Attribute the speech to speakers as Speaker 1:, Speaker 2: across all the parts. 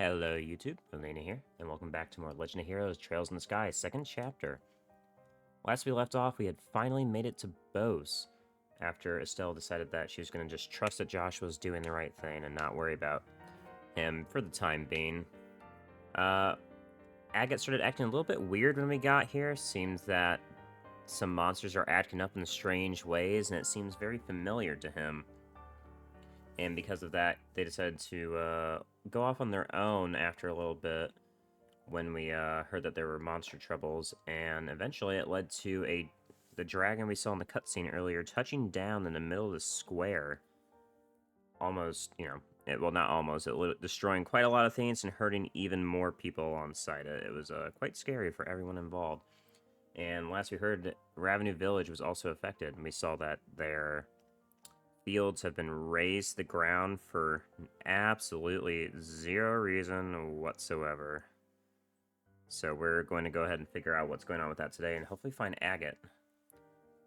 Speaker 1: Hello YouTube, Elena here, and welcome back to more Legend of Heroes Trails in the Sky, second chapter. Last we left off, we had finally made it to Bose, after Estelle decided that she was going to just trust that Josh was doing the right thing and not worry about him for the time being. Agate started acting a little bit weird when we got here. Seems that some monsters are acting up in strange ways, and it seems very familiar to him. And because of that, they decided to go off on their own after a little bit when we heard that there were monster troubles, and eventually it led to the dragon we saw in the cutscene earlier touching down in the middle of the square. Almost, well, not almost, destroying quite a lot of things and hurting even more people on site. It was quite scary for everyone involved. And last we heard, Ravenous Village was also affected, and we saw that their fields have been razed to the ground for absolutely zero reason whatsoever. So we're going to go ahead and figure out what's going on with that today and hopefully find Agate.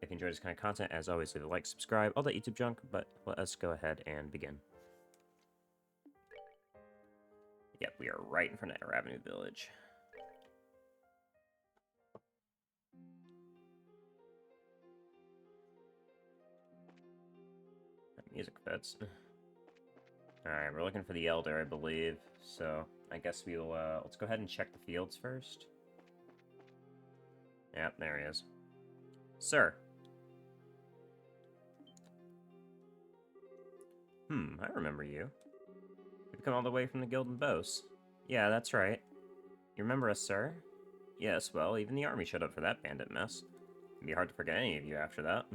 Speaker 1: If you enjoyed this kind of content, as always, leave a like, subscribe, all that YouTube junk, but let us go ahead and begin. Yep, we are right in front of Ravenous Village. Music fits. Alright, we're looking for the Elder, I believe. So, I guess we'll, let's go ahead and check the fields first. Yep, there he is. Sir. I remember you. You've come all the way from the Guild in Bose. Yeah, that's right. You remember us, sir? Yes, well, even the army showed up for that bandit mess. It'd be hard to forget any of you after that.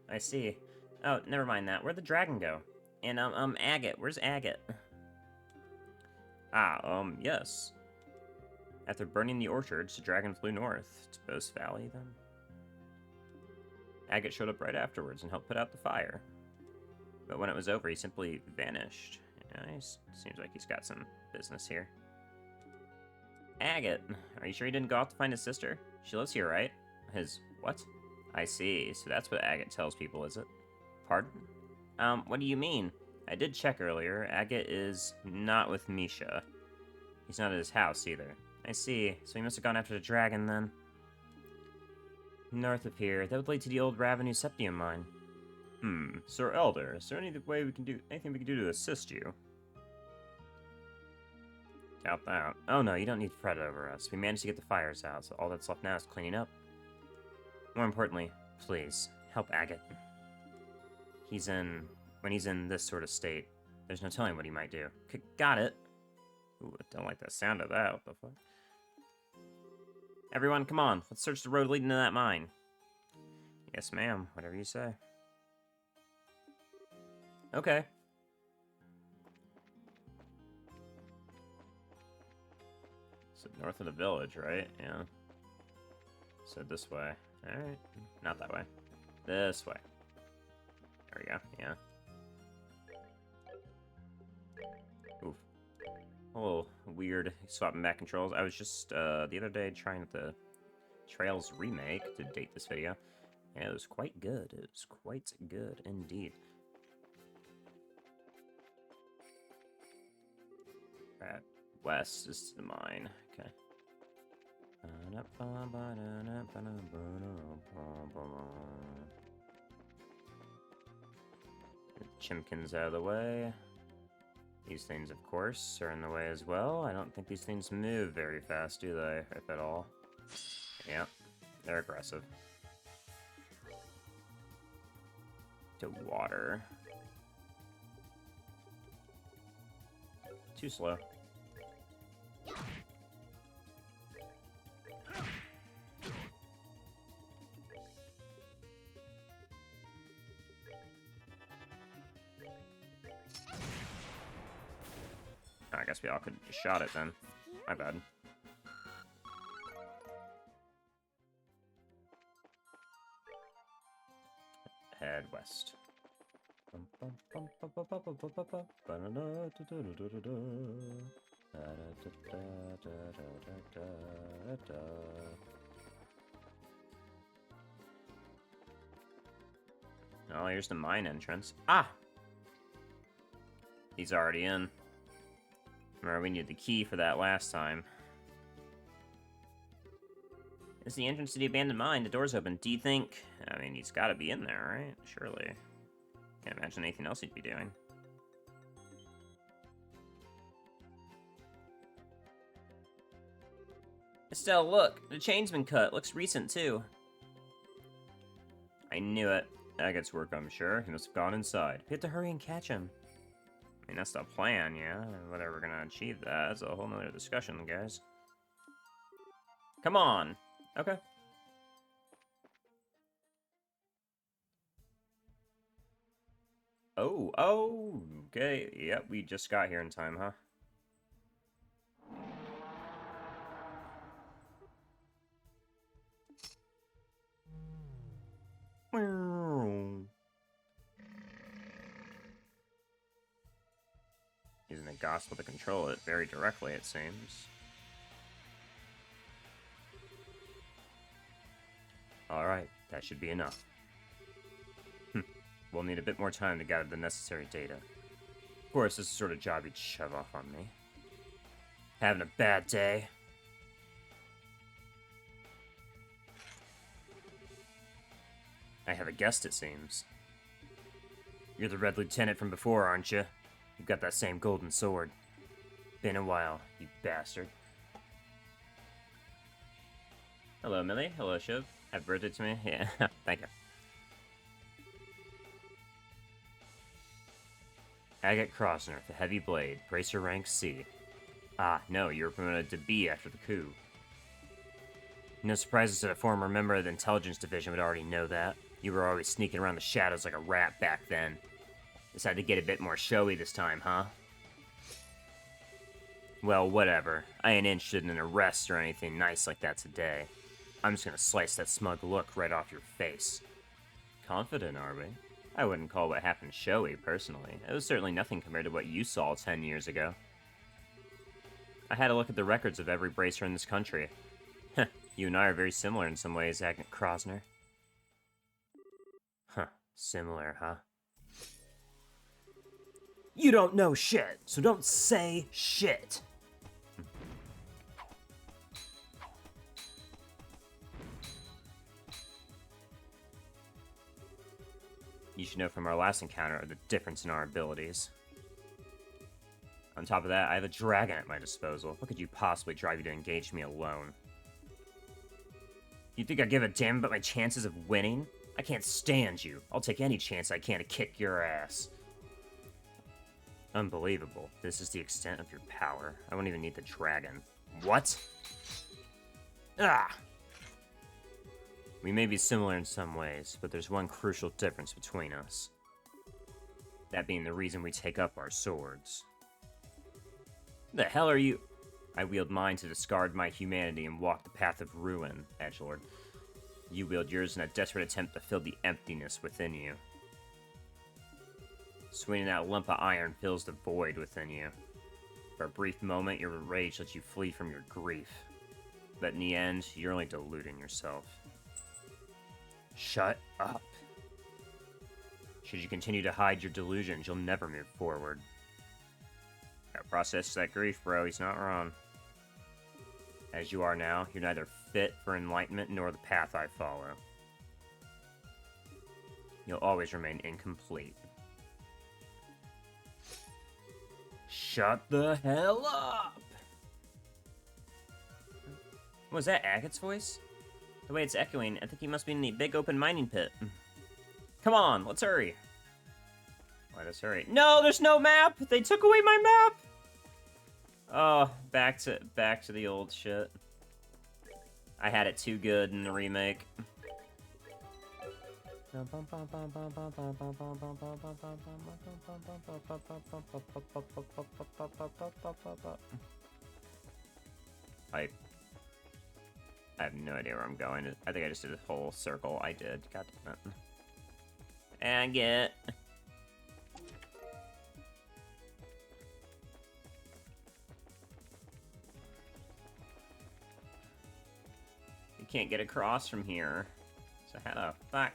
Speaker 1: I see. Oh, never mind that. Where'd the dragon go? And, Agate. Where's Agate? Yes. After burning the orchards, the dragon flew north. To Bose Valley, then? Agate showed up right afterwards and helped put out the fire. But when it was over, he simply vanished. Yeah, seems like he's got some business here. Agate! Are you sure he didn't go off to find his sister? She lives here, right? His what? I see. So that's what Agate tells people, is it? Pardon? What do you mean? I did check earlier. Agate is not with Misha. He's not at his house, either. I see. So he must have gone after the dragon, then. North of here. That would lead to the old Ravenous Septium mine. Sir Elder, is there anything we can do to assist you? Doubt that. Oh no, you don't need to fret over us. We managed to get the fires out, so all that's left now is cleaning up. More importantly, please, help Agate. When he's in this sort of state, there's no telling what he might do. Got it. Ooh, I don't like the sound of that. What the fuck? Everyone, come on. Let's search the road leading to that mine. Yes, ma'am. Whatever you say. Okay. So north of the village, right? Yeah. So this way. Alright. Not that way. This way. There we go. Yeah. Oof. A little weird swapping back controls. I was just, the other day trying the Trails remake to date this video. And it was quite good. It was quite good indeed. Right. West is the mine. Okay. Chimkins out of the way. These things, of course, are in the way as well. I don't think these things move very fast, do they? If at all. Yep. They're aggressive. To water. Too slow. I guess we all could have just shot it then. My bad. Head west. Oh, here's the mine entrance. Ah! He's already in. Remember, we needed the key for that last time. This is the entrance to the abandoned mine. The door's open. Do you think... I mean, he's got to be in there, right? Surely. Can't imagine anything else he'd be doing. Estelle, look! The chain's been cut. Looks recent, too. I knew it. Agate's work, I'm sure. He must have gone inside. We have to hurry and catch him. I mean, that's the plan, yeah? Whether we're gonna achieve that, that's a whole nother discussion, guys. Come on! Okay. Oh, okay. Yep, we just got here in time, huh? Using the gospel to control it very directly, it seems. Alright, that should be enough. We'll need a bit more time to gather the necessary data. Of course, this is the sort of job you'd shove off on me. Having a bad day? I have a guest, it seems. You're the Red Lieutenant from before, aren't you? You've got that same golden sword. Been a while, you bastard. Hello, Millie. Hello, Shiv. Happy birthday to me? Yeah, thank you. Agate Krosner, the Heavy Blade, Bracer rank C. Ah, no, you were promoted to B after the coup. No surprises that a former member of the Intelligence Division would already know that. You were always sneaking around the shadows like a rat back then. Decided to get a bit more showy this time, huh? Well, whatever. I ain't interested in an arrest or anything nice like that today. I'm just gonna slice that smug look right off your face. Confident, are we? I wouldn't call what happened showy, personally. It was certainly nothing compared to what you saw 10 years ago. I had a look at the records of every bracer in this country. Heh, you and I are very similar in some ways, Agate Krosner. Huh, similar, huh? You don't know shit, so don't say shit! You should know from our last encounter the difference in our abilities. On top of that, I have a dragon at my disposal. What could you possibly drive you to engage me alone? You think I give a damn about my chances of winning? I can't stand you. I'll take any chance I can to kick your ass. Unbelievable. This is the extent of your power. I won't even need the dragon. What? Ah! We may be similar in some ways, but there's one crucial difference between us. That being the reason we take up our swords. The hell are you? I wield mine to discard my humanity and walk the path of ruin, edgelord. You wield yours in a desperate attempt to fill the emptiness within you. Swinging that lump of iron fills the void within you. For a brief moment, your rage lets you flee from your grief. But in the end, you're only deluding yourself. Shut up. Should you continue to hide your delusions, you'll never move forward. Gotta process that grief, bro. He's not wrong. As you are now, you're neither fit for enlightenment nor the path I follow. You'll always remain incomplete. Shut the hell up! Was that Agate's voice? The way it's echoing, I think he must be in the big open mining pit. Come on, let's hurry. Let us hurry. No, there's no map! They took away my map! Oh, back to the old shit. I had it too good in the remake. I have no idea where I'm going. I think I just did a whole circle. I did. God damn it. Agate. You can't get across from here. So how the fuck?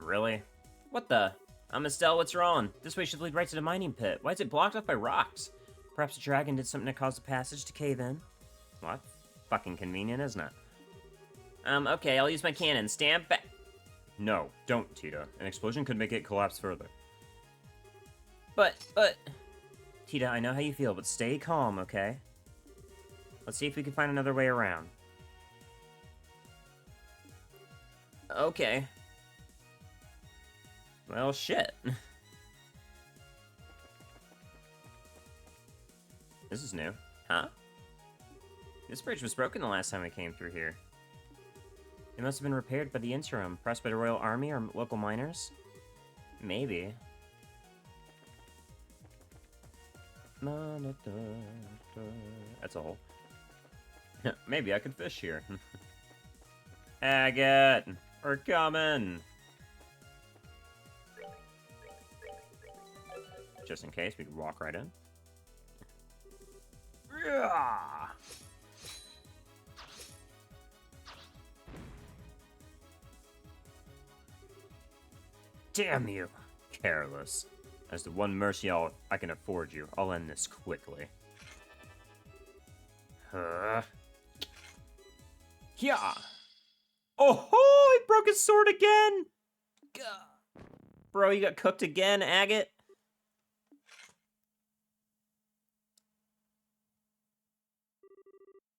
Speaker 1: Really? What the? Estelle, what's wrong? This way should lead right to the mining pit. Why is it blocked off by rocks? Perhaps the dragon did something to cause the passage to cave in. What? Fucking convenient, isn't it? Okay, I'll use my cannon. Stand back. No, don't, Tita. An explosion could make it collapse further. But... Tita, I know how you feel, but stay calm, okay? Let's see if we can find another way around. Okay. Well, shit. This is new. Huh? This bridge was broken the last time I came through here. It must have been repaired by the interim, perhaps by the Royal Army or local miners? Maybe. That's all. Maybe I could fish here. Agate! We're coming! Just in case, we could walk right in. Damn you! Careless. As the one mercy I can afford you, I'll end this quickly. Yeah. Oh ho! He broke his sword again! Gah. Bro, you got cooked again, Agate?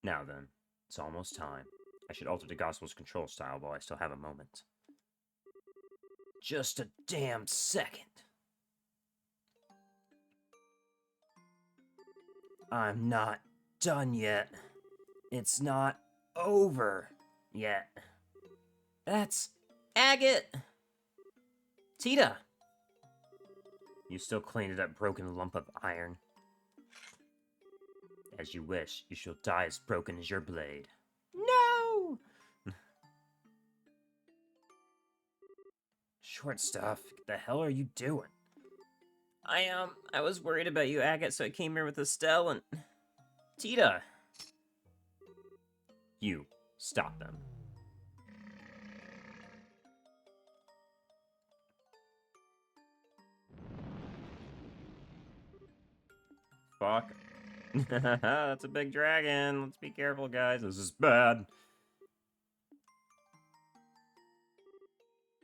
Speaker 1: Now then, it's almost time. I should alter the Gospel's control style while I still have a moment. Just a damn second. I'm not done yet. It's not over yet. That's Agate! Tita! You still cling to that broken lump of iron. As you wish, you shall die as broken as your blade. No! Short stuff, what the hell are you doing? I was worried about you, Agate, so I came here with Estelle and... Tita! You, stop them. Fuck. That's a big dragon. Let's be careful, guys. This is bad.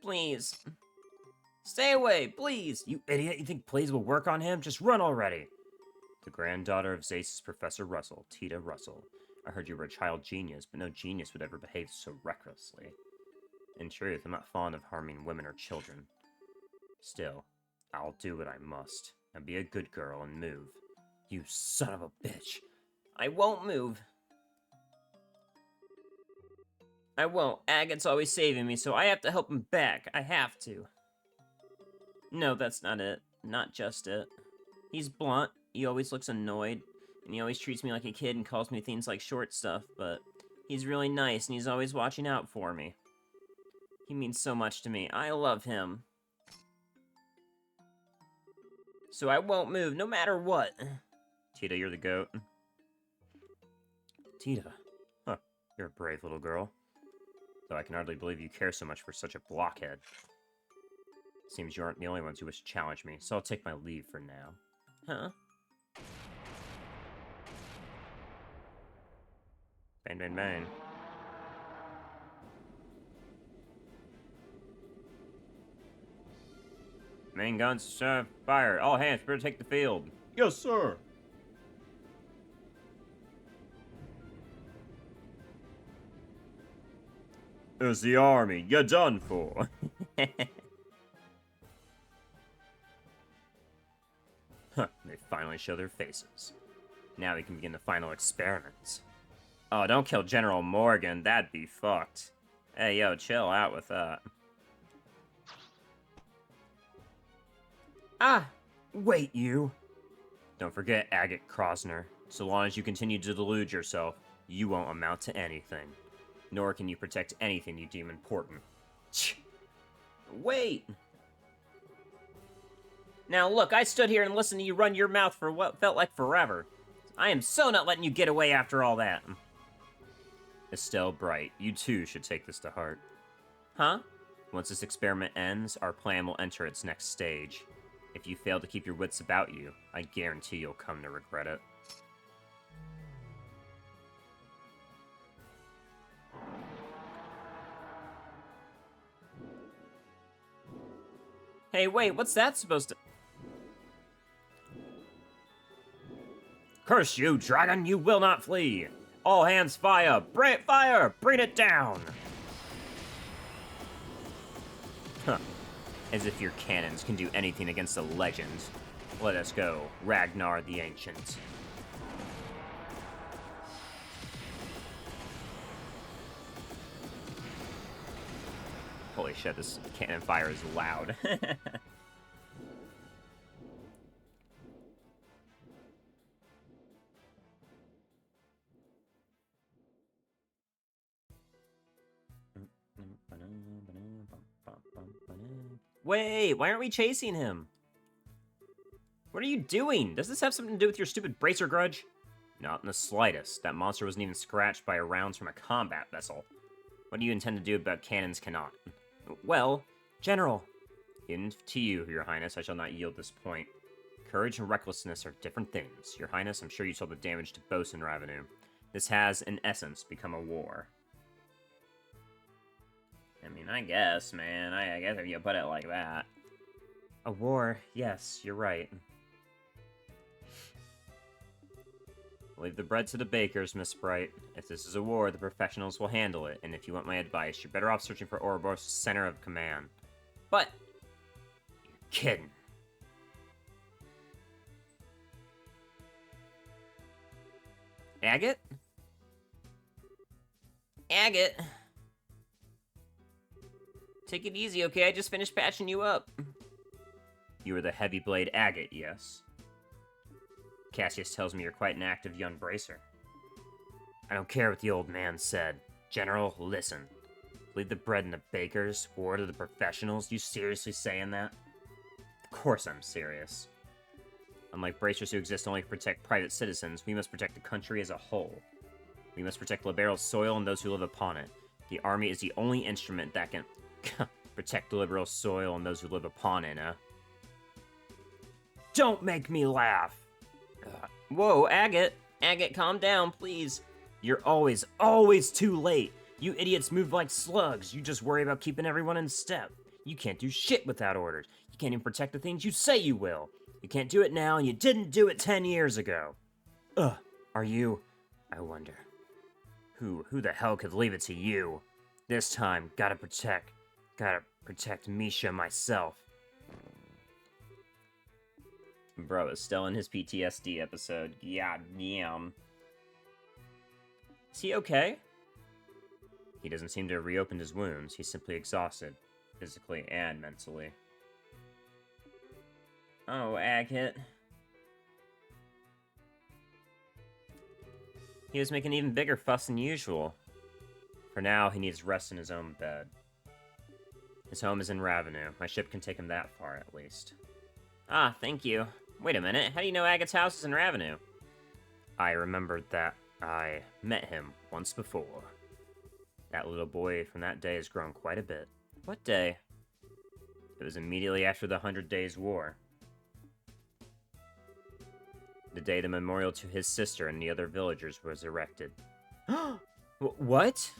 Speaker 1: Please. Stay away, please. You idiot. You think plays will work on him? Just run already. The granddaughter of Zace's Professor Russell, Tita Russell. I heard you were a child genius, but no genius would ever behave so recklessly. In truth, I'm not fond of harming women or children. Still, I'll do what I must. Now be a good girl and move. You son of a bitch. I won't move. I won't. Agate's always saving me, so I have to help him back. I have to. No, that's not it. Not just it. He's blunt, he always looks annoyed, and he always treats me like a kid and calls me things like short stuff, but he's really nice and he's always watching out for me. He means so much to me. I love him. So I won't move, no matter what. Tita, you're the goat. Tita. Huh, you're a brave little girl. Though I can hardly believe you care so much for such a blockhead. Seems you aren't the only ones who wish to challenge me, so I'll take my leave for now. Huh? Bang, bang, bang. Main guns, fire. All hands, prepare to take the field. Yes, sir. It's the army. You're done for. Huh, they finally show their faces. Now we can begin the final experiments. Oh, don't kill General Morgan. That'd be fucked. Hey, yo, chill out with that. Ah! Wait, you! Don't forget, Agate Krosner. So long as you continue to delude yourself, you won't amount to anything. Nor can you protect anything you deem important. Wait! Now look, I stood here and listened to you run your mouth for what felt like forever. I am so not letting you get away after all that. Estelle Bright, you too should take this to heart. Huh? Once this experiment ends, our plan will enter its next stage. If you fail to keep your wits about you, I guarantee you'll come to regret it. Hey, wait, what's that supposed to... Curse you, dragon, you will not flee! All hands fire! Fire! Bring it down! Huh. As if your cannons can do anything against a legend. Let us go, Ragnar the Ancient. Holy shit, this cannon fire is loud. Wait, why aren't we chasing him? What are you doing? Does this have something to do with your stupid bracer grudge? Not in the slightest. That monster wasn't even scratched by rounds from a combat vessel. What do you intend to do about cannons cannot? Well, General. Even to you, Your Highness, I shall not yield this point. Courage and recklessness are different things. Your Highness, I'm sure you saw the damage to bosun revenue. This has, in essence, become a war. I mean, I guess, man. I guess if you put it like that. A war, yes, you're right. Leave the bread to the bakers, Miss Bright. If this is a war, the professionals will handle it, and if you want my advice, you're better off searching for Ouroboros' center of command. But... you're kidding. Agate? Agate? Take it easy, okay? I just finished patching you up. You are the heavy blade Agate, yes? Cassius tells me you're quite an active young bracer. I don't care what the old man said. General, listen. Leave the bread in the bakers, war to the professionals. You seriously saying that? Of course I'm serious. Unlike bracers who exist only to protect private citizens, we must protect the country as a whole. We must protect Liberal's soil and those who live upon it. The army is the only instrument that can protect Liberal's soil and those who live upon it, huh? Don't make me laugh! Whoa, Agate! Agate, calm down, please. You're always too late. You idiots move like slugs. You just worry about keeping everyone in step. You can't do shit without orders. You can't even protect the things you say you will. You can't do it now, and you didn't do it 10 years ago. Are you... I wonder. Who the hell could leave it to you? This time, gotta protect Misha myself. Bro is still in his PTSD episode. God damn. Is he okay? He doesn't seem to have reopened his wounds. He's simply exhausted, physically and mentally. Oh, Agate. He was making an even bigger fuss than usual. For now, he needs rest in his own bed. His home is in Ravenou. My ship can take him that far, at least. Ah, thank you. Wait a minute, how do you know Agate's house is in Ravenou? I remembered that I met him once before. That little boy from that day has grown quite a bit. What day? It was immediately after the 100 Days' War. The day the memorial to his sister and the other villagers was erected. What?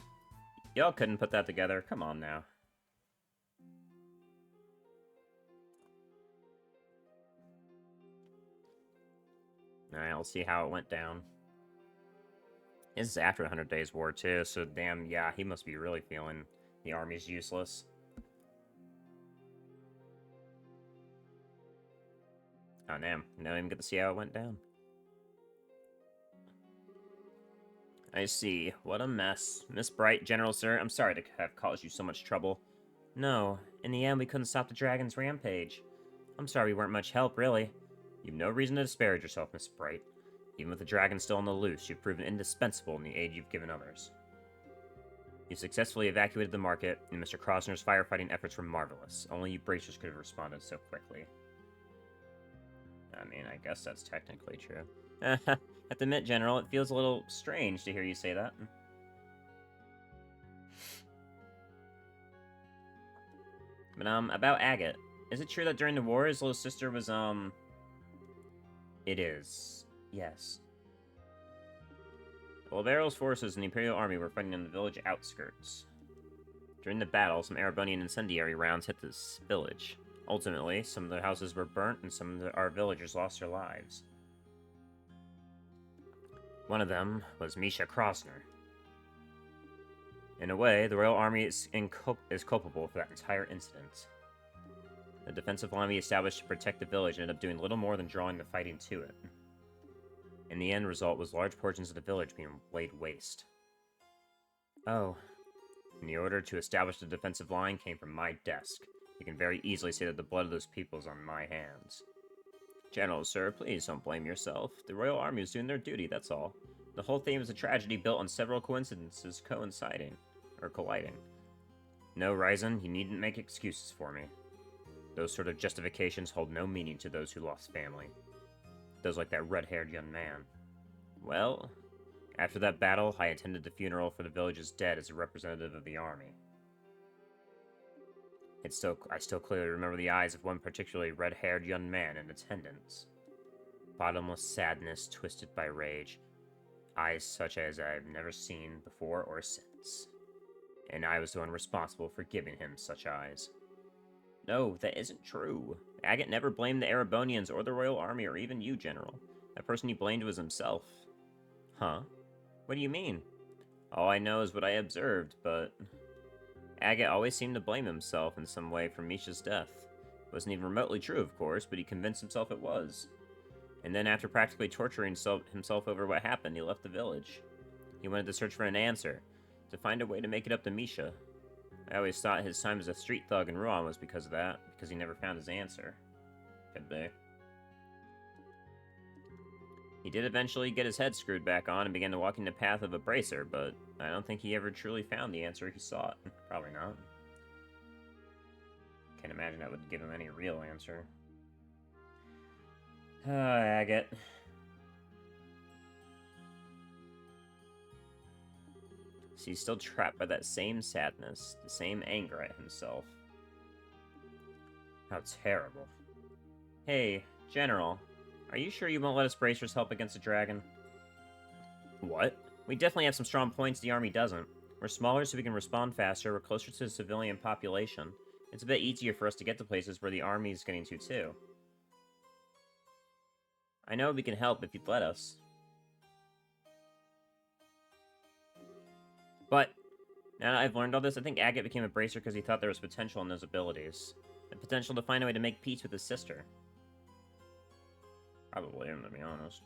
Speaker 1: Y'all couldn't put that together. Come on now. Alright, I'll see how it went down. This is after the 100 Days War, too, so damn, yeah, he must be really feeling the army's useless. Oh, damn. I don't even get to see how it went down. I see. What a mess. Miss Bright, General, sir, I'm sorry to have caused you so much trouble. No, in the end, we couldn't stop the dragon's rampage. I'm sorry we weren't much help, really. You've no reason to disparage yourself, Miss Bright. Even with the dragon still on the loose, you've proven indispensable in the aid you've given others. You successfully evacuated the market, and Mr. Krosner's firefighting efforts were marvelous. Only you bracers could have responded so quickly. I mean, I guess that's technically true. Have to admit, General, it feels a little strange to hear you say that. But, about Agate. Is it true that during the war, his little sister was, It is. Yes. Ouroboros forces and the Imperial Army were fighting in the village outskirts. During the battle, some Erebonian incendiary rounds hit this village. Ultimately, some of the houses were burnt and some of our villagers lost their lives. One of them was Misha Krosner. In a way, the Royal Army is culpable for that entire incident. The defensive line we established to protect the village ended up doing little more than drawing the fighting to it. And the end result was large portions of the village being laid waste. Oh. And the order to establish the defensive line came from my desk. You can very easily say that the blood of those people is on my hands. General, sir, please don't blame yourself. The Royal Army is doing their duty, that's all. The whole thing was a tragedy built on several coincidences colliding. No, Ryzen, you needn't make excuses for me. Those sort of justifications hold no meaning to those who lost family. Those like that red-haired young man. Well, after that battle, I attended the funeral for the village's dead as a representative of the army. I still clearly remember the eyes of one particularly red-haired young man in attendance. Bottomless sadness twisted by rage. Eyes such as I've never seen before or since. And I was the one responsible for giving him such eyes. No, that isn't true. Agate never blamed the Erebonians or the Royal Army or even you, General. That person he blamed was himself. Huh? What do you mean? All I know is what I observed, but... Agate always seemed to blame himself in some way for Misha's death. It wasn't even remotely true, of course, but he convinced himself it was. And then after practically torturing himself over what happened, he left the village. He wanted to search for an answer, to find a way to make it up to Misha. I always thought his time as a street thug in Rouen was because of that, because he never found his answer. Could be. He did eventually get his head screwed back on and began to walk in the path of a bracer, but I don't think he ever truly found the answer he sought. Probably not. Can't imagine that would give him any real answer. Agate. So he's still trapped by that same sadness, the same anger at himself. How terrible. Hey, General, are you sure you won't let us bracers help against the dragon? What? We definitely have some strong points the army doesn't. We're smaller so we can respond faster, we're closer to the civilian population. It's a bit easier for us to get to places where the army is getting to, too. I know we can help if you'd let us. But, now that I've learned all this, I think Agate became a bracer because he thought there was potential in those abilities. The potential to find a way to make peace with his sister. Probably, to be honest.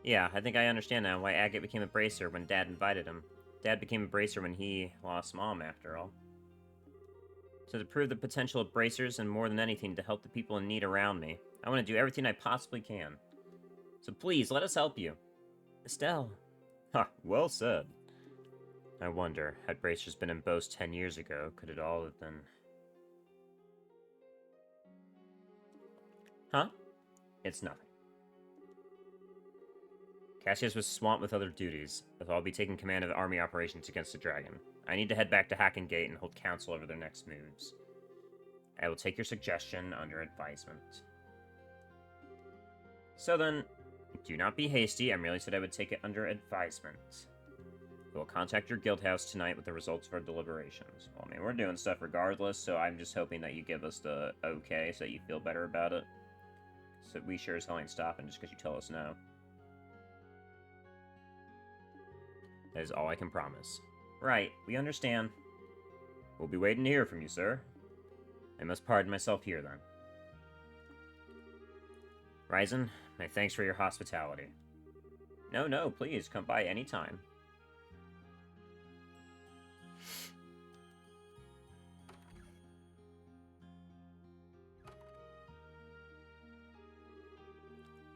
Speaker 1: Yeah, I think I understand now why Agate became a bracer when Dad invited him. Dad became a bracer when he lost Mom, after all. So to prove the potential of bracers, and more than anything, to help the people in need around me, I want to do everything I possibly can. So please, let us help you. Estelle. Ha, well said. I wonder, had bracers been in Beauce 10 years ago, could it all have been... Huh? It's nothing. Cassius was swamped with other duties, but I'll be taking command of the army operations against the dragon. I need to head back to Hacken Gate and hold council over their next moves. I will take your suggestion under advisement. So then, do not be hasty, I merely said I would take it under advisement. We will contact your guild house tonight with the results of our deliberations. Well, I mean, we're doing stuff regardless, so I'm just hoping that you give us the okay so that you feel better about it. So we sure as hell ain't stopping just because you tell us no. That is all I can promise. Right, we understand. We'll be waiting to hear from you, sir. I must pardon myself here, then. Ryzen, my thanks for your hospitality. No, please, come by any time.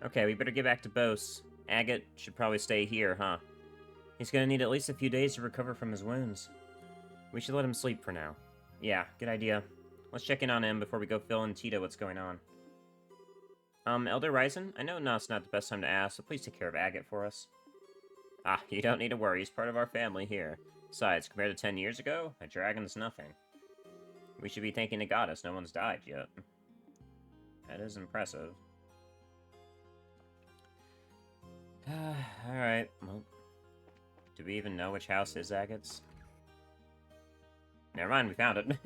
Speaker 1: Okay, we better get back to Beauce. Agate should probably stay here, huh? He's gonna need at least a few days to recover from his wounds. We should let him sleep for now. Yeah, good idea. Let's check in on him before we go fill in Tita what's going on. Elder Ryzen, I know now's not the best time to ask, so please take care of Agate for us. Ah, you don't need to worry, he's part of our family here. Besides, compared to 10 years ago, a dragon's nothing. We should be thanking the goddess. No one's died yet. That is impressive. Alright, well... Do we even know which house is Agate's? Never mind, we found it.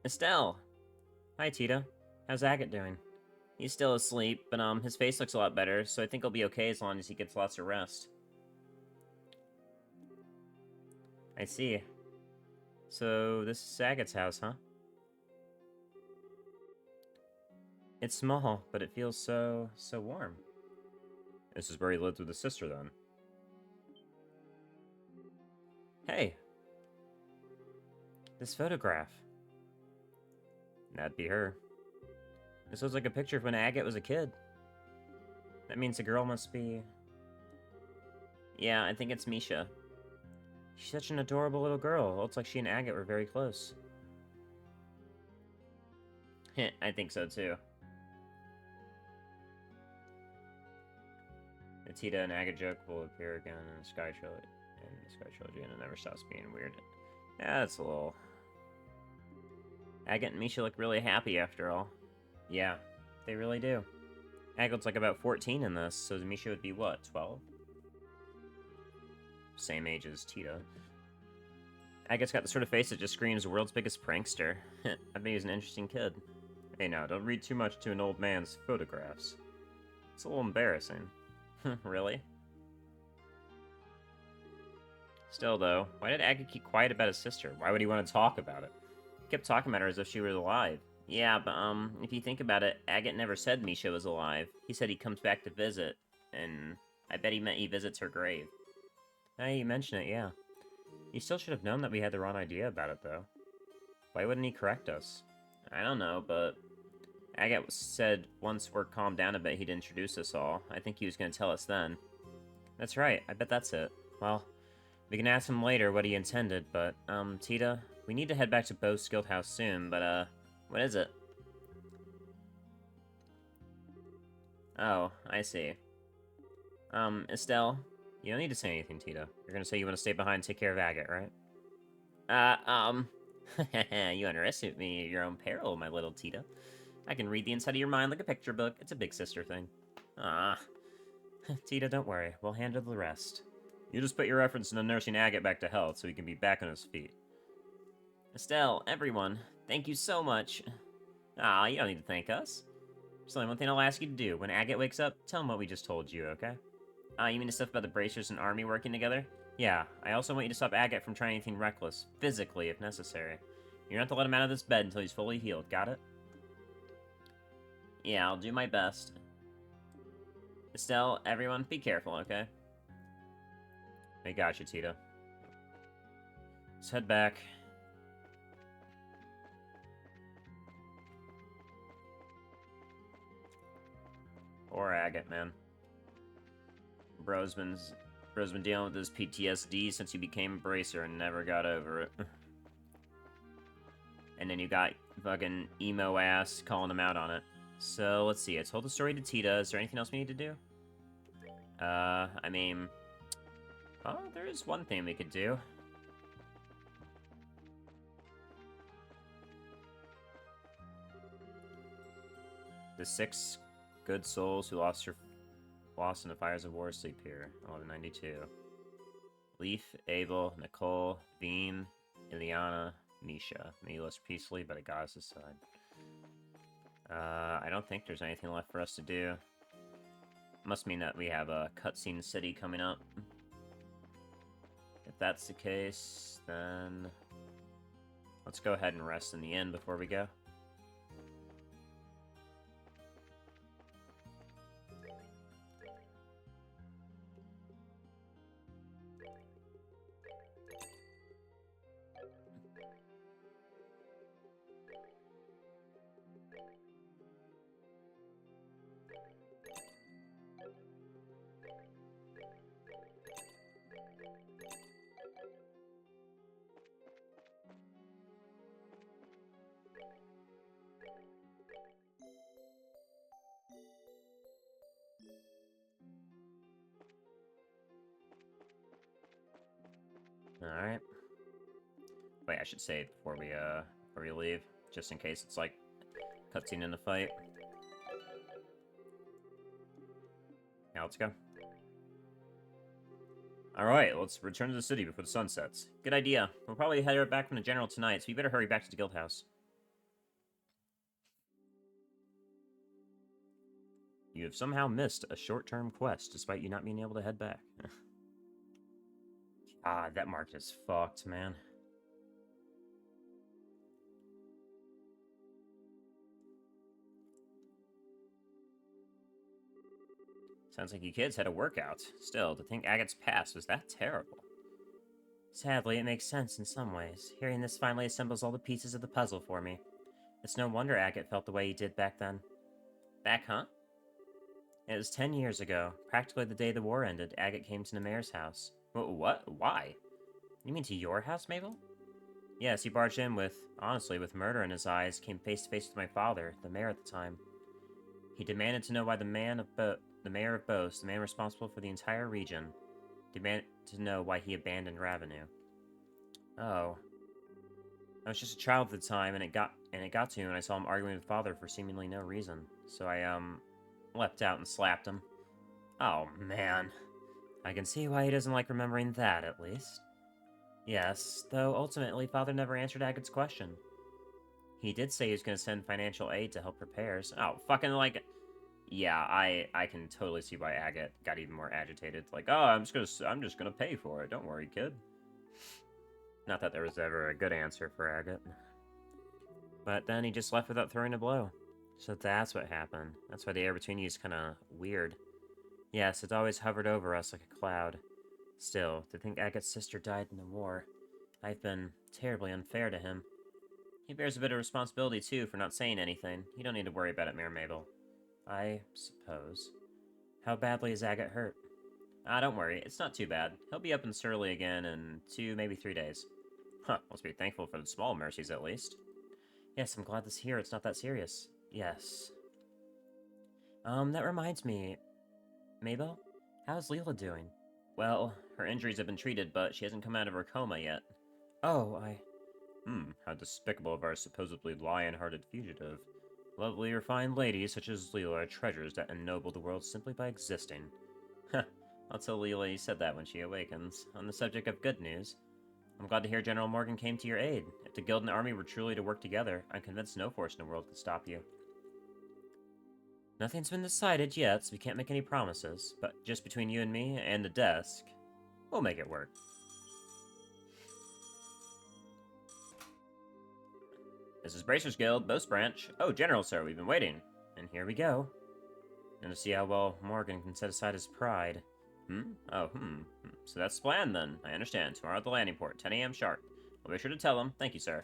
Speaker 1: Estelle! Hi, Tita. How's Agate doing? He's still asleep, but his face looks a lot better, so I think he'll be okay as long as he gets lots of rest. I see. So, this is Agate's house, huh? It's small, but it feels so warm. This is where he lived with his sister, then. Hey! This photograph. That'd be her. This looks like a picture of when Agate was a kid. That means the girl must be... Yeah, I think it's Misha. She's such an adorable little girl. Looks like she and Agate were very close. Heh, I think so too. The Tita and Agate joke will appear again in the Sky Trilogy, and it never stops being weird. Yeah, that's a little... Agate and Misha look really happy after all. Yeah, they really do. Agate's like about 14 in this, so Misha would be what, 12? Same age as Tita. Agate's got the sort of face that just screams world's biggest prankster. I bet he's an interesting kid. Hey now, don't read too much to an old man's photographs. It's a little embarrassing. Really? Still though, why did Agate keep quiet about his sister? Why would he want to talk about it? He kept talking about her as if she were alive. Yeah, but if you think about it, Agate never said Misha was alive. He said he comes back to visit, and I bet he meant he visits her grave. Now you mention it, yeah. He still should have known that we had the wrong idea about it, though. Why wouldn't he correct us? I don't know, but... Agate said once we're calmed down a bit, he'd introduce us all. I think he was going to tell us then. That's right, I bet that's it. Well, we can ask him later what he intended, but, Tita, we need to head back to Bo's Guild House soon, but, what is it? Oh, I see. Estelle, you don't need to say anything, Tita. You're gonna say you want to stay behind and take care of Agate, right? You underestimate me at your own peril, my little Tita. I can read the inside of your mind like a picture book. It's a big sister thing. Ah. Tita, don't worry. We'll handle the rest. You just put your efforts into nursing Agate back to health so he can be back on his feet. Estelle, everyone, thank you so much. Ah, you don't need to thank us. There's only one thing I'll ask you to do. When Agate wakes up, tell him what we just told you, okay? You mean the stuff about the bracers and army working together? Yeah, I also want you to stop Agate from trying anything reckless, physically if necessary. You're not to let him out of this bed until he's fully healed, got it? Yeah, I'll do my best. Estelle, everyone, be careful, okay? I got you, Tita. Let's head back. Or Agate, man. Bro's been dealing with this PTSD since he became a bracer and never got over it. And then you got fucking emo ass calling him out on it. So, let's see. I told the story to Tita. Is there anything else we need to do? I mean... Oh, there is one thing we could do. The 6 good souls who lost in the fires of war sleep here. 1192. Leaf, Abel, Nicole, Beam, Ileana, Misha. May you rest peacefully by the goddess's side. I don't think there's anything left for us to do. Must mean that we have a cutscene city coming up. If that's the case, then... let's go ahead and rest in the inn before we go. Alright. Wait, I should say it before we leave, just in case it's like cutscene in the fight. Now let's go. Alright, let's return to the city before the sun sets. Good idea. We'll probably head back from the general tonight, so we better hurry back to the guild house. You have somehow missed a short-term quest, despite you not being able to head back. Ah, that market is fucked, man. Sounds like you kids had a workout. Still, to think Agate's past was that terrible. Sadly, it makes sense in some ways. Hearing this finally assembles all the pieces of the puzzle for me. It's no wonder Agate felt the way he did back then. Back, huh? It was 10 years ago. Practically the day the war ended, Agate came to the mayor's house. What? Why? You mean to your house, Mabel? Yes, he barged in honestly, with murder in his eyes, came face to face with my father, the mayor at the time. He demanded to know why the mayor of Bose, the man responsible for the entire region, demanded to know why he abandoned Ravenou. Oh. I was just a child at the time, and it got to me when I saw him arguing with father for seemingly no reason. So I, leapt out and slapped him. Oh, man. I can see why he doesn't like remembering that, at least. Yes, though ultimately father never answered Agate's question. He did say he was going to send financial aid to help repairs. Oh, fucking like... Yeah, I can totally see why Agate got even more agitated. Like, oh, I'm just gonna pay for it. Don't worry, kid. Not that there was ever a good answer for Agate. But then he just left without throwing a blow. So that's what happened. That's why the air between you is kind of weird. Yes, it's always hovered over us like a cloud. Still, to think Agate's sister died in the war, I've been terribly unfair to him. He bears a bit of responsibility, too, for not saying anything. You don't need to worry about it, Mayor Mabel. I suppose. How badly is Agate hurt? Ah, don't worry, it's not too bad. He'll be up and surly again in 2, maybe 3 days. Huh, let's be thankful for the small mercies, at least. Yes, I'm glad to hear it's not that serious. Yes. That reminds me... Mabel? How's Leela doing? Well, her injuries have been treated, but she hasn't come out of her coma yet. Oh, how despicable of our supposedly lion-hearted fugitive. Lovely, refined ladies such as Leela are treasures that ennoble the world simply by existing. Heh, I'll tell Leela you said that when she awakens. On the subject of good news, I'm glad to hear General Morgan came to your aid. If the guild and army were truly to work together, I'm convinced no force in the world could stop you. Nothing's been decided yet, so we can't make any promises, but just between you and me and the desk, we'll make it work. This is Bracers Guild, Bose Branch. Oh, General, sir, we've been waiting. And here we go. And to see how well Morgan can set aside his pride. So that's the plan, then. I understand. Tomorrow at the landing port, 10 a.m. sharp. I'll be sure to tell him. Thank you, sir.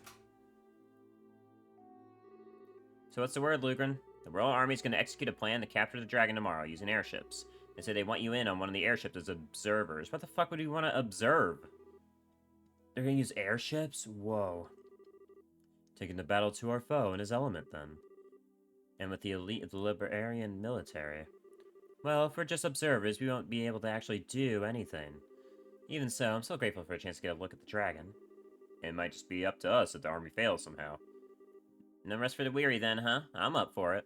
Speaker 1: So what's the word, Lugren? The Royal Army's going to execute a plan to capture the dragon tomorrow using airships. They say they want you in on one of the airships as observers. What the fuck would you want to observe? They're going to use airships? Whoa. Taking the battle to our foe in his element, then. And with the elite of the Libertarian military. Well, if we're just observers, we won't be able to actually do anything. Even so, I'm still grateful for a chance to get a look at the dragon. It might just be up to us if the army fails somehow. No rest for the weary then, huh? I'm up for it.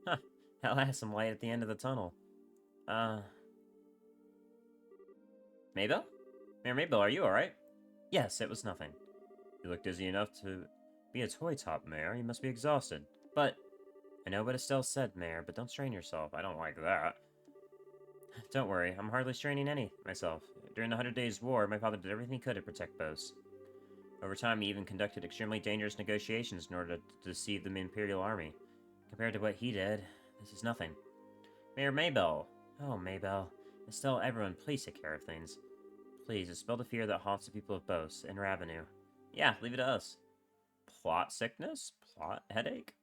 Speaker 1: Huh, at last some light at the end of the tunnel. Mabel? Mayor Mabel, are you alright? Yes, it was nothing. You look dizzy enough to be a toy top, Mayor. You must be exhausted. But... I know what Estelle said, Mayor, but don't strain yourself. I don't like that. Don't worry, I'm hardly straining myself. During the 100 Days' War, my father did everything he could to protect Bose. Over time, he even conducted extremely dangerous negotiations in order to deceive the Imperial Army. Compared to what he did, this is nothing. Mayor Mabel! Oh, Mabel. Estelle, everyone, please take care of things. Please, dispel the fear that haunts the people of Bose and Ravenou. Yeah, leave it to us. Plot sickness? Plot headache?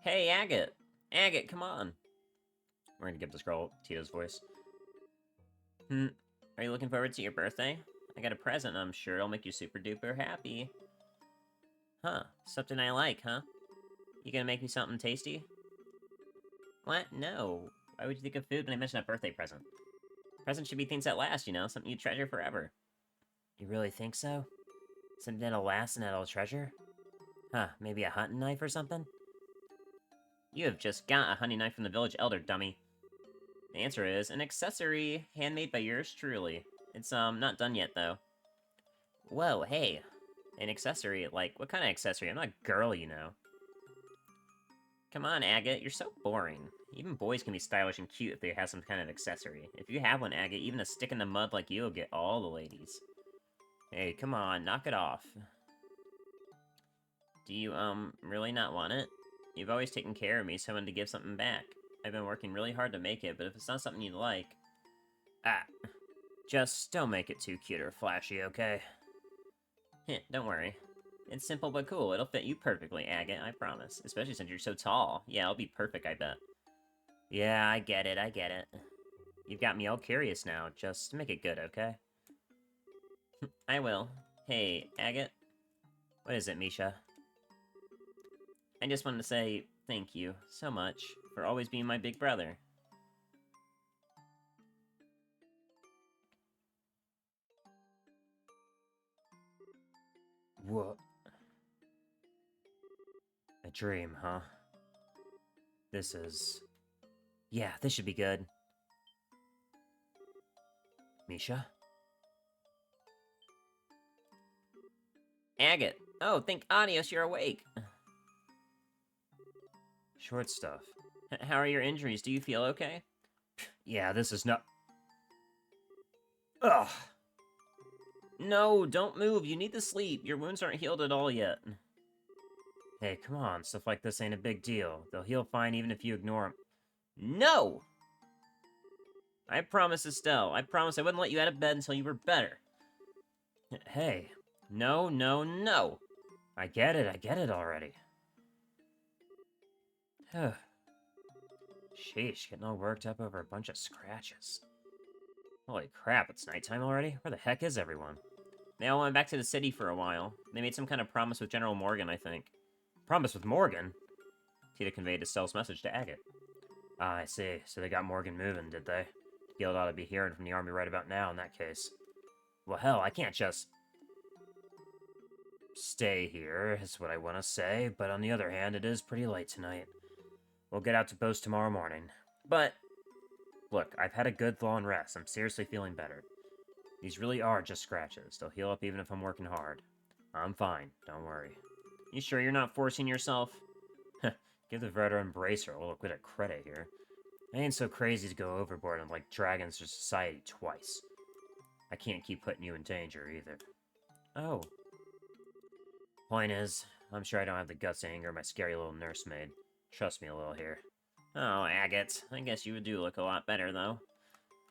Speaker 1: Hey, Agate! Agate, come on! We're gonna give this girl Tita's voice. Are you looking forward to your birthday? I got a present I'm sure it'll make you super duper happy. Huh, something I like, huh? You gonna make me something tasty? What? No. Why would you think of food when I mention a birthday present? Presents should be things that last, you know? Something you treasure forever. You really think so? Something that'll last and that'll treasure? Huh, maybe a hunting knife or something? You have just got a hunting knife from the village elder, dummy. The answer is an accessory handmade by yours truly. It's, not done yet, though. Whoa, hey. An accessory? Like, what kind of accessory? I'm not a girl, you know. Come on, Agate, you're so boring. Even boys can be stylish and cute if they have some kind of accessory. If you have one, Agate, even a stick in the mud like you will get all the ladies. Hey, come on, knock it off. Do you, really not want it? You've always taken care of me, so I wanted to give something back. I've been working really hard to make it, but if it's not something you like... Ah. Just don't make it too cute or flashy, okay? Heh, don't worry. It's simple but cool. It'll fit you perfectly, Agate, I promise. Especially since you're so tall. Yeah, it'll be perfect, I bet. Yeah, I get it, I get it. You've got me all curious now. Just make it good, okay? I will. Hey, Agate? What is it, Misha? I just wanted to say thank you so much for always being my big brother. What? A dream, huh? This is... Yeah, this should be good. Misha? Agate! Oh, thank Adios, you're awake! Short stuff. How are your injuries? Do you feel okay? Yeah, this is not... Ugh! No, don't move. You need to sleep. Your wounds aren't healed at all yet. Hey, come on. Stuff like this ain't a big deal. They'll heal fine even if you ignore them. No! I promised Estelle. I promised I wouldn't let you out of bed until you were better. Hey. No, no, no! I get it already. Sheesh, getting all worked up over a bunch of scratches. Holy crap, it's nighttime already? Where the heck is everyone? They all went back to the city for a while. They made some kind of promise with General Morgan, I think. Promise with Morgan? Tita conveyed Estelle's message to Agate. Ah, I see. So they got Morgan moving, did they? The guild ought to be hearing from the army right about now in that case. Well, hell, I can't just... stay here, is what I want to say, but on the other hand, it is pretty late tonight. We'll get out to boast tomorrow morning. But... Look, I've had a good long rest. I'm seriously feeling better. These really are just scratches. They'll heal up even if I'm working hard. I'm fine, don't worry. You sure you're not forcing yourself? Give the veteran bracer a little bit of credit here. I ain't so crazy to go overboard and like dragons to society twice. I can't keep putting you in danger either. Oh. Point is, I'm sure I don't have the guts to anger my scary little nursemaid. Trust me a little here. Oh, Agate, I guess you do look a lot better, though.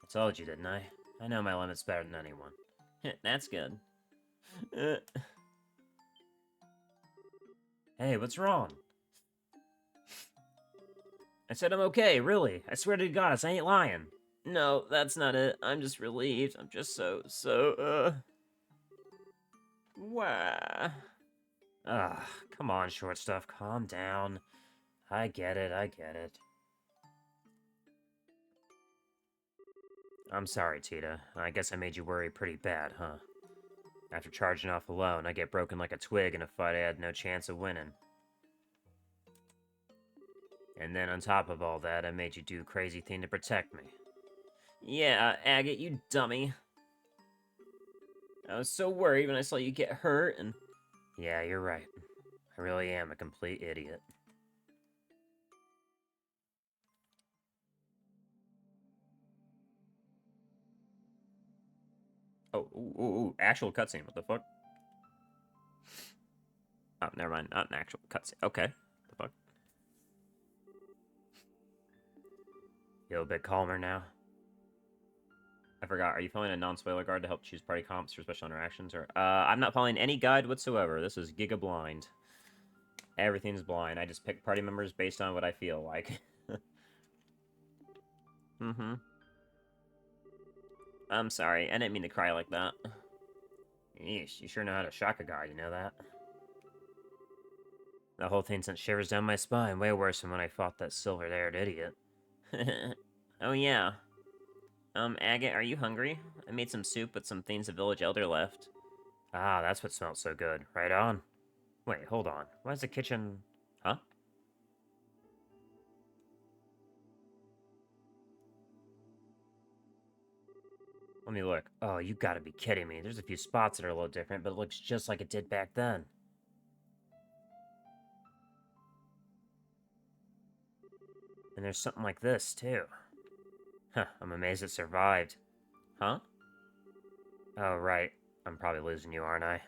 Speaker 1: I told you, didn't I? I know my limits better than anyone. That's good. Hey, what's wrong? I said I'm okay, really. I swear to God, I ain't lying. No, that's not it. I'm just relieved. I'm just Wah. Ah, come on, short stuff. Calm down. I get it, I get it. I'm sorry, Tita. I guess I made you worry pretty bad, huh? After charging off alone, I get broken like a twig in a fight I had no chance of winning. And then on top of all that, I made you do a crazy thing to protect me. Yeah, Agate, you dummy. I was so worried when I saw you get hurt, and... Yeah, you're right. I really am a complete idiot. Oh, ooh, actual cutscene, what the fuck? Oh, never mind, not an actual cutscene. Okay, what the fuck? Feel a bit calmer now? I forgot, are you following a non-spoiler guide to help choose party comps for special interactions, or... I'm not following any guide whatsoever. This is giga blind. Everything's blind. I just pick party members based on what I feel like. Mm-hmm. I'm sorry, I didn't mean to cry like that. Yeesh, you sure know how to shock a guy, you know that? The whole thing sent shivers down my spine, way worse than when I fought that silver-haired idiot. Oh yeah. Agate, are you hungry? I made some soup with some things the village elder left. Ah, that's what smells so good. Right on. Wait, hold on. Why is the kitchen... Huh? Let me look. Oh, you gotta be kidding me. There's a few spots that are a little different, but it looks just like it did back then. And there's something like this, too. Huh, I'm amazed it survived. Huh? Oh, right. I'm probably losing you, aren't I?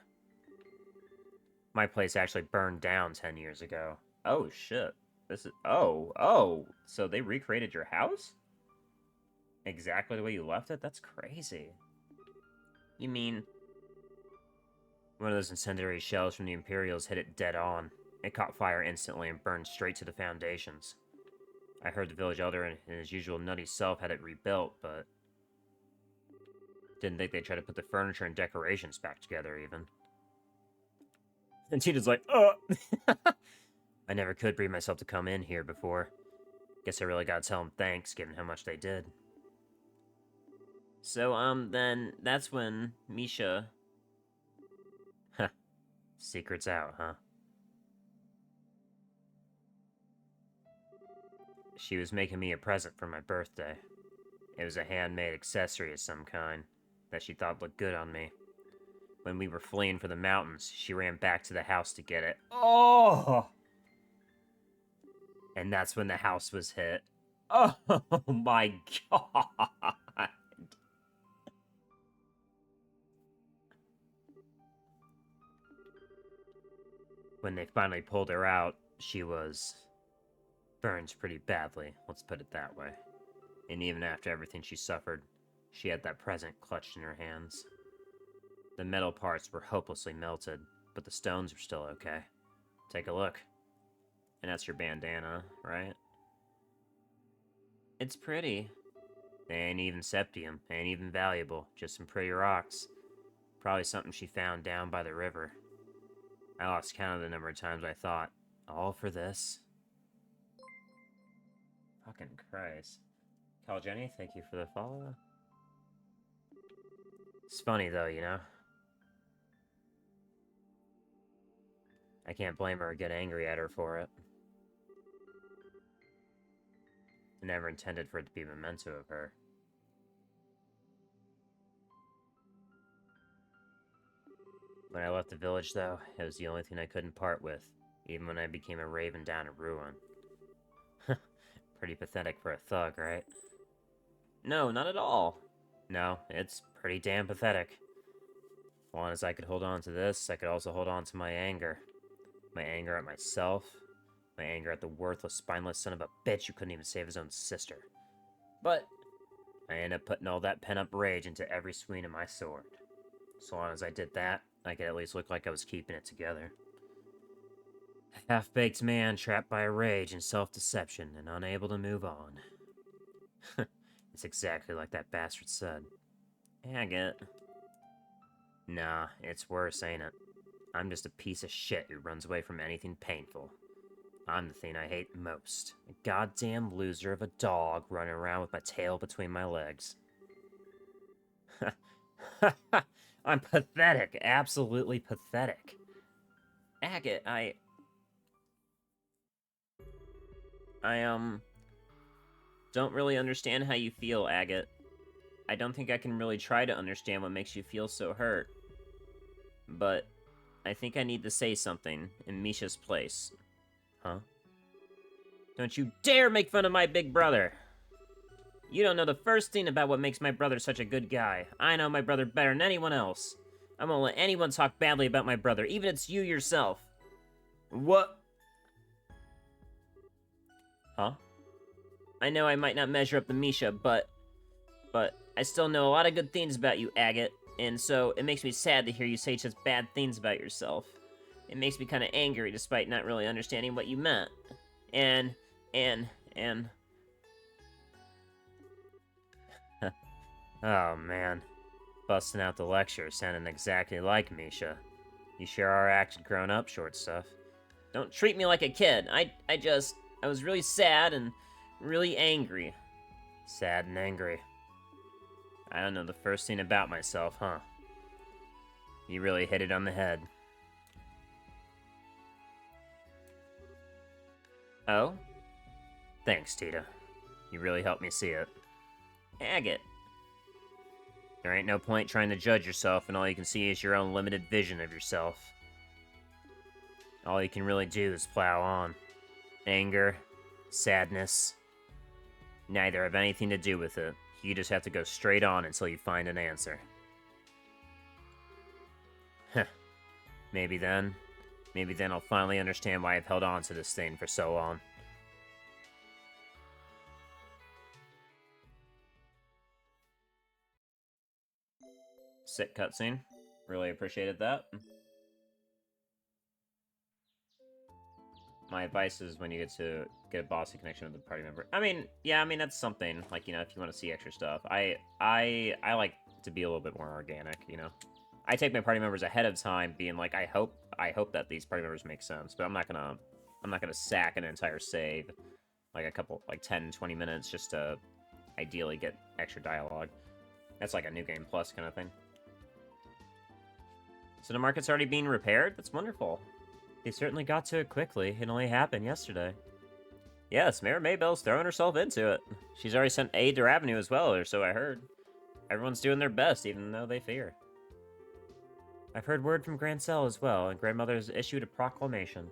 Speaker 1: My place actually burned down 10 years ago. Oh, shit. This is... Oh. So they recreated your house? Exactly the way you left it? That's crazy. You mean... One of those incendiary shells from the Imperials hit it dead on. It caught fire instantly and burned straight to the foundations. I heard the village elder and his usual nutty self had it rebuilt, but... Didn't think they'd try to put the furniture and decorations back together, even. And Tita's like, I never could bring myself to come in here before. Guess I really gotta tell them thanks, given how much they did. So, then, that's when Misha... Huh. Secret's out, huh? She was making me a present for my birthday. It was a handmade accessory of some kind that she thought looked good on me. When we were fleeing for the mountains, she ran back to the house to get it. Oh! And that's when the house was hit. Oh my god! When they finally pulled her out, she was... burned pretty badly, let's put it that way. And even after everything she suffered, she had that present clutched in her hands. The metal parts were hopelessly melted, but the stones were still okay. Take a look. And that's your bandana, right? It's pretty. They ain't even septium, ain't even valuable, just some pretty rocks. Probably something she found down by the river. I lost count of the number of times I thought, all for this? Fucking Christ. Call Jenny, thank you for the follow. It's funny though, you know? I can't blame her or get angry at her for it. I never intended for it to be a memento of her. When I left the village, though, it was the only thing I couldn't part with, even when I became a raven down a ruin. Pretty pathetic for a thug, right? No, not at all. No, it's pretty damn pathetic. As long as I could hold on to this, I could also hold on to my anger. My anger at myself. My anger at the worthless, spineless son of a bitch who couldn't even save his own sister. But I ended up putting all that pent-up rage into every swing of my sword. So long as I did that, I could at least look like I was keeping it together. A half-baked man trapped by rage and self-deception and unable to move on. It's exactly like that bastard said. Agate. Nah, it's worse, ain't it? I'm just a piece of shit who runs away from anything painful. I'm the thing I hate most. A goddamn loser of a dog running around with my tail between my legs. I'm pathetic. Absolutely pathetic. Agate, I don't really understand how you feel, Agate. I don't think I can really try to understand what makes you feel so hurt. But I think I need to say something in Misha's place. Huh? Don't you dare make fun of my big brother! You don't know the first thing about what makes my brother such a good guy. I know my brother better than anyone else. I won't let anyone talk badly about my brother, even if it's you yourself. What? Huh? I know I might not measure up to Misha, but I still know a lot of good things about you, Agate, and so it makes me sad to hear you say such bad things about yourself. It makes me kind of angry despite not really understanding what you meant. And... Oh, man. Busting out the lecture, sounding exactly like Misha. You sure are acting grown up, short stuff. Don't treat me like a kid. I was really sad and really angry. Sad and angry. I don't know the first thing about myself, huh? You really hit it on the head. Oh? Thanks, Tita. You really helped me see it. Agate. There ain't no point trying to judge yourself, and all you can see is your own limited vision of yourself. All you can really do is plow on. Anger, sadness, neither have anything to do with it. You just have to go straight on until you find an answer. Heh. Maybe then I'll finally understand why I've held on to this thing for so long. Sick cutscene. Really appreciated that. My advice is when you get a bossy connection with a party member. I mean, yeah, I mean that's something. Like, you know, if you want to see extra stuff. I like to be a little bit more organic, you know. I take my party members ahead of time, being like, I hope that these party members make sense, but I'm not gonna sack an entire save, like a couple, like 10, 20 minutes just to ideally get extra dialogue. That's like a New Game Plus kind of thing. So the market's already being repaired? That's wonderful. They certainly got to it quickly. It only happened yesterday. Yes, Mayor Maybell's throwing herself into it. She's already sent aid to Avenue as well, or so I heard. Everyone's doing their best, even though they fear. I've heard word from Grancel as well, and Grandmother has issued a proclamation.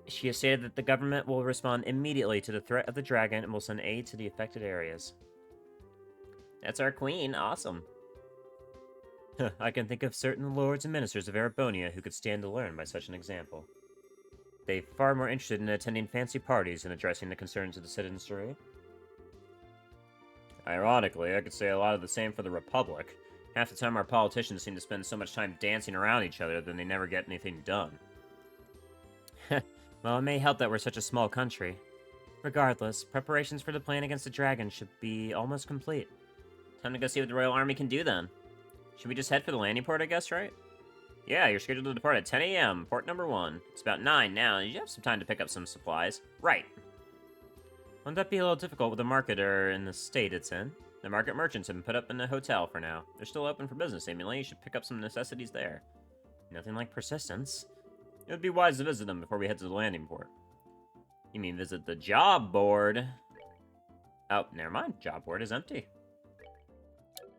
Speaker 1: She has stated that the government will respond immediately to the threat of the dragon and will send aid to the affected areas. That's our queen. Awesome. I can think of certain lords and ministers of Erebonia who could stand to learn by such an example. They're far more interested in attending fancy parties than addressing the concerns of the citizenry. Ironically, I could say a lot of the same for the Republic. Half the time our politicians seem to spend so much time dancing around each other that they never get anything done. Well, it may help that we're such a small country. Regardless, preparations for the plan against the dragon should be almost complete. Time to go see what the Royal Army can do then. Should we just head for the landing port, I guess, right? Yeah, you're scheduled to depart at 10 a.m., port number 1. It's about 9 now, and you have some time to pick up some supplies. Right. Wouldn't that be a little difficult with the market in the state it's in? The market merchants have been put up in a hotel for now. They're still open for business, seemingly. You should pick up some necessities there. Nothing like persistence. It would be wise to visit them before we head to the landing port. You mean visit the job board? Oh, never mind. Job board is empty.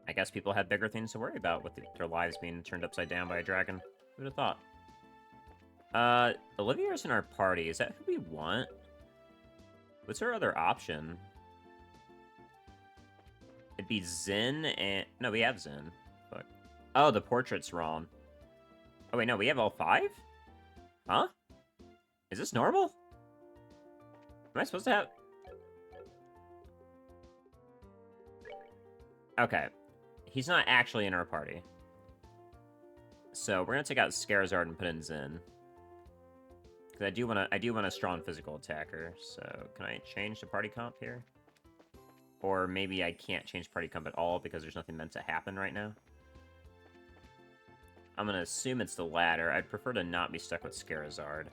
Speaker 1: I guess people have bigger things to worry about with their lives being turned upside down by a dragon. Who'd have thought? Olivia's in our party. Is that who we want? What's our other option? It'd be Zen and... No, we have Zen. Fuck. Oh, the portrait's wrong. Oh, wait, no, we have all 5? Huh? Is this normal? Am I supposed to have... Okay. He's not actually in our party. So we're gonna take out Scarazard and put in Zen. Because I do want a strong physical attacker. So can I change the party comp here? Or maybe I can't change party comp at all because there's nothing meant to happen right now. I'm gonna assume it's the latter. I'd prefer to not be stuck with Scarazard.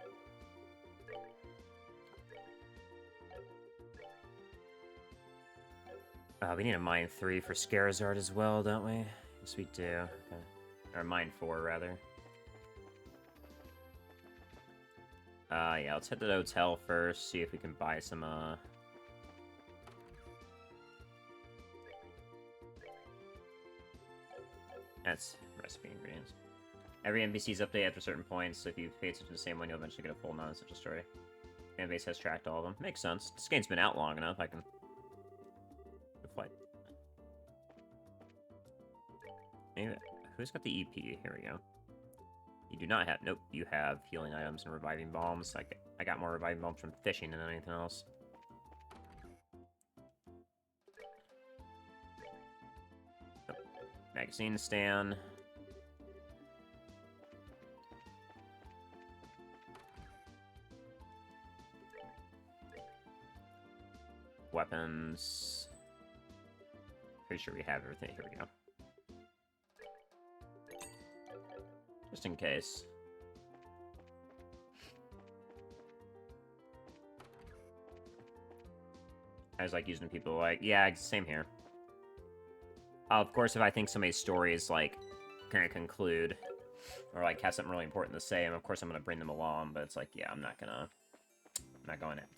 Speaker 1: We need a Mine 3 for Scarazard as well, don't we? Yes, we do. Okay. Or Mine 4, rather. Yeah, let's head to the hotel first, see if we can buy some, That's recipe ingredients. Every NPC's update after certain points, so if you pay attention to the same one, you'll eventually get a full non-essential story. Fanbase has tracked all of them. Makes sense. This game's been out long enough, I can... Flight. Maybe... Who's got the EP? Here we go. You do not have... Nope, you have healing items and reviving bombs. I got more reviving bombs from fishing than anything else. Nope. Magazine stand. Weapons. Pretty sure we have everything. Here we go. Just in case. I was like using people like, yeah, same here. Of course, if I think somebody's story is, like, gonna conclude, or, like, has something really important to say, and of course I'm gonna bring them along, but it's like, yeah, I'm not going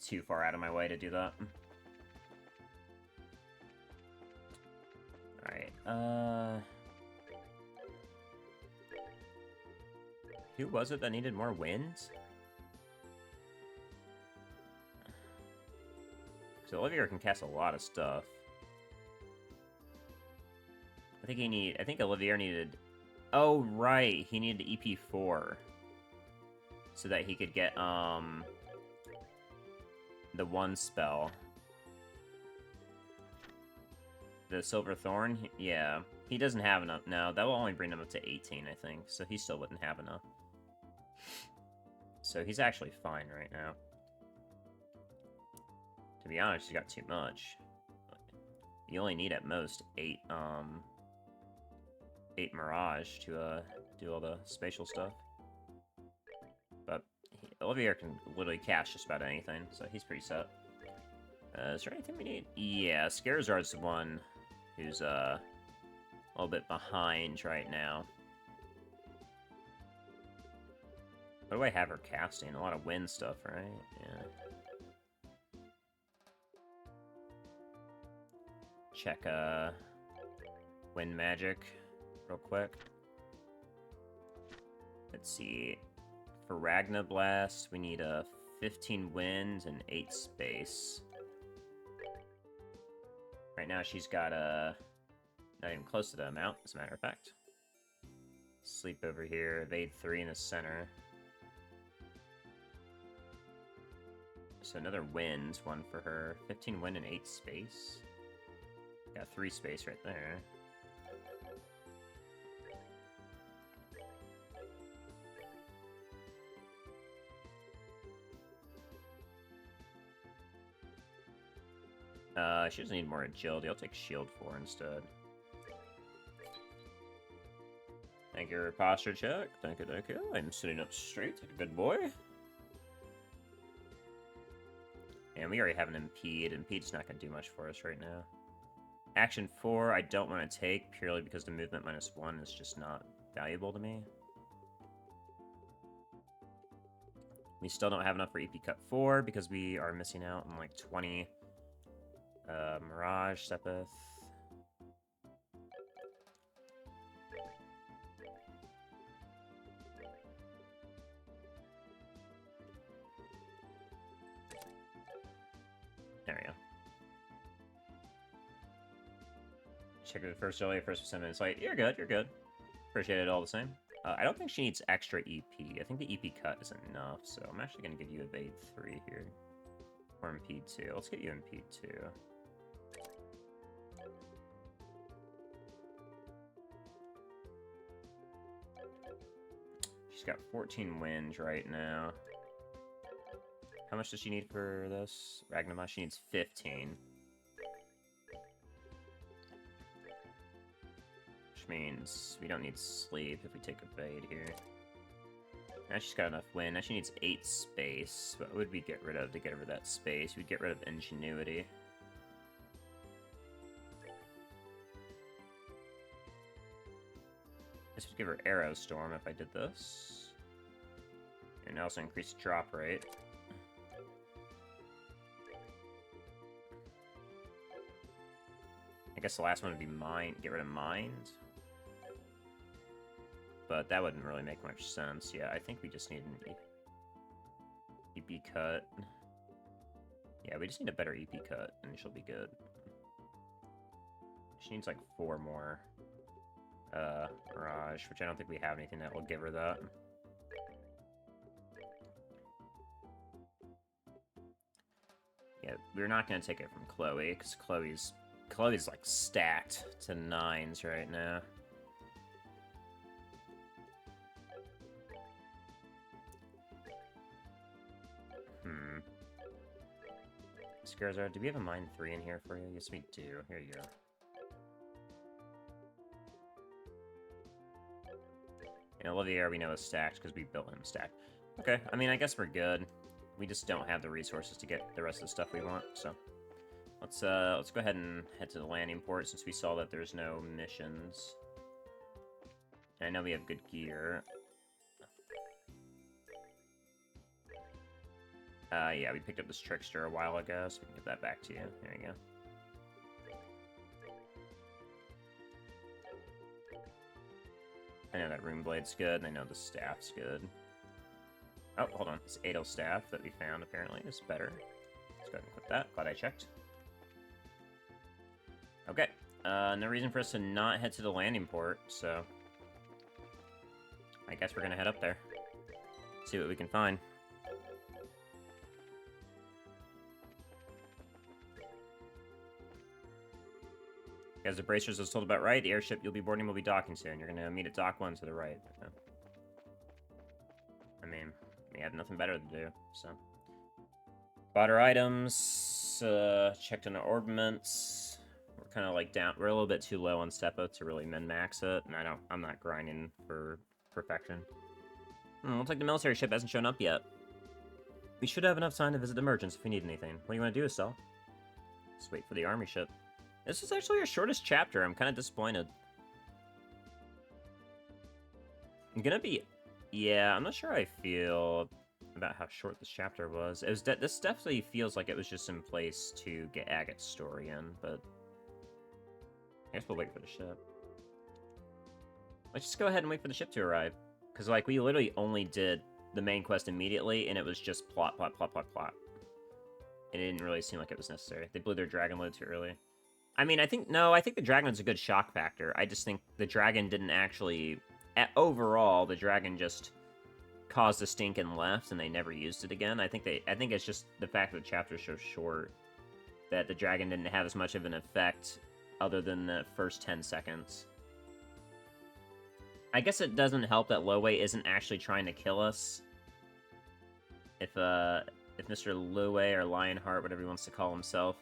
Speaker 1: too far out of my way to do that. Alright, who was it that needed more winds? Because Olivier can cast a lot of stuff. I think Olivier needed... Oh, right, he needed EP4. So that he could get, the one spell. The Silver Thorn? Yeah. He doesn't have enough. No, that will only bring him up to 18, I think. So he still wouldn't have enough. So he's actually fine right now. To be honest, he's got too much. You only need at most 8 Mirage to, do all the spatial stuff. But Olivier can literally cast just about anything, so he's pretty set. Is there anything we need? Yeah, Scarizard's the one who's, a little bit behind right now. What do I have her casting? A lot of wind stuff, right? Yeah. Check, wind magic real quick. Let's see. For Ragnablast, we need a 15 wind and 8 space. Right now, she's got a... not even close to the amount, as a matter of fact. Sleep over here, evade 3 in the center. So another wind, one for her. 15 wind and 8 space. Got 3 space right there. She doesn't need more agility. I'll take shield 4 instead. Thank you for your posture check. Thank you, thank you. I'm sitting up straight like a good boy. And we already have an impede. Impede's not going to do much for us right now. Action 4, I don't want to take, purely because the movement -1 is just not valuable to me. We still don't have enough for EP Cut 4, because we are missing out on, like, 20... Mirage, Sepith. There we go. Check the first early, first 7 minutes late. You're good, you're good. Appreciate it all the same. I don't think she needs extra EP. I think the EP cut is enough, so I'm actually going to give you Evade 3 here. Or Impede 2. Let's get you Impede 2. She's got 14 wins right now. How much does she need for this? Ragnama, she needs 15. Which means we don't need sleep if we take Evade here. Now she's got enough win. Now she needs 8 space. What would we get rid of to get rid of that space? We'd get rid of Ingenuity. This would give her Arrow Storm if I did this. And also increase drop rate. I guess the last one would be Mind. Get rid of Mind. But that wouldn't really make much sense. Yeah, I think we just need an EP cut. Yeah, we just need a better EP cut, and she'll be good. She needs like 4 more Mirage, which I don't think we have anything that will give her that. Yeah, we're not going to take it from Chloe, because Chloe's like stacked to 9s right now. Scarizard, do we have a Mind 3 in here for you? Yes, we do. Here you go. And Olivier, we know, is stacked because we built him stacked. Okay, I mean, I guess we're good. We just don't have the resources to get the rest of the stuff we want, so... Let's go ahead and head to the landing port since we saw that there's no missions. And I know we have good gear. Yeah, we picked up this trickster a while ago, so we can give that back to you. There you go. I know that rune blade's good, and I know the staff's good. Oh, hold on. This Adel staff that we found, apparently, is better. Let's go ahead and equip that. Glad I checked. Okay. No reason for us to not head to the landing port, so... I guess we're gonna head up there. See what we can find. Guys, the bracers was told about right. The airship you'll be boarding will be docking soon. You're gonna meet at dock 1 to the right. Okay. I mean, we have nothing better to do, so... Bought our items, checked on our orbaments. We're kind of like down. We're a little bit too low on Stepa to really min-max it, and I'm not grinding for perfection. Looks like the military ship hasn't shown up yet. We should have enough time to visit the merchants if we need anything. What do you want to do, Estelle? Just wait for the army ship. This is actually our shortest chapter. I'm kind of disappointed. I'm gonna be... Yeah, I'm not sure how I feel about how short this chapter was. It was this definitely feels like it was just in place to get Agate's story in, but... I guess we'll wait for the ship. Let's just go ahead and wait for the ship to arrive. Because, like, we literally only did the main quest immediately, and it was just plot, plot, plot, plot, plot. It didn't really seem like it was necessary. They blew their dragon load too early. I mean, I think the dragon's a good shock factor. I just think the dragon didn't actually... Overall, the dragon just caused a stink and left, and they never used it again. I think it's just the fact that the chapter's so short that the dragon didn't have as much of an effect other than the first 10 seconds. I guess it doesn't help that Lowe isn't actually trying to kill us. If Mr. Lowe or Lionheart, whatever he wants to call himself,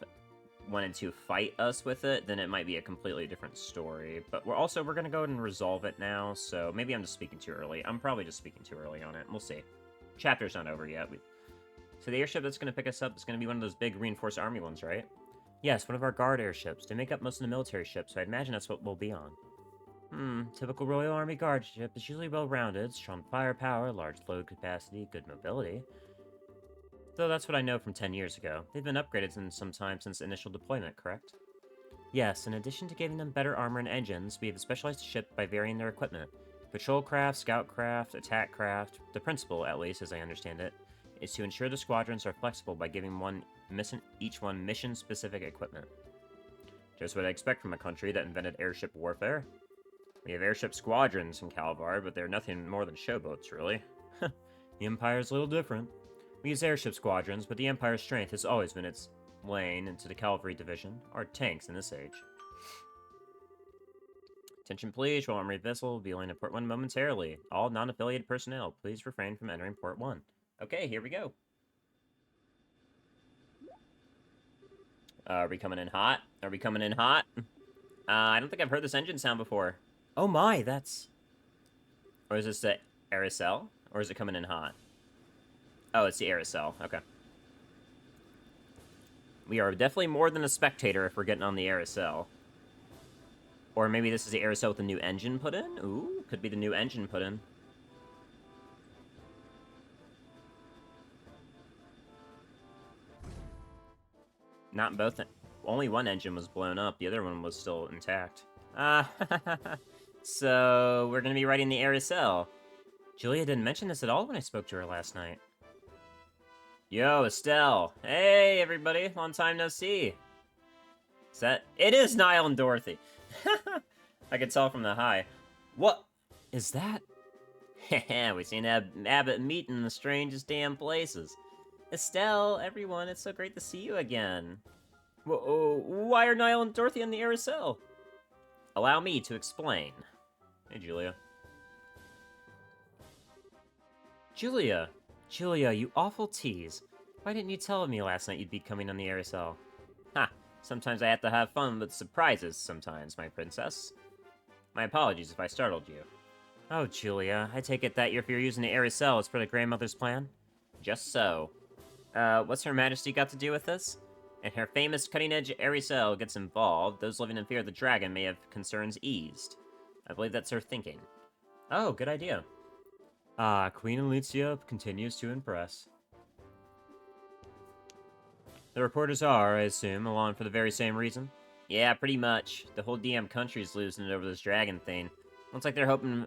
Speaker 1: wanted to fight us with it, then it might be a completely different story. But we're going to go ahead and resolve it now, so maybe I'm just speaking too early. I'm probably just speaking too early on it. We'll see. Chapter's not over yet. So the airship that's going to pick us up is going to be one of those big reinforced army ones, right? Yes, one of our guard airships. They make up most of the military ships, so I'd imagine that's what we'll be on. Typical Royal Army guard ship is usually well-rounded, strong firepower, large load capacity, good mobility. Though that's what I know from 10 years ago. They've been upgraded in some time since initial deployment, correct? Yes, in addition to giving them better armor and engines, we have specialized the ship by varying their equipment. Patrol craft, scout craft, attack craft. The principle, at least as I understand it, is to ensure the squadrons are flexible by giving each one mission-specific equipment. Just what I expect from a country that invented airship warfare. We have airship squadrons in Calvar, but they're nothing more than showboats, really. The Empire's a little different. We use airship squadrons, but the Empire's strength has always been its lane into the cavalry division, our tanks in this age. Attention please, Royal Army vessel will be landing at Port 1 momentarily. All non-affiliated personnel, please refrain from entering Port 1. Okay, here we go. Are we coming in hot? Are we coming in hot? I don't think I've heard this engine sound before. Oh my, that's... Or is this the Aracel? Or is it coming in hot? Oh, it's the Aracel. Okay. We are definitely more than a spectator if we're getting on the Aracel. Or maybe this is the Aracel with the new engine put in? Ooh, could be the new engine put in. Not both. Only one engine was blown up. The other one was still intact. So, we're going to be riding the Aracel. Julia didn't mention this at all when I spoke to her last night. Yo, Estelle. Hey, everybody. Long time no see. Is that... It is Niall and Dorothy. I could tell from the hi. What is that? Heh, we seen Abbott meet in the strangest damn places. Estelle, everyone, it's so great to see you again. Why are Niall and Dorothy on the Aracel? Allow me to explain. Hey, Julia. Julia, you awful tease. Why didn't you tell me last night you'd be coming on the Aracel? Ha, sometimes I have to have fun with surprises sometimes, my princess. My apologies if I startled you. Oh, Julia, I take it that if you're using the Aracel, it's for the grandmother's plan? Just so. What's Her Majesty got to do with this? and her famous cutting-edge Aericel gets involved, those living in fear of the dragon may have concerns eased. I believe that's her thinking. Oh, good idea. Queen Alicia continues to impress. The reporters are, I assume, along for the very same reason? Yeah, pretty much. The whole damn country's losing it over this dragon thing. Looks like they're hoping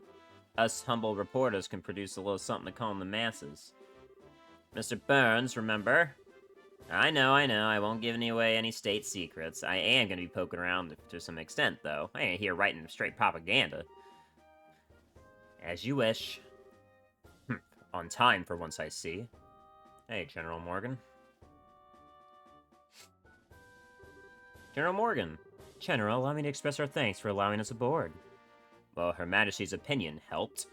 Speaker 1: us humble reporters can produce a little something to calm the masses. Mr. Burns, remember? I know, I won't give away any state secrets. I am gonna be poking around to some extent, though. I ain't here writing straight propaganda. As you wish. On time for once, I see. Hey, General Morgan. General Morgan. General, allow me to express our thanks for allowing us aboard. Well, Her Majesty's opinion helped.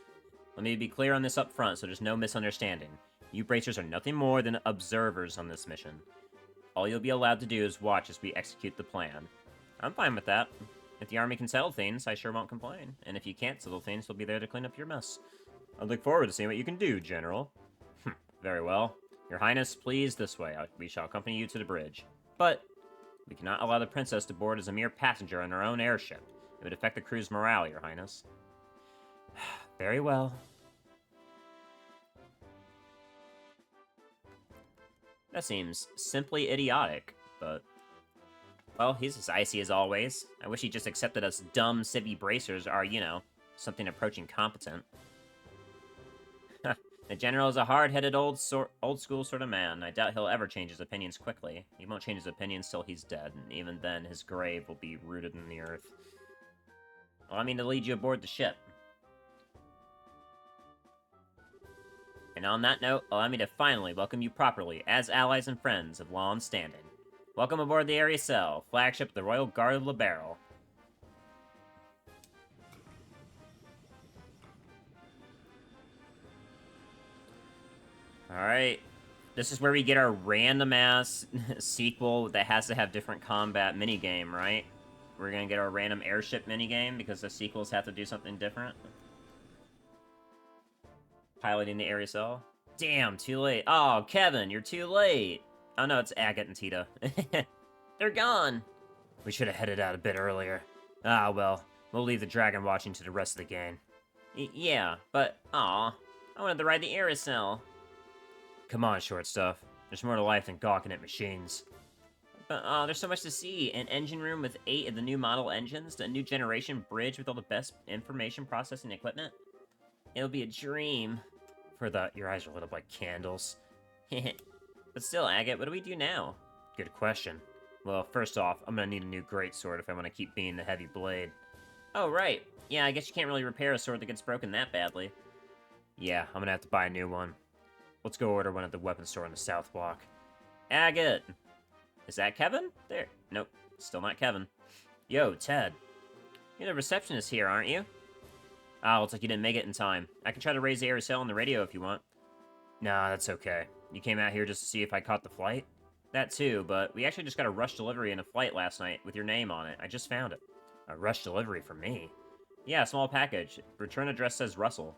Speaker 1: Let me be clear on this up front so there's no misunderstanding. You bracers are nothing more than observers on this mission. All you'll be allowed to do is watch as we execute the plan. I'm fine with that. If the army can settle things, I sure won't complain. And if you can't settle things, we'll be there to clean up your mess. I look forward to seeing what you can do, General. Very well. Your Highness, please, this way. We shall accompany you to the bridge. But we cannot allow the princess to board as a mere passenger on her own airship. It would affect the crew's morale, Your Highness. Very well. That seems simply idiotic, but... Well, he's as icy as always. I wish he just accepted us dumb civvy bracers are, you know, something approaching competent. The General is a hard-headed old-school sort of man. I doubt he'll ever change his opinions quickly. He won't change his opinions till he's dead, and even then, his grave will be rooted in the earth. Allow me to lead you aboard the ship. And on that note, allow me to finally welcome you properly as allies and friends of long standing. Welcome aboard the Aericel, flagship of the Royal Guard of Liberal. Alright. This is where we get our random-ass sequel that has to have different combat minigame, right? We're gonna get our random airship minigame because the sequels have to do something different. Piloting the Aericel. Damn, too late. Oh, Kevin, you're too late. Oh no, it's Agate and Tita. They're gone. We should have headed out a bit earlier. Ah, well, we'll leave the dragon watching to the rest of the gang. Yeah, but, aw, I wanted to ride the Aericel. Come on, short stuff. There's more to life than gawking at machines. But, there's so much to see. An engine room with 8 of the new model engines, a new generation bridge with all the best information processing equipment. It'll be a dream. For that, your eyes are lit up like candles. But still, Agate, what do we do now? Good question. Well, first off, I'm gonna need a new greatsword if I want to keep being the heavy blade. Oh, right. Yeah, I guess you can't really repair a sword that gets broken that badly. Yeah, I'm gonna have to buy a new one. Let's go order one at the weapons store on the South Block. Agate! Is that Kevin? There. Nope, still not Kevin. Yo, Ted. You're the receptionist here, aren't you? Ah, looks like you didn't make it in time. I can try to raise the Aericel on the radio if you want. Nah, that's okay. You came out here just to see if I caught the flight? That too, but we actually just got a rush delivery in a flight last night with your name on it. I just found it. A rush delivery for me? Yeah, small package. Return address says Russell.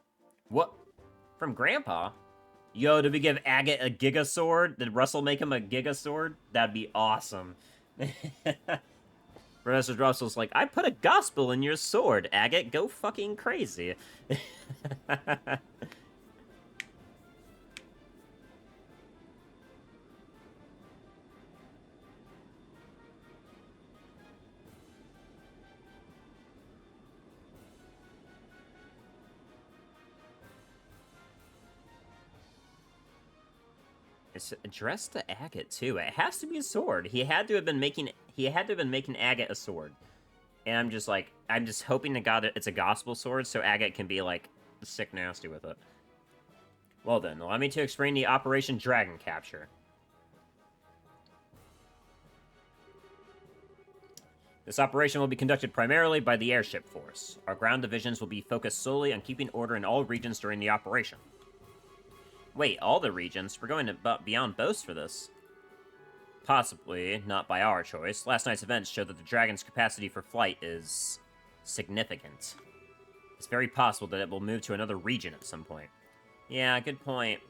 Speaker 1: What? From Grandpa? Yo, did we give Agate a Giga Sword? Did Russell make him a Giga Sword? That'd be awesome. Professor Russell's like, I put a gospel in your sword, Agate. Go fucking crazy. It's addressed to Agate too. It has to be a sword. He had to have been making Agate a sword. And I'm just hoping to God that it's a gospel sword so Agate can be like sick nasty with it. Well then, allow me to explain the Operation Dragon Capture. This operation will be conducted primarily by the airship force. Our ground divisions will be focused solely on keeping order in all regions during the operation. Wait, all the regions? We're going to beyond Boast for this. Possibly, not by our choice. Last night's events showed that the Dragon's capacity for flight is significant. It's very possible that it will move to another region at some point. Yeah, good point.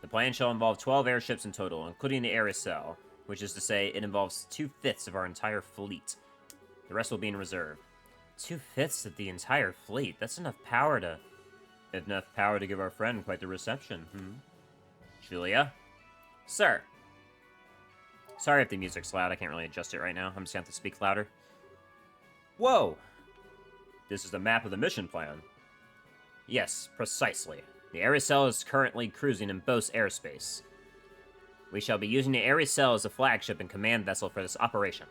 Speaker 1: The plan shall involve 12 airships in total, including the Aericel. which is to say it involves 2/5 of our entire fleet. The rest will be in reserve. 2/5 of the entire fleet? That's enough power to... Enough power to give our friend quite the reception, Julia? Sir. Sorry if the music's loud, I can't really adjust it right now. I'm just gonna have to speak louder. Whoa! This is the map of the mission plan. Yes, precisely. The Aerocell is currently cruising in Bose airspace. We shall be using the Aerocell as a flagship and command vessel for this operation.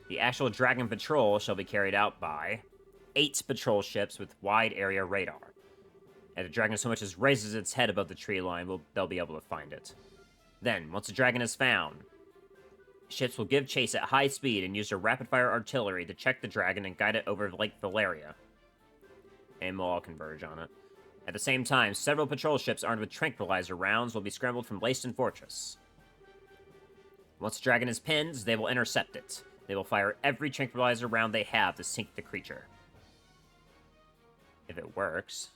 Speaker 1: The actual Dragon patrol shall be carried out by 8 patrol ships with wide area radar. If the Dragon so much as raises its head above the tree line, they'll be able to find it. Then, once the Dragon is found, ships will give chase at high speed and use their rapid-fire artillery to check the Dragon and guide it over Lake Valeria. And we'll all converge on it. At the same time, several patrol ships armed with tranquilizer rounds will be scrambled from Leyston Fortress. Once the Dragon is pinned, they will intercept it. They will fire every tranquilizer round they have to sink the creature. If it works.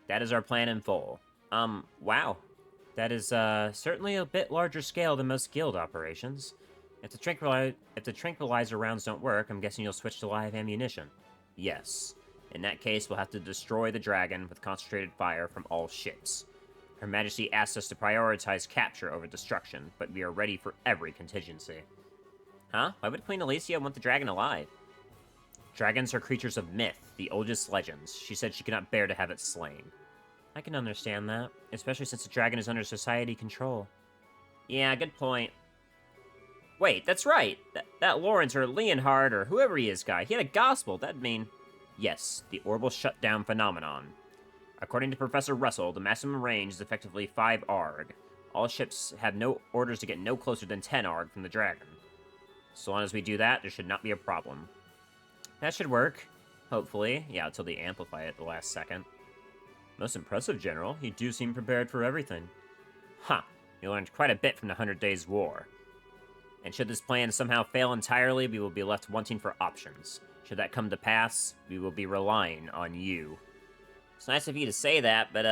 Speaker 1: That is our plan in full. Wow. That is, certainly a bit larger scale than most guild operations. If the tranquilizer rounds don't work, I'm guessing you'll switch to live ammunition. Yes. In that case, we'll have to destroy the Dragon with concentrated fire from all ships. Her Majesty asked us to prioritize capture over destruction, but we are ready for every contingency. Huh? Why would Queen Alicia want the Dragon alive? Dragons are creatures of myth, the oldest legends. She said she could not bear to have it slain. I can understand that, especially since the Dragon is under society control. Yeah, good point. Wait, that's right! That Lawrence or Leonhard or whoever he is guy, he had a gospel, that'd mean... Yes, the orbital shutdown phenomenon. According to Professor Russell, the maximum range is effectively 5 ARG. All ships have no orders to get no closer than 10 ARG from the Dragon. So long as we do that, there should not be a problem. That should work. Hopefully. Yeah, until they amplify it at the last second. Most impressive, General. You do seem prepared for everything. Huh. You learned quite a bit from the 100 Days War. And should this plan somehow fail entirely, we will be left wanting for options. Should that come to pass, we will be relying on you. It's nice of you to say that, but,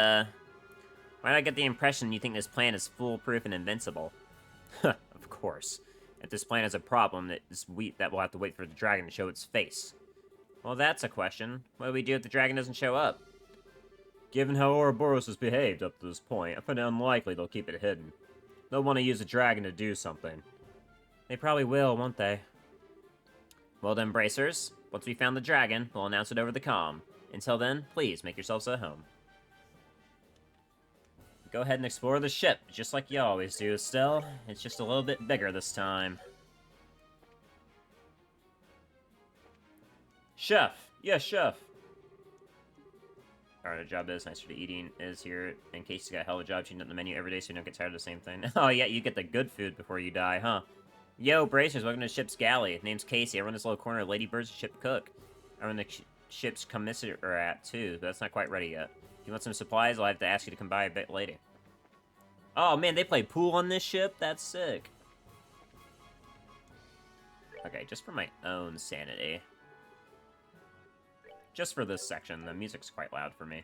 Speaker 1: why do I get the impression you think this plan is foolproof and invincible? Of course. If this plan has a problem, that we'll have to wait for the Dragon to show its face. Well, that's a question. What do we do if the Dragon doesn't show up? Given how Ouroboros has behaved up to this point, I find it unlikely they'll keep it hidden. They'll want to use the Dragon to do something. They probably will, won't they? Well then, bracers. Once we found the Dragon, we'll announce it over the comm. Until then, please make yourselves at home. Go ahead and explore the ship, just like you always do, Estelle. It's just a little bit bigger this time. Chef! Yes, chef! Alright, our job is nicer to eating is here. In case you got a hell of a job changing up the menu every day so you don't get tired of the same thing. Oh yeah, you get the good food before you die, huh? Yo, bracers, welcome to the ship's galley. Name's Casey. I run this little corner of Lady Bird's ship cook. I run the ship's commissariat too, but that's not quite ready yet. If you want some supplies, I'll have to ask you to come by a bit later. Oh man, they play pool on this ship? That's sick. Okay, just for my own sanity. Just for this section, the music's quite loud for me.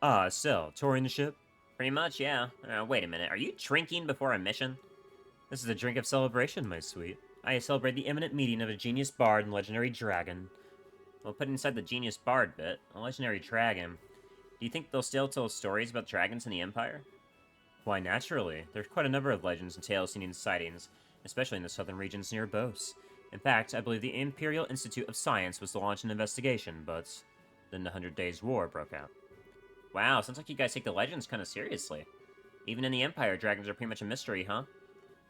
Speaker 1: Ah, so, touring the ship? Pretty much, yeah. Wait a minute, are you drinking before a mission? This is a drink of celebration, my sweet. I celebrate the imminent meeting of a genius bard and legendary dragon. We'll put inside the genius bard bit, a legendary dragon. Do you think they'll still tell stories about dragons in the Empire? Why, naturally. There's quite a number of legends and tales seen in sightings, especially in the southern regions near Bose. In fact, I believe the Imperial Institute of Science was to launch an investigation, but then the 100 Days War broke out. Wow, sounds like you guys take the legends kind of seriously. Even in the Empire, dragons are pretty much a mystery, huh?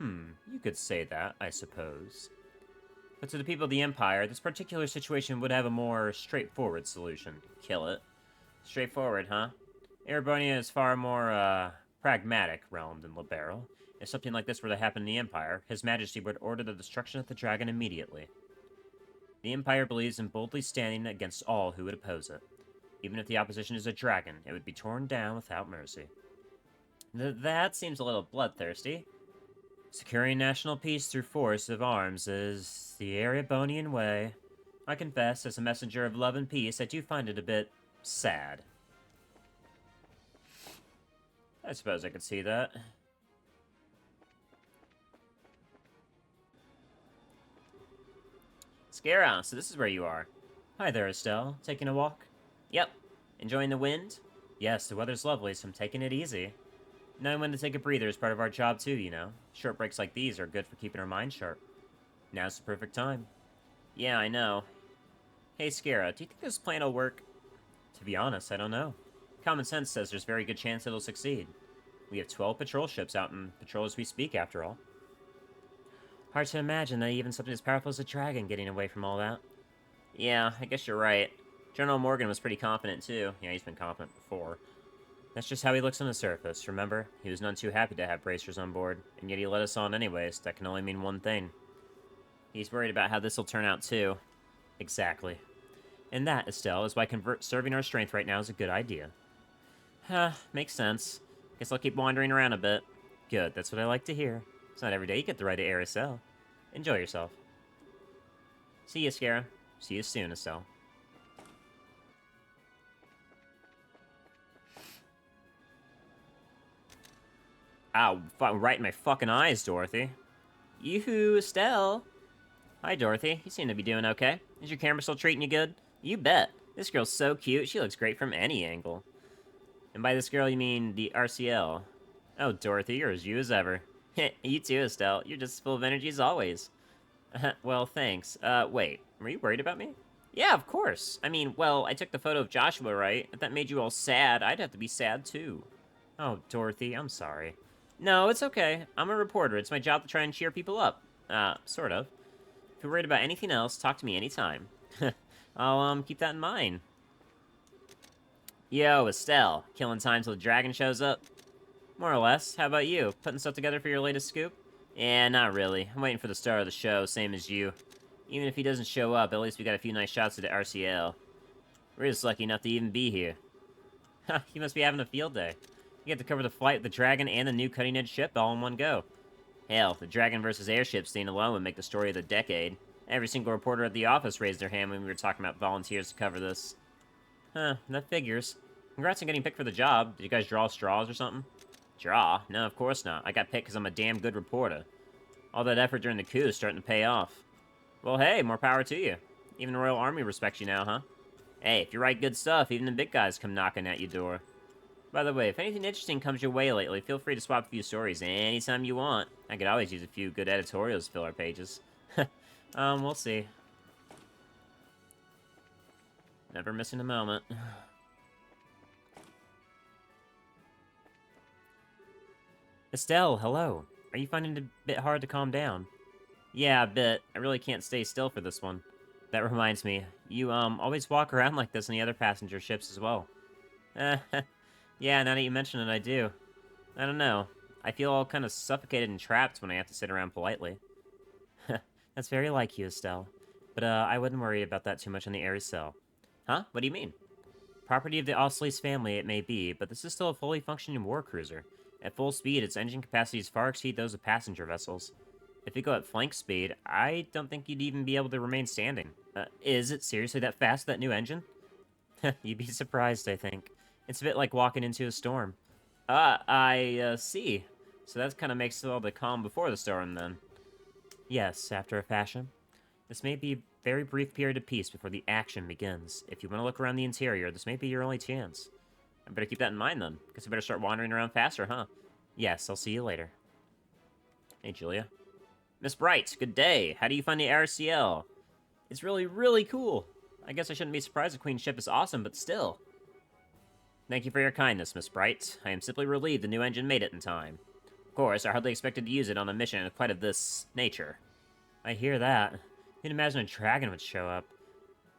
Speaker 1: You could say that, I suppose. But to the people of the Empire, this particular situation would have a more straightforward solution. Kill it. Straightforward, huh? Erebonia is far more, pragmatic realm than Libero. If something like this were to happen in the Empire, His Majesty would order the destruction of the dragon immediately. The Empire believes in boldly standing against all who would oppose it. Even if the opposition is a dragon, it would be torn down without mercy. That seems a little bloodthirsty. Securing national peace through force of arms is the Erebonian way. I confess, as a messenger of love and peace, I do find it a bit sad. I suppose I could see that. Scara, so this is where you are. Hi there, Estelle. Taking a walk? Yep. Enjoying the wind? Yes, the weather's lovely, so I'm taking it easy. Knowing when to take a breather is part of our job too, you know. Short breaks like these are good for keeping our mind sharp. Now's the perfect time. Yeah, I know. Hey, Scara, do you think this plan will work? To be honest, I don't know. Common sense says there's very good chance it'll succeed. We have 12 patrol ships out in patrol as we speak, after all. Hard to imagine that even something as powerful as a dragon getting away from all that. Yeah, I guess you're right. General Morgan was pretty confident, too. Yeah, he's been confident before. That's just how he looks on the surface, remember? He was none too happy to have bracers on board, and yet he let us on anyways. That can only mean one thing. He's worried about how this'll turn out, too. Exactly. And that, Estelle, is why conserving our strength right now is a good idea. Huh, makes sense. Guess I'll keep wandering around a bit. Good, that's what I like to hear. It's not every day you get the right to air Estelle. Enjoy yourself. See you, Scara. See you soon, Estelle. Ow, right in my fucking eyes, Dorothy. Yoo-hoo, Estelle. Hi, Dorothy. You seem to be doing okay. Is your camera still treating you good? You bet. This girl's so cute, she looks great from any angle. And by this girl, you mean the RCL. Oh, Dorothy, you're as you as ever. You too, Estelle. You're just as full of energy as always. Well, thanks. Wait. Were you worried about me? Yeah, of course. I mean, well, I took the photo of Joshua, right? If that made you all sad, I'd have to be sad, too. Oh, Dorothy, I'm sorry. No, it's okay. I'm a reporter. It's my job to try and cheer people up. Sort of. If you're worried about anything else, talk to me anytime. I'll, keep that in mind. Yo, Estelle. Killing time till the dragon shows up? More or less. How about you? Putting stuff together for your latest scoop? Yeah, not really. I'm waiting for the star of the show, same as you. Even if he doesn't show up, at least we got a few nice shots of the RCL. We're just lucky enough to even be here. Ha, you must be having a field day. You get to cover the flight of the Dragon and the new cutting-edge ship all in one go. Hell, the Dragon versus airship scene alone would make the story of the decade. Every single reporter at the office raised their hand when we were talking about volunteers to cover this. Huh, that figures. Congrats on getting picked for the job. Did you guys draw straws or something? Draw? No, of course not. I got picked because I'm a damn good reporter. All that effort during the coup is starting to pay off. Well, hey, more power to you. Even the Royal Army respects you now, huh? Hey, if you write good stuff, even the big guys come knocking at your door. By the way, if anything interesting comes your way lately, feel free to swap a few stories anytime you want. I could always use a few good editorials to fill our pages. We'll see. Never missing a moment. Estelle, hello. Are you finding it a bit hard to calm down? Yeah, a bit. I really can't stay still for this one. That reminds me, you, always walk around like this on the other passenger ships as well. Yeah, now that you mention it, I do. I don't know. I feel all kind of suffocated and trapped when I have to sit around politely. That's very like you, Estelle. But, I wouldn't worry about that too much on the Aerosol. Huh? What do you mean? Property of the Osleys family, it may be, but this is still a fully functioning war cruiser. At full speed, its engine capacities far exceed those of passenger vessels. If you go at flank speed, I don't think you'd even be able to remain standing. Is it seriously that fast, that new engine? You'd be surprised, I think. It's a bit like walking into a storm. I see. So that kind of makes all the calm before the storm, then. Yes, after a fashion. This may be a very brief period of peace before the action begins. If you want to look around the interior, this may be your only chance. I better keep that in mind, then. Guess I better start wandering around faster, huh? Yes, I'll see you later. Hey, Julia. Miss Bright, good day. How do you find the RCL? It's really, really cool. I guess I shouldn't be surprised the Queen's ship is awesome, but still. Thank you for your kindness, Miss Bright. I am simply relieved the new engine made it in time. Of course, I hardly expected to use it on a mission quite of this nature. I hear that. You'd imagine a dragon would show up.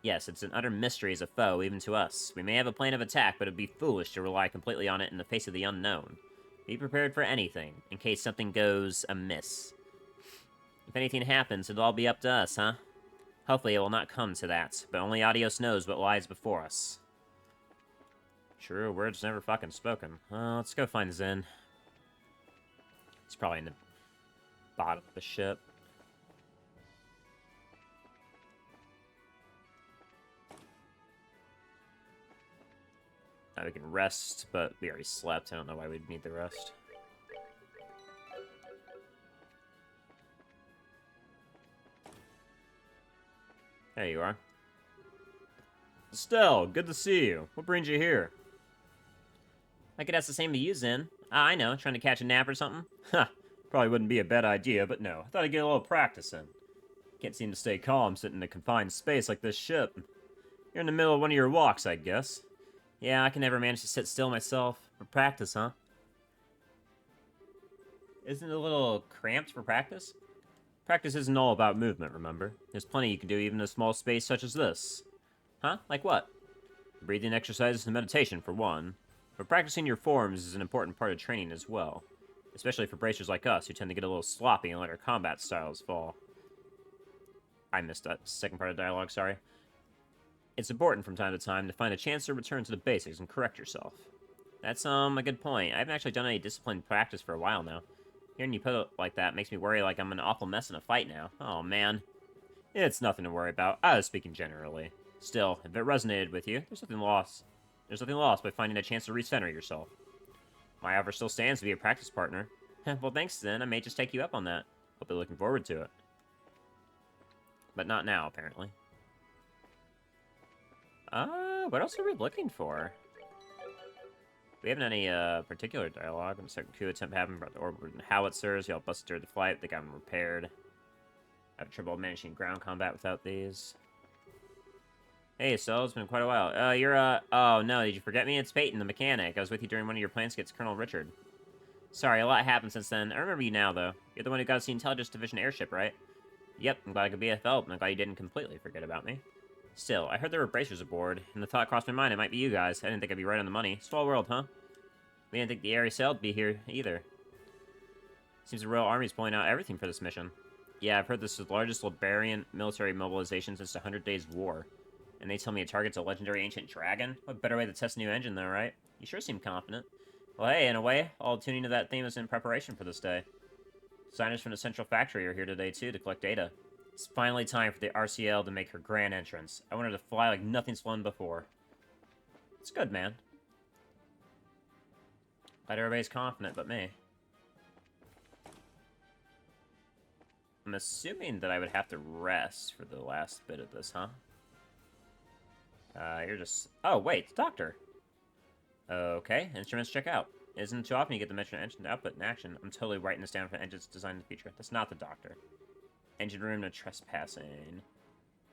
Speaker 1: Yes, it's an utter mystery as a foe, even to us. We may have a plan of attack, but it'd be foolish to rely completely on it in the face of the unknown. Be prepared for anything, in case something goes amiss. If anything happens, it'll all be up to us, huh? Hopefully it will not come to that, but only Adios knows what lies before us. True, words never fucking spoken. Let's go find Zen. He's probably in the bottom of the ship. Now we can rest, but we already slept. I don't know why we'd need the rest. There you are. Estelle, good to see you. What brings you here? I could ask the same to you, Zen. Ah, I know, trying to catch a nap or something? Huh, probably wouldn't be a bad idea, but no. I thought I'd get a little practice in. Can't seem to stay calm sitting in a confined space like this ship. You're in the middle of one of your walks, I guess. Yeah, I can never manage to sit still myself. For practice, huh? Isn't it a little cramped for practice? Practice isn't all about movement, remember? There's plenty you can do even in a small space such as this. Huh? Like what? Breathing exercises and meditation, for one. But practicing your forms is an important part of training as well. Especially for bracers like us, who tend to get a little sloppy and let our combat styles fall. I missed that second part of the dialogue, sorry. It's important from time to time to find a chance to return to the basics and correct yourself. That's, a good point. I haven't actually done any disciplined practice for a while now. Hearing you put it like that makes me worry like I'm an awful mess in a fight now. Oh, man. It's nothing to worry about. I was speaking generally. Still, if it resonated with you, there's nothing lost. There's nothing lost by finding a chance to recenter yourself. My offer still stands to be a practice partner. Well, thanks, then. I may just take you up on that. Hope you're looking forward to it. But not now, apparently. What else are we looking for? We haven't any, particular dialogue. I'm second coup attempt happened about the Ouroboros and howitzers. Y'all busted during the flight. They got them repaired. I have trouble managing ground combat without these. Hey, so it's been quite a while. Oh no, did you forget me? It's Peyton, the mechanic. I was with you during one of your plans against Colonel Richard. Sorry, a lot happened since then. I remember you now, though. You're the one who got us the Intelligence Division airship, right? Yep, I'm glad I could be of help, and I'm glad you didn't completely forget about me. Still, I heard there were bracers aboard, and the thought crossed my mind it might be you guys. I didn't think I'd be right on the money. Small world, huh? We didn't think the Ares Sail would be here, either. Seems the Royal Army's pulling out everything for this mission. Yeah, I've heard this is the largest Liberian military mobilization since the 100 Days War. And they tell me it targets a legendary ancient dragon? What better way to test a new engine, though, right? You sure seem confident. Well, hey, in a way, all tuning to that theme is in preparation for this day. Designers from the Central Factory are here today, too, to collect data. It's finally time for the RCL to make her grand entrance. I want her to fly like nothing's flown before. It's good, man. Glad everybody's confident but me. I'm assuming that I would have to rest for the last bit of this, huh? You're just... Oh, wait, doctor. Okay, instruments check out. It isn't too often you get the mention of engine output in action. I'm totally writing this down for engines designed in the future. That's not the doctor. Engine room to trespassing.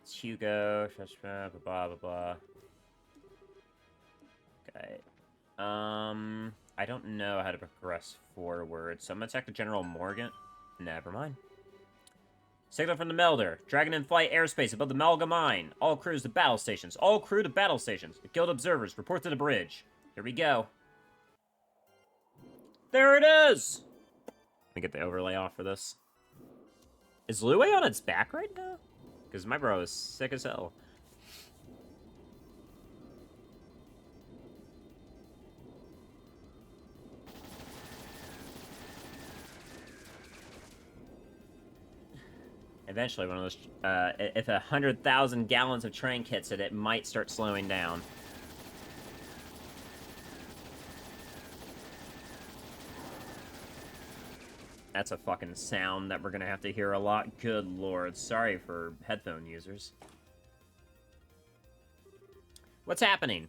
Speaker 1: It's Hugo, trespass, blah, blah, blah. Okay. I don't know how to progress forward, so I'm gonna check the General Morgan. Never mind. Signal from the Melder. Dragon in flight airspace above the Malga mine. All crews to battle stations. All crew to battle stations. The Guild observers report to the bridge. Here we go. There it is! Let me get the overlay off for this. Is Lue on its back right now? Because my bro is sick as hell. Eventually, one of those, if 100,000 gallons of trank hits it, it might start slowing down. That's a fucking sound that we're gonna have to hear a lot. Good lord. Sorry for headphone users. What's happening?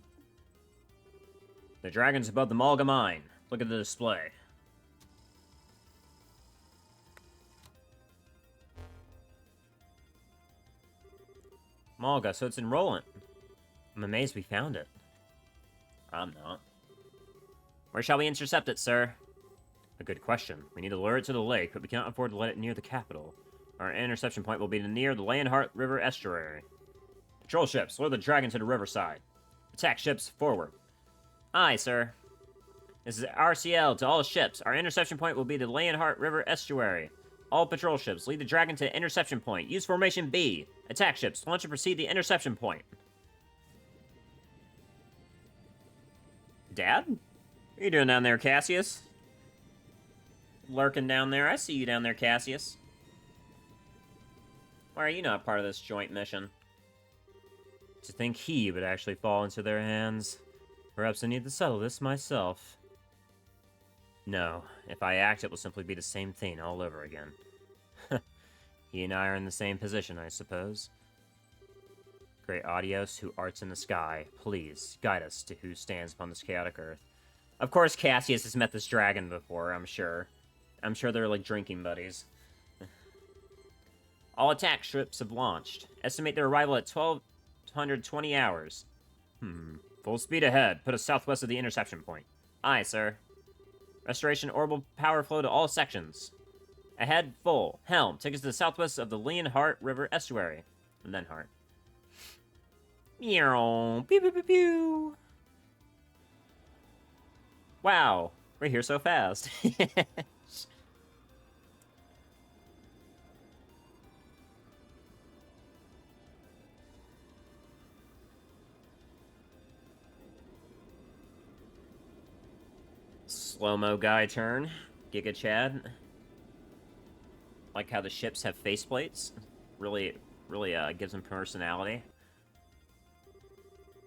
Speaker 1: The dragon's above the Malga mine. Look at the display. Malga, so it's in Roland. I'm amazed we found it. I'm not. Where shall we intercept it, sir? A good question. We need to lure it to the lake, but we cannot afford to let it near the capital. Our interception point will be near the Leonhardt River estuary. Patrol ships, lure the dragon to the riverside. Attack ships, forward. Aye, sir. This is RCL to all ships. Our interception point will be the Leonhardt River estuary. All patrol ships, lead the dragon to interception point. Use formation B. Attack ships, launch and proceed the interception point. Dad? What are you doing down there, Cassius? Lurking down there. I see you down there, Cassius. Why are you not part of this joint mission? To think he would actually fall into their hands. Perhaps I need to settle this myself. No, if I act, it will simply be the same thing all over again. He and I are in the same position, I suppose. Great Audios, who arts in the sky, please guide us to who stands upon this chaotic earth. Of course, Cassius has met this dragon before, I'm sure. I'm sure they're like drinking buddies. All attack ships have launched. Estimate their arrival at 1220 hours. Full speed ahead. Put us southwest of the interception point. Aye, sir. Restoration orbital power flow to all sections. Ahead, full. Helm. Take us to the southwest of the Leonhardt River estuary. Lenhart. Meow. Pew pew pew pew. Wow. We're here so fast. Slow-mo guy turn. Giga Chad. Like how the ships have faceplates. Really gives them personality.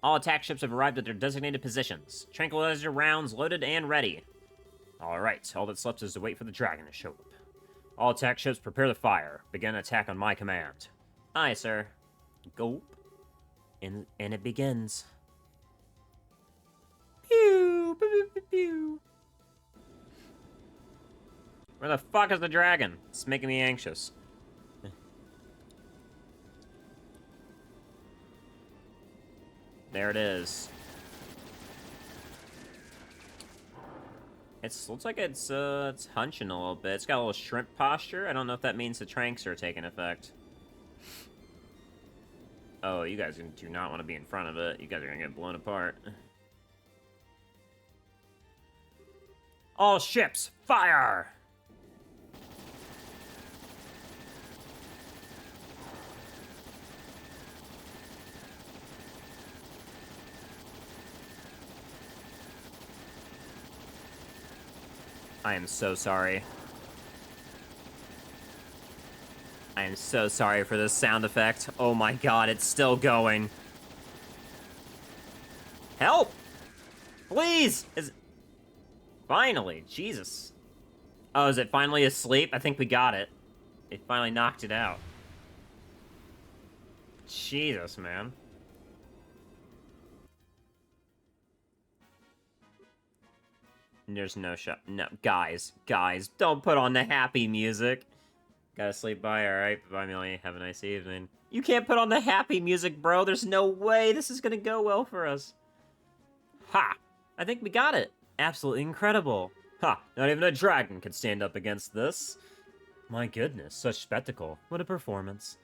Speaker 1: All attack ships have arrived at their designated positions. Tranquilizer rounds loaded and ready. Alright, all that's left is to wait for the dragon to show up. All attack ships prepare to fire. Begin attack on my command. Aye, sir. Gulp. And it begins. Pew! Pew, pew, pew, pew. Where the fuck is the dragon? It's making me anxious. There it is. Looks like it's hunching a little bit. It's got a little shrimp posture. I don't know if that means the tranks are taking effect. Oh, you guys do not want to be in front of it. You guys are gonna get blown apart. All ships, fire! I am so sorry. I am so sorry for this sound effect. Oh my god, it's still going. Help! Please! Finally, Jesus. Oh, is it finally asleep? I think we got it. It finally knocked it out. Jesus, man. There's no shot. No, guys, don't put on the happy music. Gotta sleep by, alright? Bye, Millie. Have a nice evening. You can't put on the happy music, bro. There's no way this is gonna go well for us. Ha! I think we got it. Absolutely incredible. Ha! Not even a dragon could stand up against this. My goodness, such spectacle. What a performance.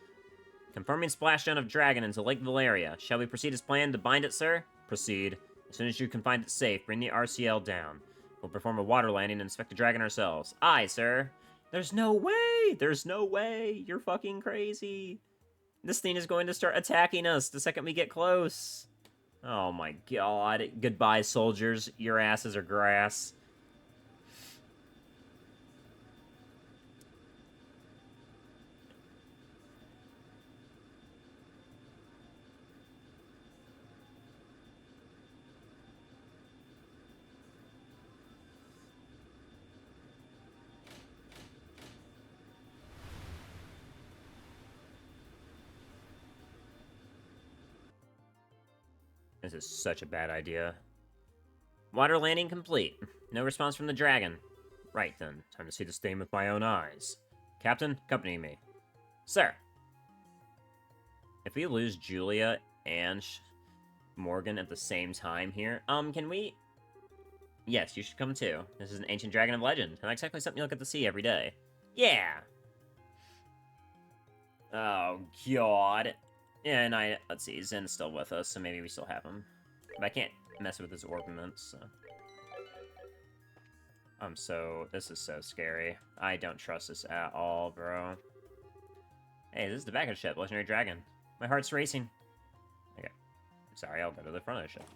Speaker 1: Confirming splashdown of dragon into Lake Valeria. Shall we proceed as planned to bind it, sir? Proceed. As soon as you can find it safe, bring the RCL down. We'll perform a water landing and inspect the dragon ourselves. Aye, sir. There's no way! There's no way! You're fucking crazy. This thing is going to start attacking us the second we get close. Oh my god. Goodbye, soldiers. Your asses are grass. This is such a bad idea. Water landing complete. No response from the dragon. Right then, time to see this thing with my own eyes. Captain, accompany me. Sir. If we lose Julia and Morgan at the same time here, can we... Yes, you should come too. This is an ancient dragon of legend, not exactly something you look at the sea every day. Yeah! Oh, God. Yeah, and let's see, Zen's still with us, so maybe we still have him. But I can't mess with his ordnance, so... this is so scary. I don't trust this at all, bro. Hey, this is the back of the ship, Legendary Dragon. My heart's racing. Okay. Sorry, I'll go to the front of the ship.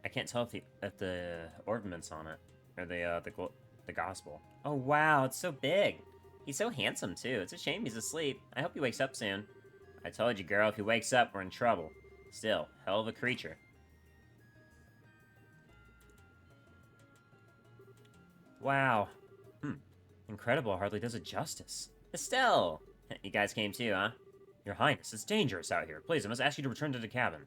Speaker 1: I can't tell if the ornament's on it, or the gospel. Oh, wow, it's so big. He's so handsome, too. It's a shame he's asleep. I hope he wakes up soon. I told you, girl, if he wakes up, we're in trouble. Still, hell of a creature. Wow. Incredible hardly does it justice. Estelle! You guys came too, huh? Your Highness, it's dangerous out here. Please, I must ask you to return to the cabin.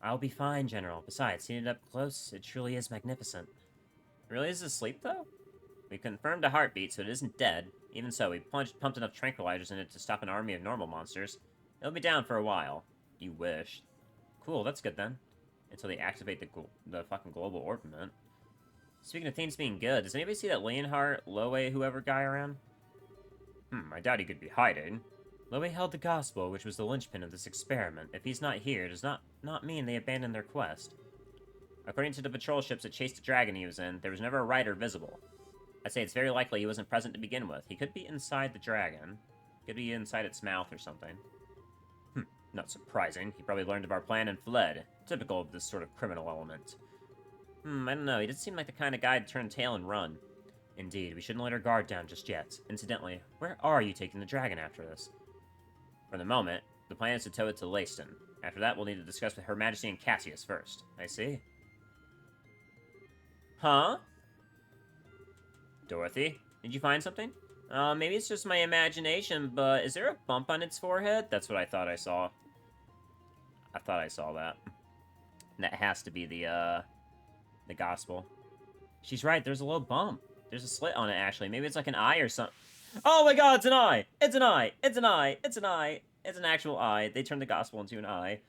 Speaker 1: I'll be fine, General. Besides, seeing it up close, it truly is magnificent. It really is asleep, though? We confirmed a heartbeat, so it isn't dead. Even so, we pumped enough tranquilizers in it to stop an army of normal monsters. It'll be down for a while. You wish. Cool, that's good then. Until they activate the fucking global orbiment. Speaking of things being good, does anybody see that Leonhardt, Loe, whoever guy around? I doubt he could be hiding. Loe held the gospel, which was the linchpin of this experiment. If he's not here, it does not mean they abandoned their quest. According to the patrol ships that chased the dragon he was in, there was never a rider visible. I'd say it's very likely he wasn't present to begin with. He could be inside the dragon. Could be inside its mouth or something. Not surprising. He probably learned of our plan and fled. Typical of this sort of criminal element. I don't know. He did seem like the kind of guy to turn tail and run. Indeed, we shouldn't let our guard down just yet. Incidentally, where are you taking the dragon after this? For the moment, the plan is to tow it to Leyston. After that, we'll need to discuss with Her Majesty and Cassius first. I see. Huh? Dorothy, did you find something? Maybe it's just my imagination, but is there a bump on its forehead? That's what I thought I saw. I thought I saw that. That has to be the gospel. She's right, there's a little bump. There's a slit on it, actually. Maybe it's like an eye or something. Oh my god, it's an eye! It's an eye! It's an eye! It's an eye! It's an actual eye. They turned the gospel into an eye.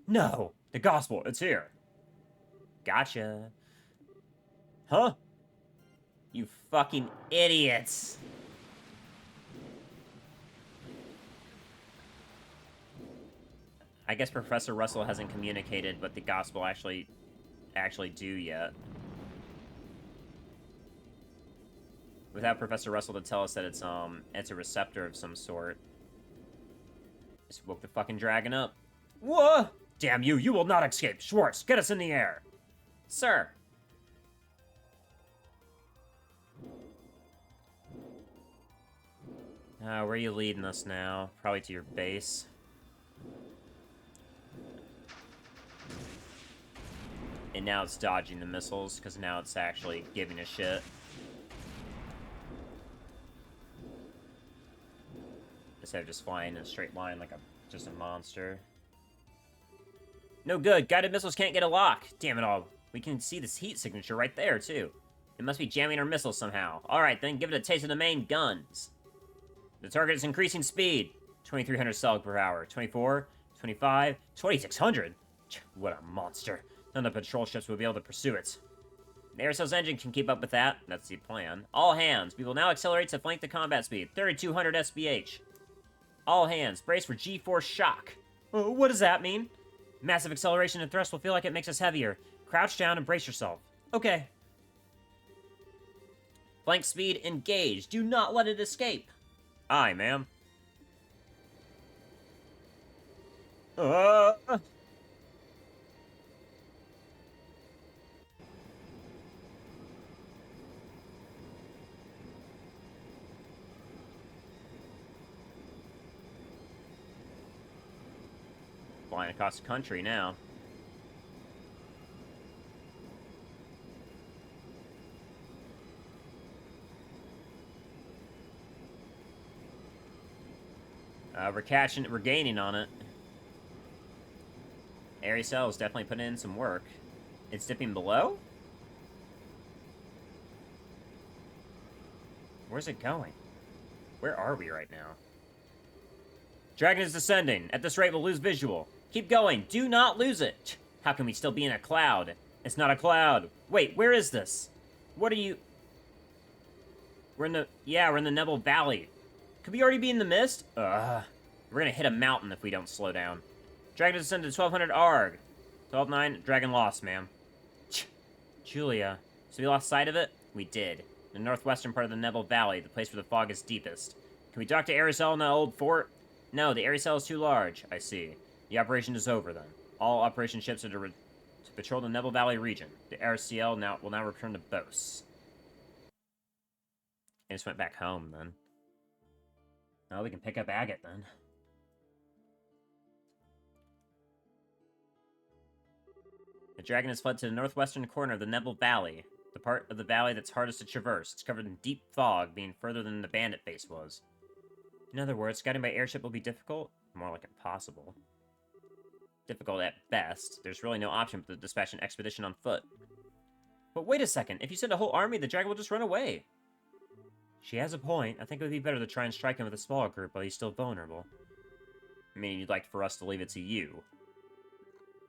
Speaker 1: No! The gospel, it's here. Gotcha. Huh? You fucking idiots! I guess Professor Russell hasn't communicated what the gospel actually do yet. Without Professor Russell to tell us that it's a receptor of some sort. Just woke the fucking dragon up. Whoa! Damn you, you will not escape! Schwartz, get us in the air! Sir! Where are you leading us now? Probably to your base. And now it's dodging the missiles, because now it's actually giving a shit. Instead of just flying in a straight line like just a monster. No good. Guided missiles can't get a lock. Damn it all. We can see this heat signature right there, too. It must be jamming our missiles somehow. Alright then, give it a taste of the main guns. The target is increasing speed. 2,300 cells per hour. 24, 25, 2,600. What a monster. None of the patrol ships will be able to pursue it. The Aerocel's engine can keep up with that. That's the plan. All hands. We will now accelerate to flank the combat speed. 3,200 SBH. All hands. Brace for G-force shock. Oh, what does that mean? Massive acceleration and thrust will feel like it makes us heavier. Crouch down and brace yourself. Okay. Flank speed engaged. Do not let it escape. Aye, ma'am. Flying across the country now. We're gaining on it. Aerocell is definitely putting in some work. It's dipping below? Where's it going? Where are we right now? Dragon is descending. At this rate, we'll lose visual. Keep going. Do not lose it. How can we still be in a cloud? It's not a cloud. Wait, where is this? What are you... We're in the Nebel Valley. Could we already be in the mist? We're gonna hit a mountain if we don't slow down. Dragon descended to 1200 ARG. 12-9, dragon lost, ma'am. Julia. So we lost sight of it? We did. The northwestern part of the Nebel Valley, the place where the fog is deepest. Can we dock to Aerocell in the old fort? No, the Aerocell is too large. I see. The operation is over, then. All operation ships are to patrol the Nebel Valley region. The Aerocell will now return to Bose. I just went back home, then. Well, we can pick up Agate, then. The dragon has fled to the northwestern corner of the Nebel Valley, the part of the valley that's hardest to traverse. It's covered in deep fog, being further than the bandit base was. In other words, scouting by airship will be difficult? More like impossible. Difficult at best. There's really no option but to dispatch an expedition on foot. But wait a second, if you send a whole army, the dragon will just run away. She has a point. I think it would be better to try and strike him with a smaller group while he's still vulnerable. I mean, you'd like for us to leave it to you.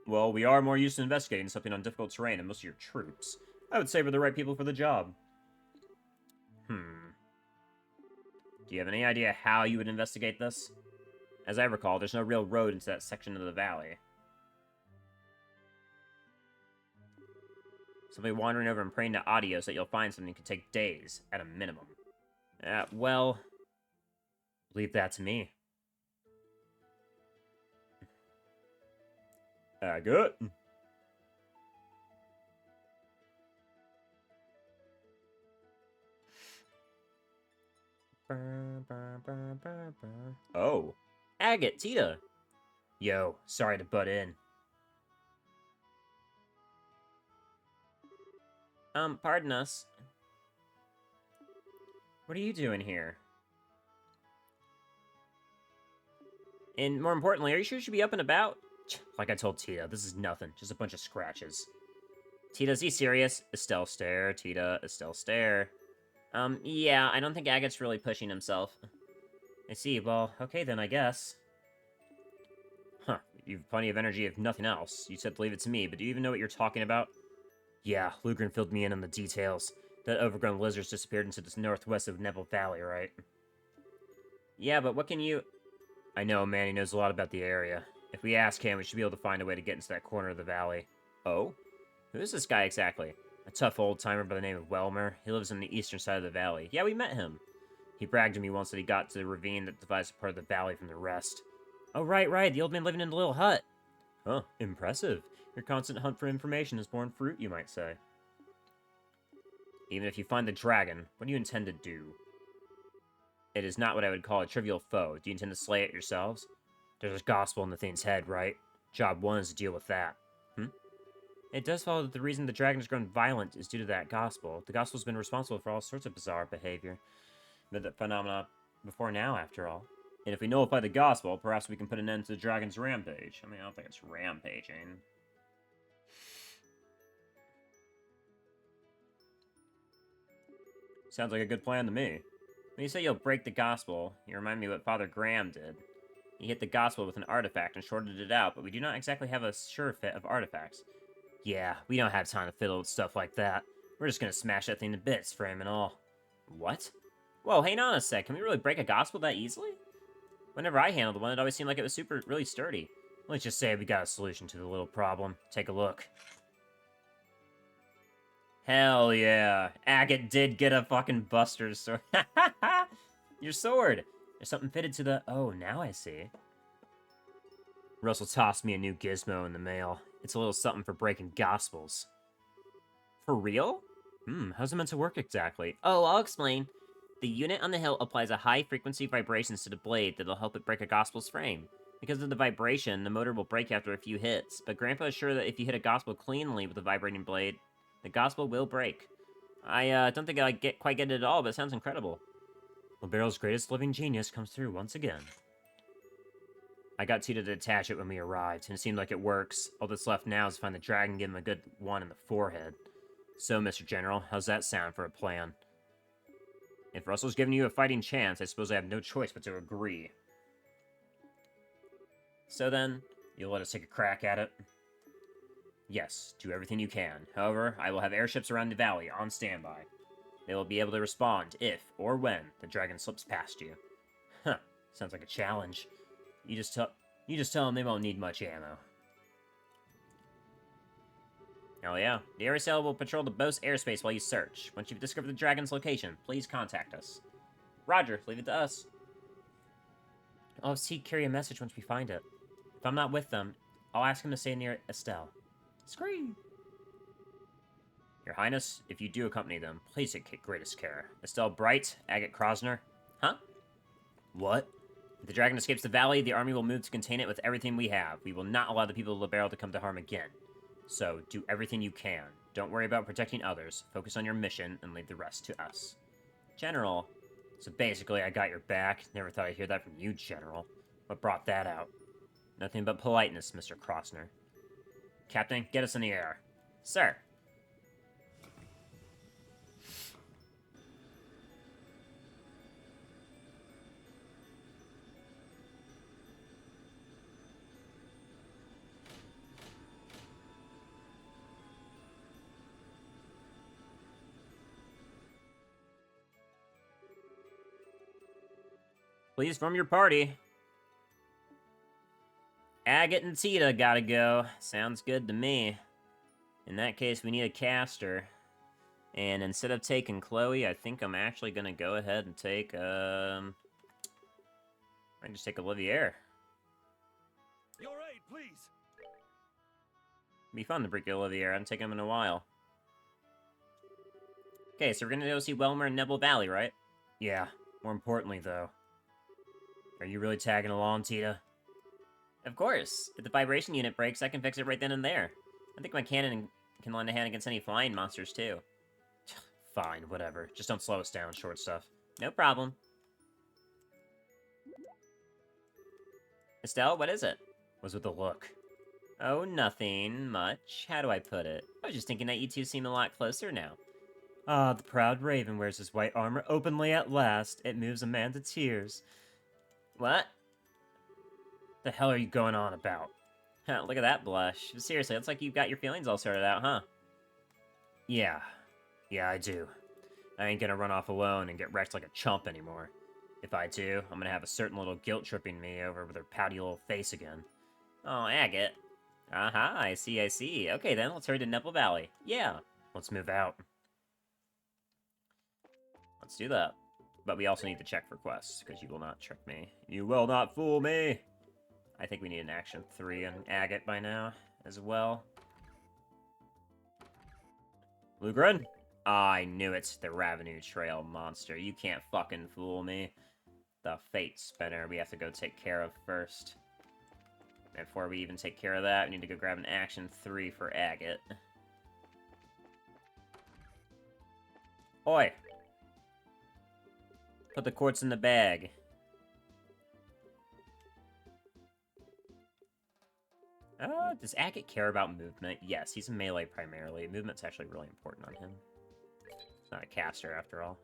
Speaker 1: Well, we are more used to investigating something on difficult terrain than most of your troops. I would say we're the right people for the job. Do you have any idea how you would investigate this? As I recall, there's no real road into that section of the valley. Simply wandering over and praying to Adios that you'll find something could take days, at a minimum. Well... leave that to me. Agate? Oh. Agate, Tita! Yo, sorry to butt in. Pardon us. What are you doing here? And more importantly, are you sure you should be up and about? Like I told Tita, this is nothing. Just a bunch of scratches. Tita, is he serious? Estelle stare. Tita, Estelle stare. Yeah, I don't think Agate's really pushing himself. I see, well, okay then, I guess. Huh, you've plenty of energy if nothing else. You said to leave it to me, but do you even know what you're talking about? Yeah, Lugren filled me in on the details. That overgrown lizard's disappeared into the northwest of Neville Valley, right? Yeah, but what can you... I know, man, he knows a lot about the area. If we ask him, we should be able to find a way to get into that corner of the valley. Oh? Who is this guy exactly? A tough old-timer by the name of Welmer. He lives on the eastern side of the valley. Yeah, we met him. He bragged to me once that he got to the ravine that divides a part of the valley from the rest. Oh, right, the old man living in the little hut. Huh, impressive. Your constant hunt for information has borne fruit, you might say. Even if you find the dragon, what do you intend to do? It is not what I would call a trivial foe. Do you intend to slay it yourselves? There's a gospel in the thing's head, right? Job 1 is to deal with that. It does follow that the reason the dragon has grown violent is due to that gospel. The gospel's been responsible for all sorts of bizarre behavior. The phenomena before now, after all. And if we nullify the gospel, perhaps we can put an end to the dragon's rampage. I mean, I don't think it's rampaging. Sounds like a good plan to me. When you say you'll break the gospel, you remind me what Father Graham did. He hit the gospel with an artifact and shorted it out, but we do not exactly have a sure fit of artifacts. Yeah, we don't have time to fiddle with stuff like that. We're just gonna smash that thing to bits, frame and all. What? Whoa, hang on a sec. Can we really break a gospel that easily? Whenever I handled one, it always seemed like it was really sturdy. Let's just say we got a solution to the little problem. Take a look. Hell yeah. Agate did get a fucking Buster's sword. Your sword. There's something fitted to the... Oh, now I see. Russell tossed me a new gizmo in the mail. It's a little something for breaking gospels. For real? How's it meant to work exactly? Oh, I'll explain. The unit on the hill applies a high-frequency vibrations to the blade that'll help it break a gospel's frame. Because of the vibration, the motor will break after a few hits, but Grandpa is sure that if you hit a gospel cleanly with a vibrating blade, the gospel will break. I don't think I quite get it at all, but it sounds incredible. Ouroboros' greatest living genius comes through once again. I got Tita to detach it when we arrived, and it seemed like it works. All that's left now is to find the dragon and give him a good one in the forehead. So, Mr. General, how's that sound for a plan? If Russell's giving you a fighting chance, I suppose I have no choice but to agree. So then, you'll let us take a crack at it? Yes, do everything you can. However, I will have airships around the valley on standby. They will be able to respond if, or when, the dragon slips past you. Huh, sounds like a challenge. You just tell them they won't need much ammo. Hell yeah. The air sail will patrol the boat's airspace while you search. Once you've discovered the dragon's location, please contact us. Roger, leave it to us. I'll have Seek carry a message once we find it. If I'm not with them, I'll ask him to stay near Estelle. Scream! Your Highness, if you do accompany them, please take greatest care. Estelle Bright, Agate Krosner. Huh? What? If the dragon escapes the valley, the army will move to contain it with everything we have. We will not allow the people of Libero to come to harm again. So, do everything you can. Don't worry about protecting others. Focus on your mission and leave the rest to us. General, So basically, I got your back. Never thought I'd hear that from you, General. What brought that out? Nothing but politeness, Mr. Crossner. Captain, get us in the air. Sir. Please form your party. Agate and Tita gotta go. Sounds good to me. In that case, we need a caster. And instead of taking Chloe, I think I'm actually gonna go ahead and take, I just take Olivier.
Speaker 2: Your aid, please.
Speaker 1: It'd be fun to break Olivier. I haven't taken him in a while. Okay, so we're gonna go see Welmer in Nebel Valley, right? Yeah. More importantly, though. Are you really tagging along, Tita? Of course. If the vibration unit breaks, I can fix it right then and there. I think my cannon can lend a hand against any flying monsters, too. Fine, whatever. Just don't slow us down, short stuff. No problem. Estelle, what is it? What's with the look? Oh, nothing much. How do I put it? I was just thinking that you two seem a lot closer now. Ah, the proud raven wears his white armor openly at last. It moves a man to tears. What? The hell are you going on about? Huh, look at that blush. Seriously, looks like you've got your feelings all sorted out, huh? Yeah. Yeah, I do. I ain't gonna run off alone and get wrecked like a chump anymore. If I do, I'm gonna have a certain little guilt-tripping me over with her pouty little face again. Oh, Agate. Aha, I see, I see. Okay then, let's hurry to Nebel Valley. Yeah. Let's move out. Let's do that. But we also need to check for quests, because you will not trick me. You will not fool me! I think we need an action 3 on Agate by now, as well. Lugren? I knew it. The Revenue Trail monster. You can't fucking fool me. The Fate Spinner we have to go take care of first. Before we even take care of that, we need to go grab an action 3 for Agate. Oi! Put the quartz in the bag. Does Agate care about movement? Yes, he's a melee primarily. Movement's actually really important on him. He's not a caster, after all.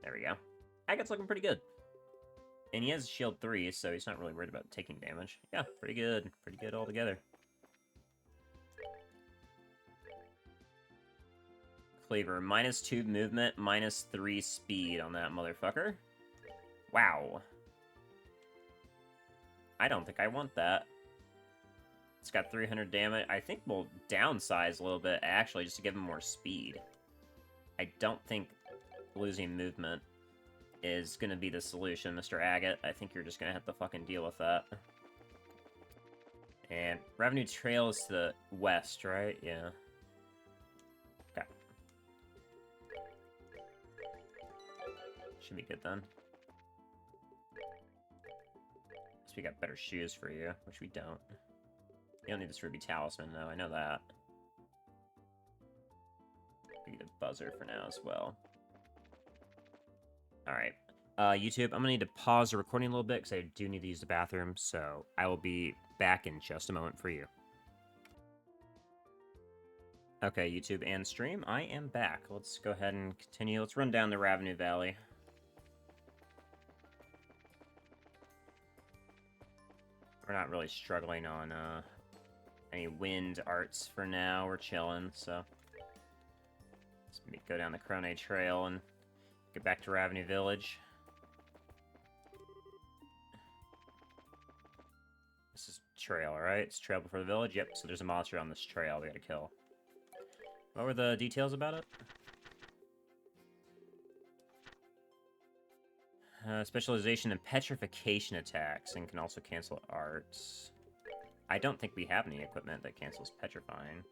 Speaker 1: There we go. Agate's looking pretty good. And he has shield 3, so he's not really worried about taking damage. Yeah, pretty good. Pretty good altogether. Cleaver, -2 movement, -3 speed on that motherfucker. Wow. I don't think I want that. It's got 300 damage. I think we'll downsize a little bit, actually, just to give him more speed. I don't think losing movement is going to be the solution, Mr. Agate. I think you're just going to have to fucking deal with that. And Revenue Trail is to the west, right? Yeah. Okay. Should be good then. So we got better shoes for you, which we don't. You don't need this ruby talisman, though. I know that. We need a buzzer for now as well. Alright. YouTube, I'm going to need to pause the recording a little bit because I do need to use the bathroom, so I will be back in just a moment for you. Okay, YouTube and stream, I am back. Let's go ahead and continue. Let's run down the Revenue Valley. We're not really struggling on any wind arts for now. We're chilling, so let's go down the Crone Trail and get back to Revenue Village. This is trail, right? It's trail before the village? Yep, so there's a monster on this trail we gotta kill. What were the details about it? Specialization in petrification attacks and can also cancel arts. I don't think we have any equipment that cancels petrifying.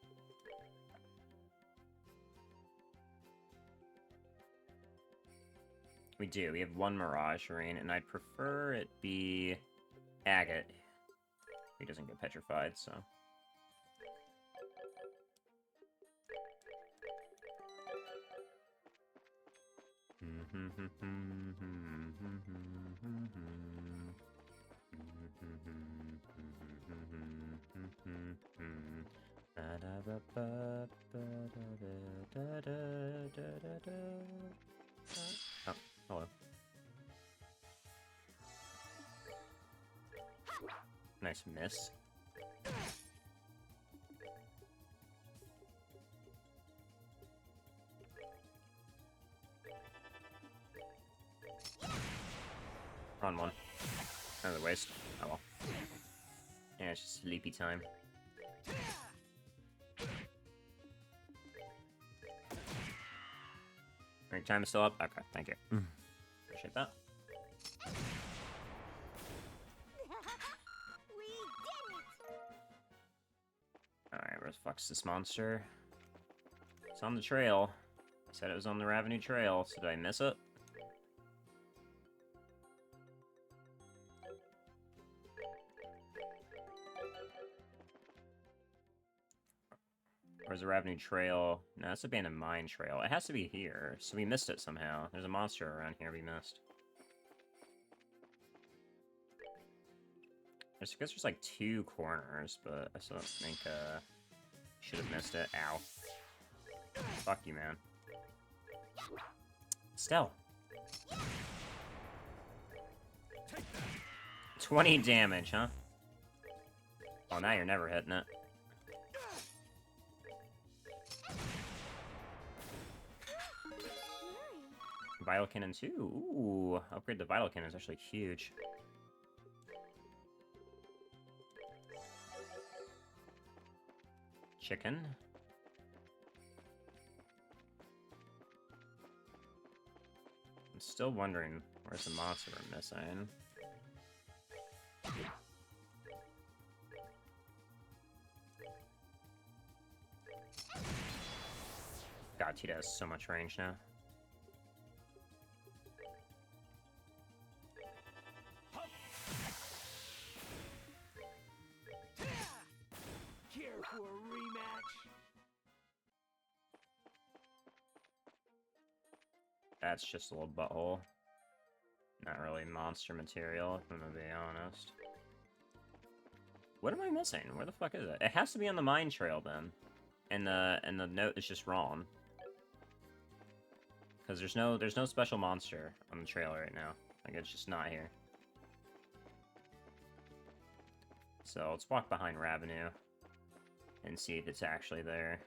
Speaker 1: We do. We have one Mirage Ring, and I'd prefer it be Agate. He doesn't get petrified, so... Oh, hello. Nice miss. Wrong one. Another waste. Oh well. Yeah, it's just sleepy time. Alright, time is still up? Okay, thank you. Appreciate that.
Speaker 3: We did it!
Speaker 1: Alright, where the fuck's this monster? It's on the trail. I said it was on the Ravenous Trail, so did I miss it? Where's the Ravenous Trail? No, that's Abandoned Mine Trail. It has to be here, so we missed it somehow. There's a monster around here we missed. I guess there's like 2 corners, but I still don't think, should have missed it. Ow. Fuck you, man. Still. 20 damage, huh? Oh, now you're never hitting it. Vital Cannon too. Ooh, upgrade the Vital Cannon is actually huge. Chicken. I'm still wondering where's the monster we're missing. God, Tita has so much range now.
Speaker 2: Care for a rematch?
Speaker 1: That's just a little butthole. Not really monster material, if I'm gonna be honest. What am I missing? Where the fuck is it? It has to be on the mine trail then. And the note is just wrong. Because there's no special monster on the trail right now. Like, it's just not here. So let's walk behind Ravenous and see if it's actually there.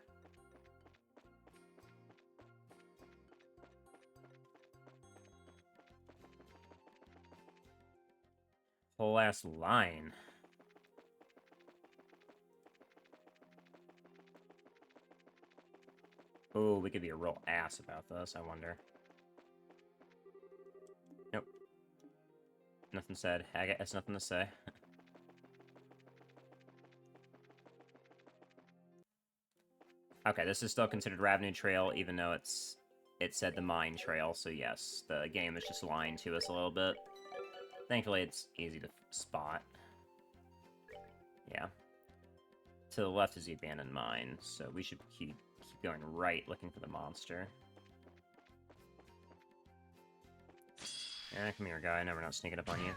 Speaker 1: Whole ass line. Oh, we could be a real ass about this, I wonder. Nope. Nothing said. Agate has nothing to say. Okay, this is still considered Ravenous Trail, even though it said the Mine Trail, so yes, the game is just lying to us a little bit. Thankfully, it's easy to spot. Yeah. To the left is the Abandoned Mine, so we should keep going right, looking for the monster. Yeah, come here, guy. I know we're not sneaking up on you.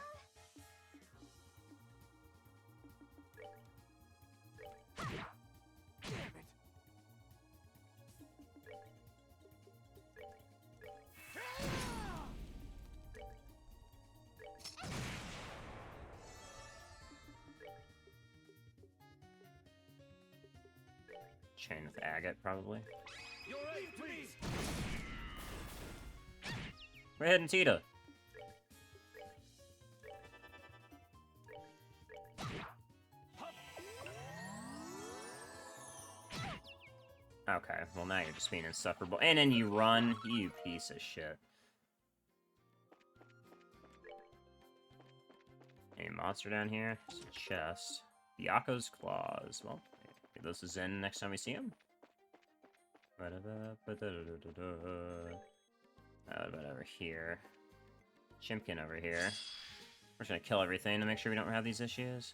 Speaker 1: Chain with Agate, probably.
Speaker 2: You're right, please.
Speaker 1: We're hitting Tita. Okay, well now you're just being insufferable. And then you run, you piece of shit. Any monster down here? There's a chest. Yako's Claws. Well, maybe this is in next time we see him. What about over here? Chimpkin over here. We're just gonna kill everything to make sure we don't have these issues.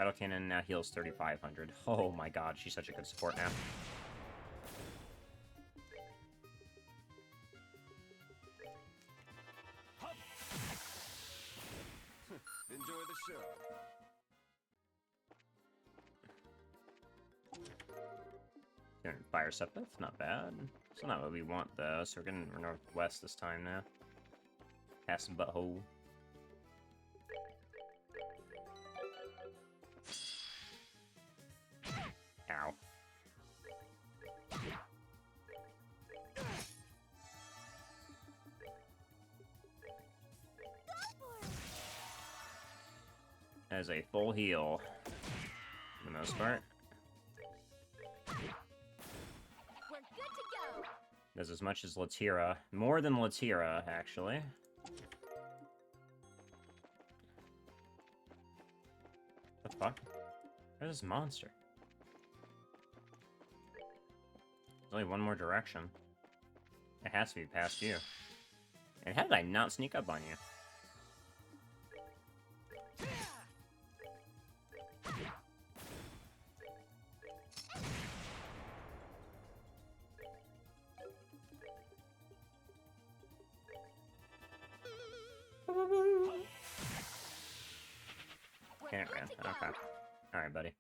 Speaker 1: Idle Cannon now heals 3,500. Oh my god, she's such a good support now.
Speaker 2: Enjoy the show.
Speaker 1: Fire Sepith, not bad. It's not what we want though, so we're getting northwest this time now. Pass some butthole. Ow. As a full heal, for the most part.
Speaker 3: We're good to go.
Speaker 1: Does as much as Latira. More than Latira, actually. The fuck? Where's this monster? There's only one more direction. It has to be past you. And how did I not sneak up on you?
Speaker 3: We're
Speaker 1: Can't
Speaker 3: good
Speaker 1: run.
Speaker 3: to go.
Speaker 1: Okay. Alright, buddy.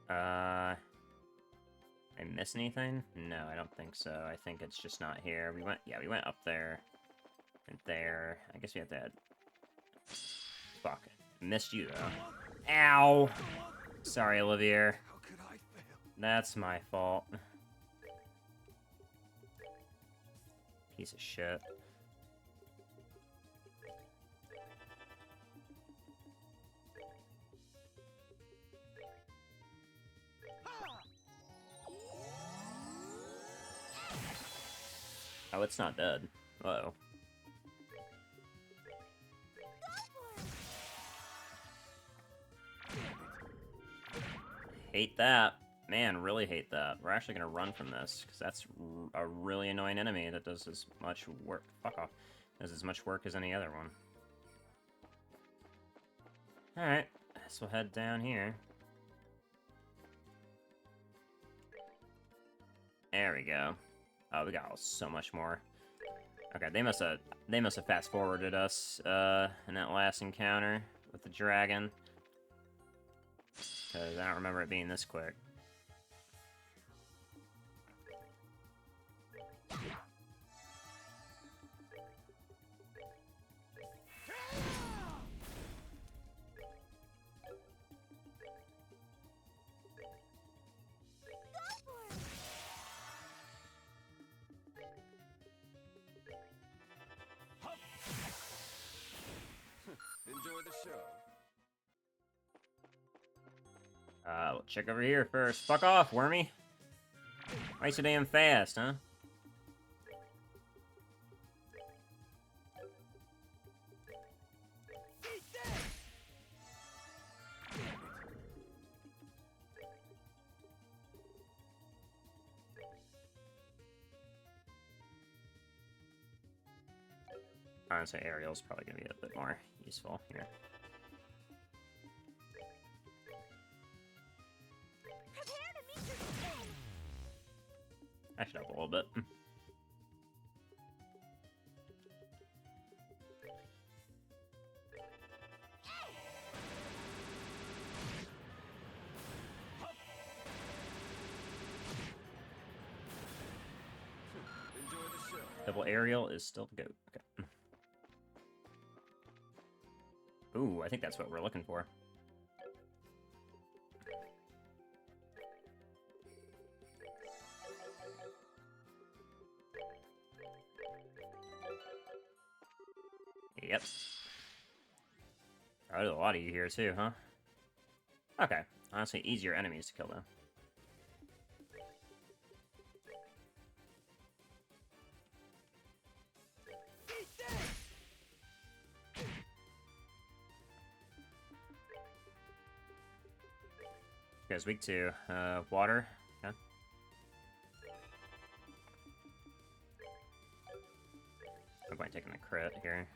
Speaker 1: I miss anything? No, I don't think so. I think it's just not here. We went up there. And there. I guess we have to add... Fuck. Missed you, though. Ow! Sorry, Olivier.
Speaker 2: How could I fail?
Speaker 1: That's my fault. Piece of shit. Oh, it's not dead. Uh-oh. Hate that. Man, really hate that. We're actually gonna run from this, because that's a really annoying enemy that does as much work. Fuck off. Does as much work as any other one. Alright, so we'll head down here. There we go. Oh, we got so much more. Okay, they must have fast forwarded us in that last encounter with the dragon. Because I don't remember it being this quick.
Speaker 2: Enjoy the show.
Speaker 1: We'll check over here first. Fuck off, Wormy! Why so damn fast, huh? Honestly, Aerial's probably gonna be a bit more useful here.
Speaker 3: Prepare to meet your doom.
Speaker 1: I should up a little bit.
Speaker 2: Enjoy the show.
Speaker 1: Double Aerial is still the goat. Okay. Ooh, I think that's what we're looking for. Yep. Oh, there's a lot of you here too, huh? Okay. Honestly, easier enemies to kill though. You guys weak to water. Okay. I'm going taking the crit here.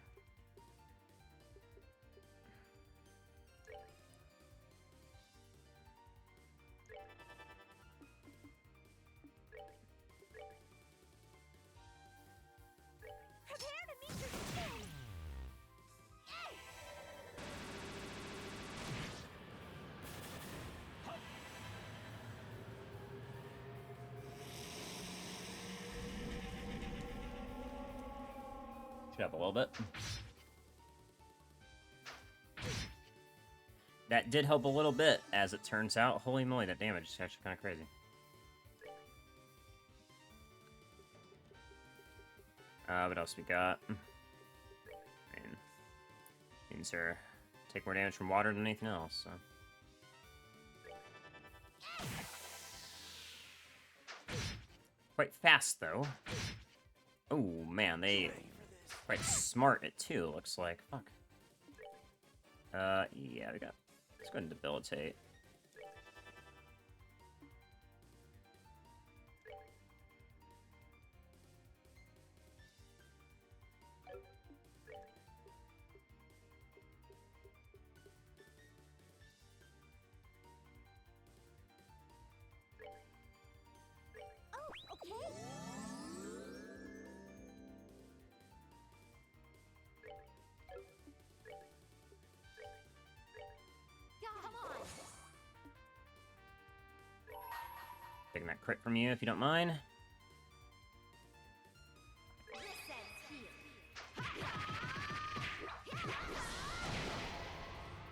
Speaker 1: Should up a little bit. That did help a little bit, as it turns out. Holy moly, that damage is actually kind of crazy. What else we got? Means her take more damage from water than anything else, so. Quite fast, though. Oh, man, they quite smart it, too, looks like. Fuck. Yeah, we got... Let's go ahead and debilitate.
Speaker 3: Oh, okay. Come on.
Speaker 1: Taking that crit from you, if you don't mind.
Speaker 3: This ends here.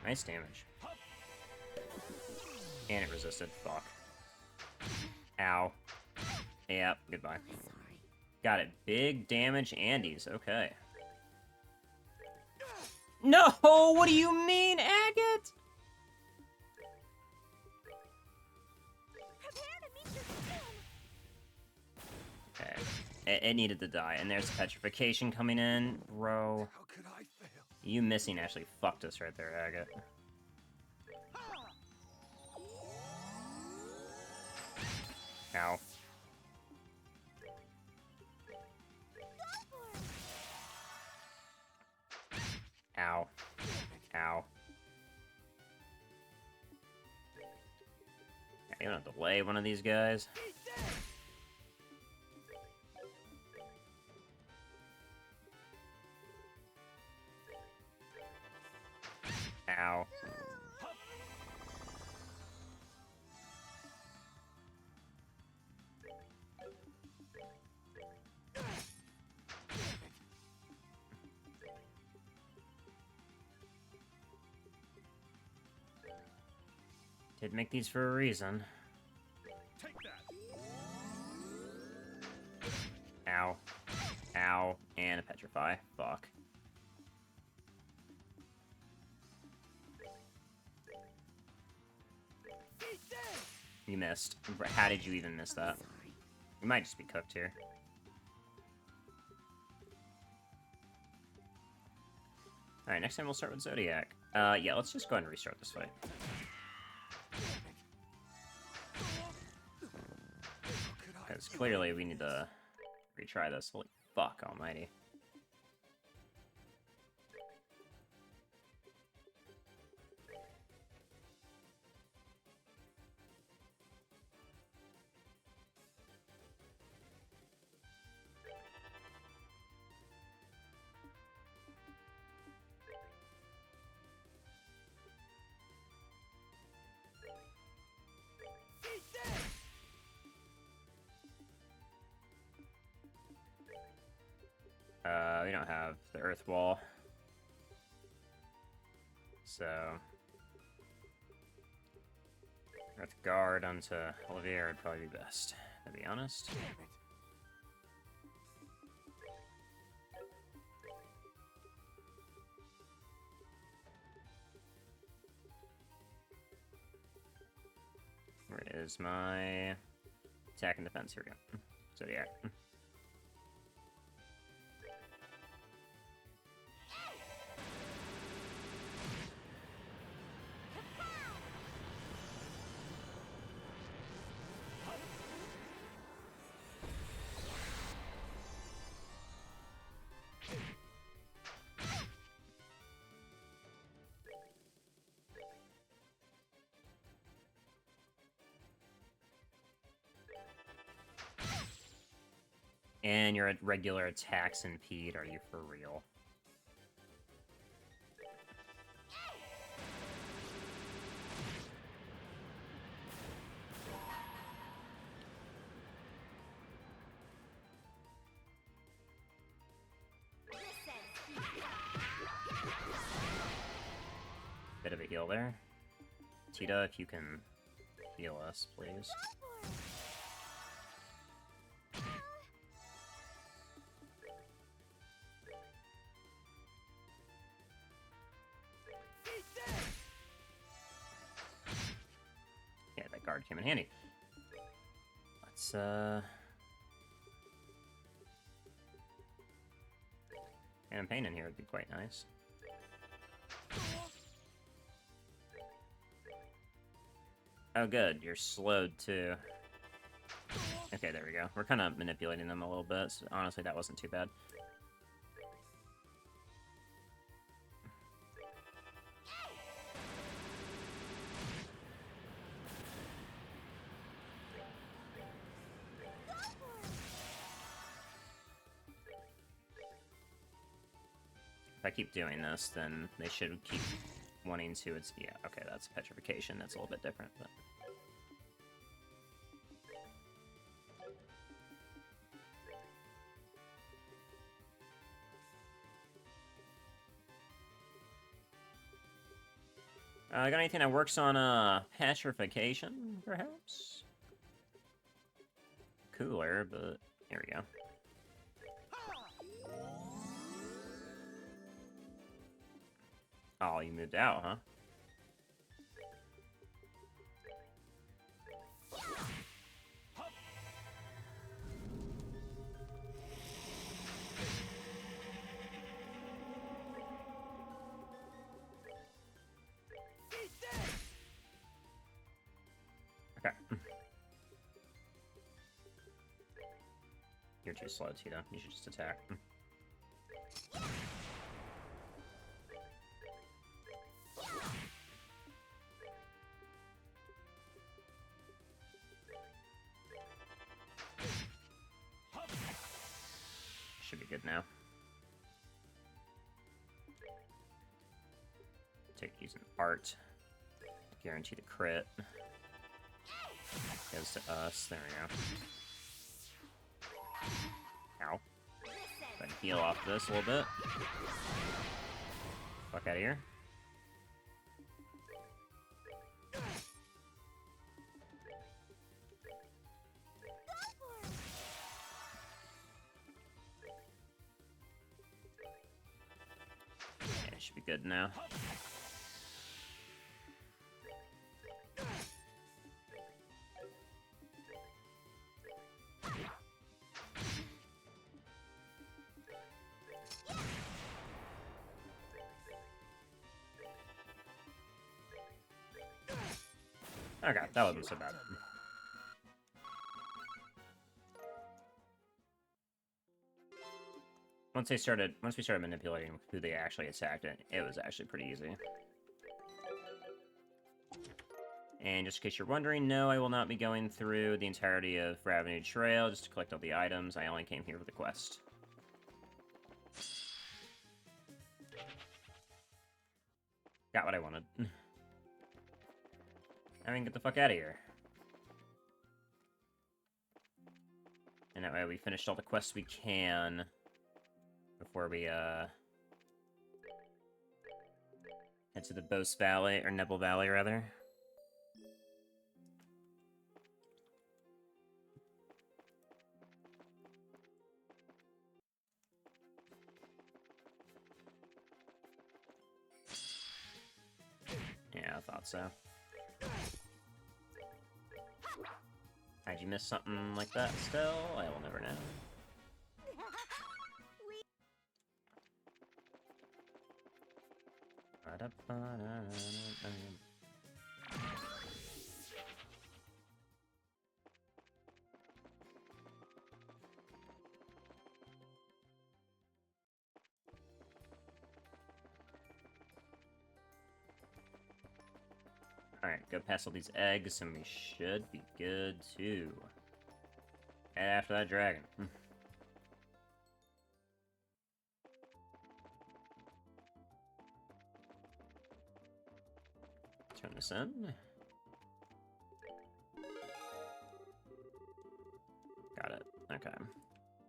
Speaker 1: Nice damage. And it resisted. Fuck. Ow. Yep, goodbye. Got it. Big damage Andes. Okay. No! What do you mean, Agate?
Speaker 3: Prepare to meet your doom.
Speaker 1: Okay. It needed to die. And there's petrification coming in. Bro.
Speaker 2: How could I fail?
Speaker 1: You missing actually fucked us right there, Agate. Ow. Ow. Ow. Yeah, you want to delay one of these guys? Ow. Did make these for a reason.
Speaker 2: Take that.
Speaker 1: Ow. Ow. And a petrify. Fuck. You missed. How did you even miss that? You might just be cooked here. Alright, next time we'll start with Zodiac. Yeah, let's just go ahead and restart this fight. Because clearly we need to retry this. Holy fuck almighty. We don't have the Earth Wall. So... Earth Guard onto Olivier would probably be best, to be honest. Where is my attack and defense? Here we go. Zodiac. And your regular attacks impede. Are you for real?
Speaker 3: This ends
Speaker 1: the heal there. Tita, if you can heal us, please. Yeah, that guard came in handy. Let's, and a pain in here would be quite nice. Oh, good. You're slowed, too. Okay, there we go. We're kind of manipulating them a little bit, so honestly, that wasn't too bad. If I keep doing this, then they should keep wanting to... Yeah, okay, that's petrification. That's a little bit different, but... got anything that works on, petrification, perhaps? Cooler, but... Here we go. Oh, you moved out, huh? Okay. You're too slow, Tita. You should just attack. Should be good now. Using art. Guarantee the crit. Goes to us. There we go. Ow. Then heal off this a little bit. Fuck out of here. Yeah, should be good now. Okay, that wasn't so bad. Once we started manipulating who they actually attacked, it was actually pretty easy. And just in case you're wondering, no, I will not be going through the entirety of Revenue Trail just to collect all the items. I only came here for the quest. Got what I wanted. I mean, get the fuck out of here. And that way we finished all the quests we can before we, head to the Bose Valley, or Nebel Valley, rather. Yeah, I thought so. How'd you miss something like that still? I will never know. Alright, go pass all these eggs and we should be good too. Head after that dragon. Turn this in. Got it. Okay.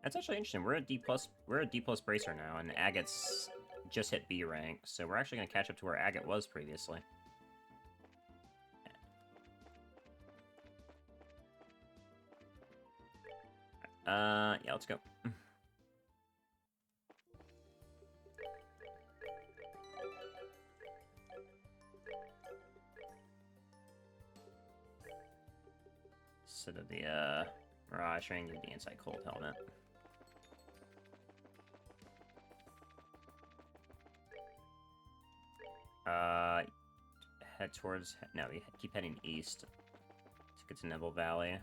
Speaker 1: That's actually interesting. We're a D+. We're a D+ bracer now, and Agate's just hit B rank, so we're actually gonna catch up to where Agate was previously. Yeah, let's go. Instead of the, Mirage Ring, the anti-cold helmet. Head towards... No, we keep heading east to get to Neville Valley.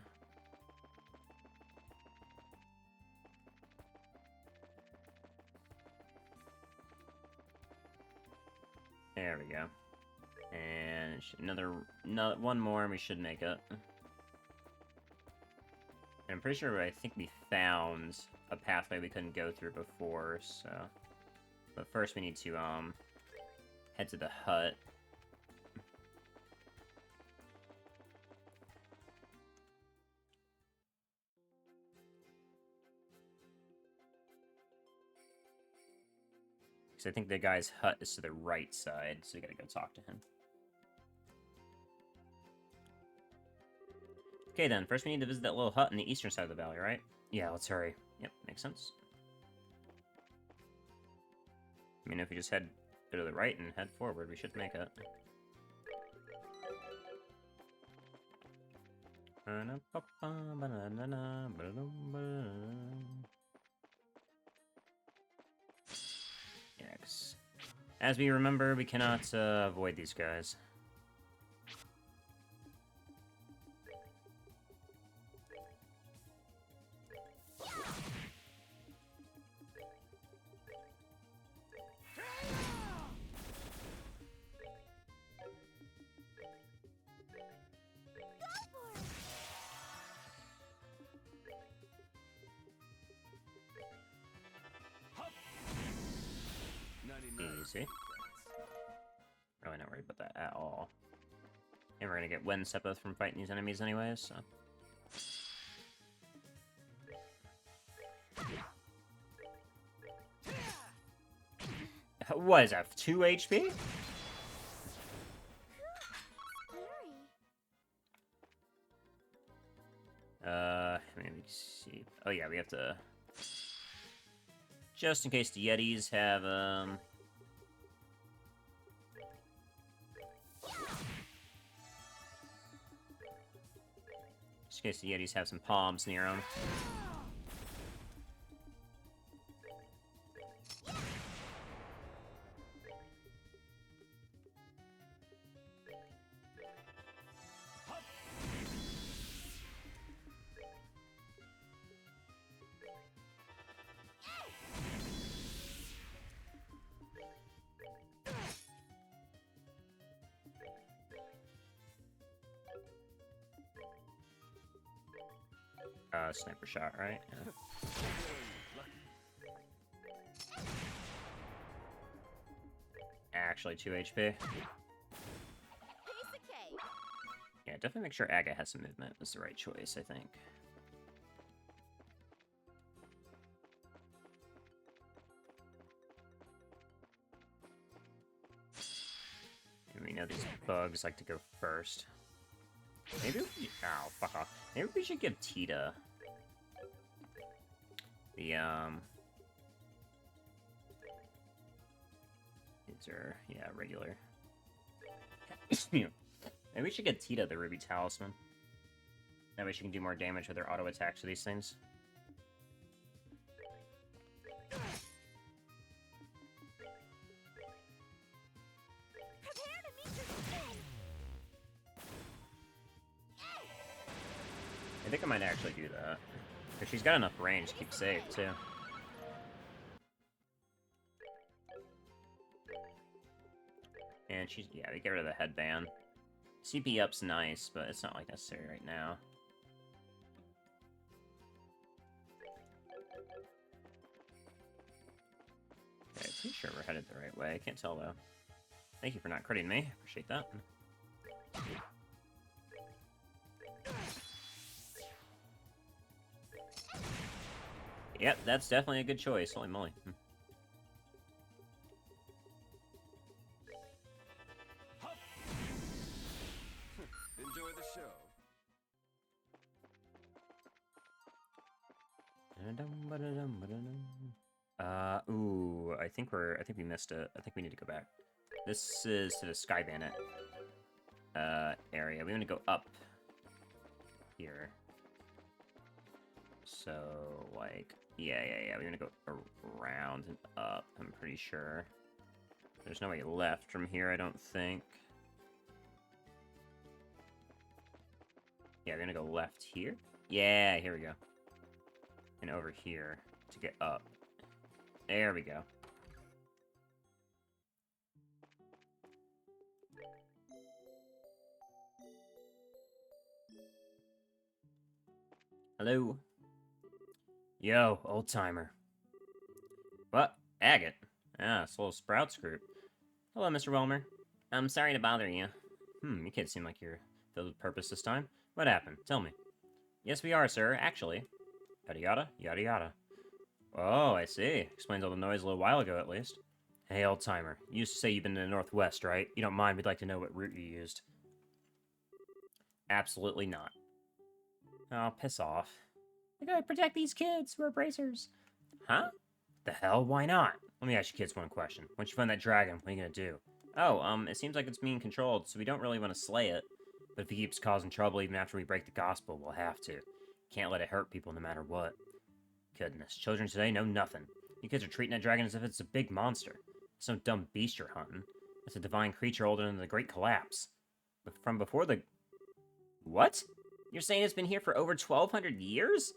Speaker 1: There we go. And one more and we should make it. I'm pretty sure I think we found a pathway we couldn't go through before, so... But first we need to, head to the hut. Because I think the guy's hut is to the right side, so we gotta go talk to him. Okay then, first we need to visit that little hut in the eastern side of the valley, right? Yeah, let's hurry. Yep, makes sense. I mean, if we just head to the right and head forward, we should make it. Yes. As we remember, we cannot avoid these guys. Easy. Really not worried about that at all. And we're gonna get Wen Seppa from fighting these enemies anyways, so... What is that, 2 HP?
Speaker 3: Scary.
Speaker 1: Maybe see... Oh yeah, we have to... Just in case the Yetis have, Just in case the Yetis have some palms near them. Sniper shot, right? Yeah. Actually, 2 HP.
Speaker 3: Piece of cake.
Speaker 1: Yeah, definitely make sure Agate has some movement. That's the right choice, I think. And we know these bugs like to go first. Maybe we... Oh, fuck off. Maybe we should give Tita the, These are, yeah, regular. Maybe we should get Tita the Ruby Talisman. That way she can do more damage with her auto attacks to these things.
Speaker 3: Prepare to meet your end.
Speaker 1: I think I might actually do that. Because she's got enough range to keep safe, too. And she's... Yeah, we get rid of the headband. CP up's nice, but it's not, like, necessary right now. Okay, pretty sure we're headed the right way. I can't tell, though. Thank you for not critting me. Appreciate that. Yep, that's definitely a good choice. Holy moly.
Speaker 2: Enjoy the show.
Speaker 1: Ooh, I think we missed it. I think we need to go back. This is to the Sky Bandit area. We want to go up here. So, like, yeah. We want to go around and up, I'm pretty sure. There's no way left from here, I don't think. Yeah, we're gonna go left here. Yeah, here we go. And over here to get up. There we go. Hello. Yo, old timer. What? Agate? Ah, it's a little Sprouts group. Hello, Mr. Welmer. I'm sorry to bother you. You kids seem like you're filled with purpose this time. What happened? Tell me. Yes, we are, sir, actually. Yada yada, yada yada. Oh, I see. Explains all the noise a little while ago, at least. Hey, old timer. You used to say you've been in the Northwest, right? You don't mind, we'd like to know what route you used. Absolutely not. Oh, piss off. We gotta protect these kids. We're bracers. Huh? The hell? Why not? Let me ask you kids one question. Once you find that dragon, what are you gonna do? Oh, it seems like it's being controlled, so we don't really want to slay it. But if it keeps causing trouble even after we break the gospel, we'll have to. Can't let it hurt people no matter what. Goodness, children today know nothing. You kids are treating that dragon as if it's a big monster. Some dumb beast you're hunting. It's a divine creature older than the Great Collapse. But from before the... What? You're saying it's been here for over 1,200 years?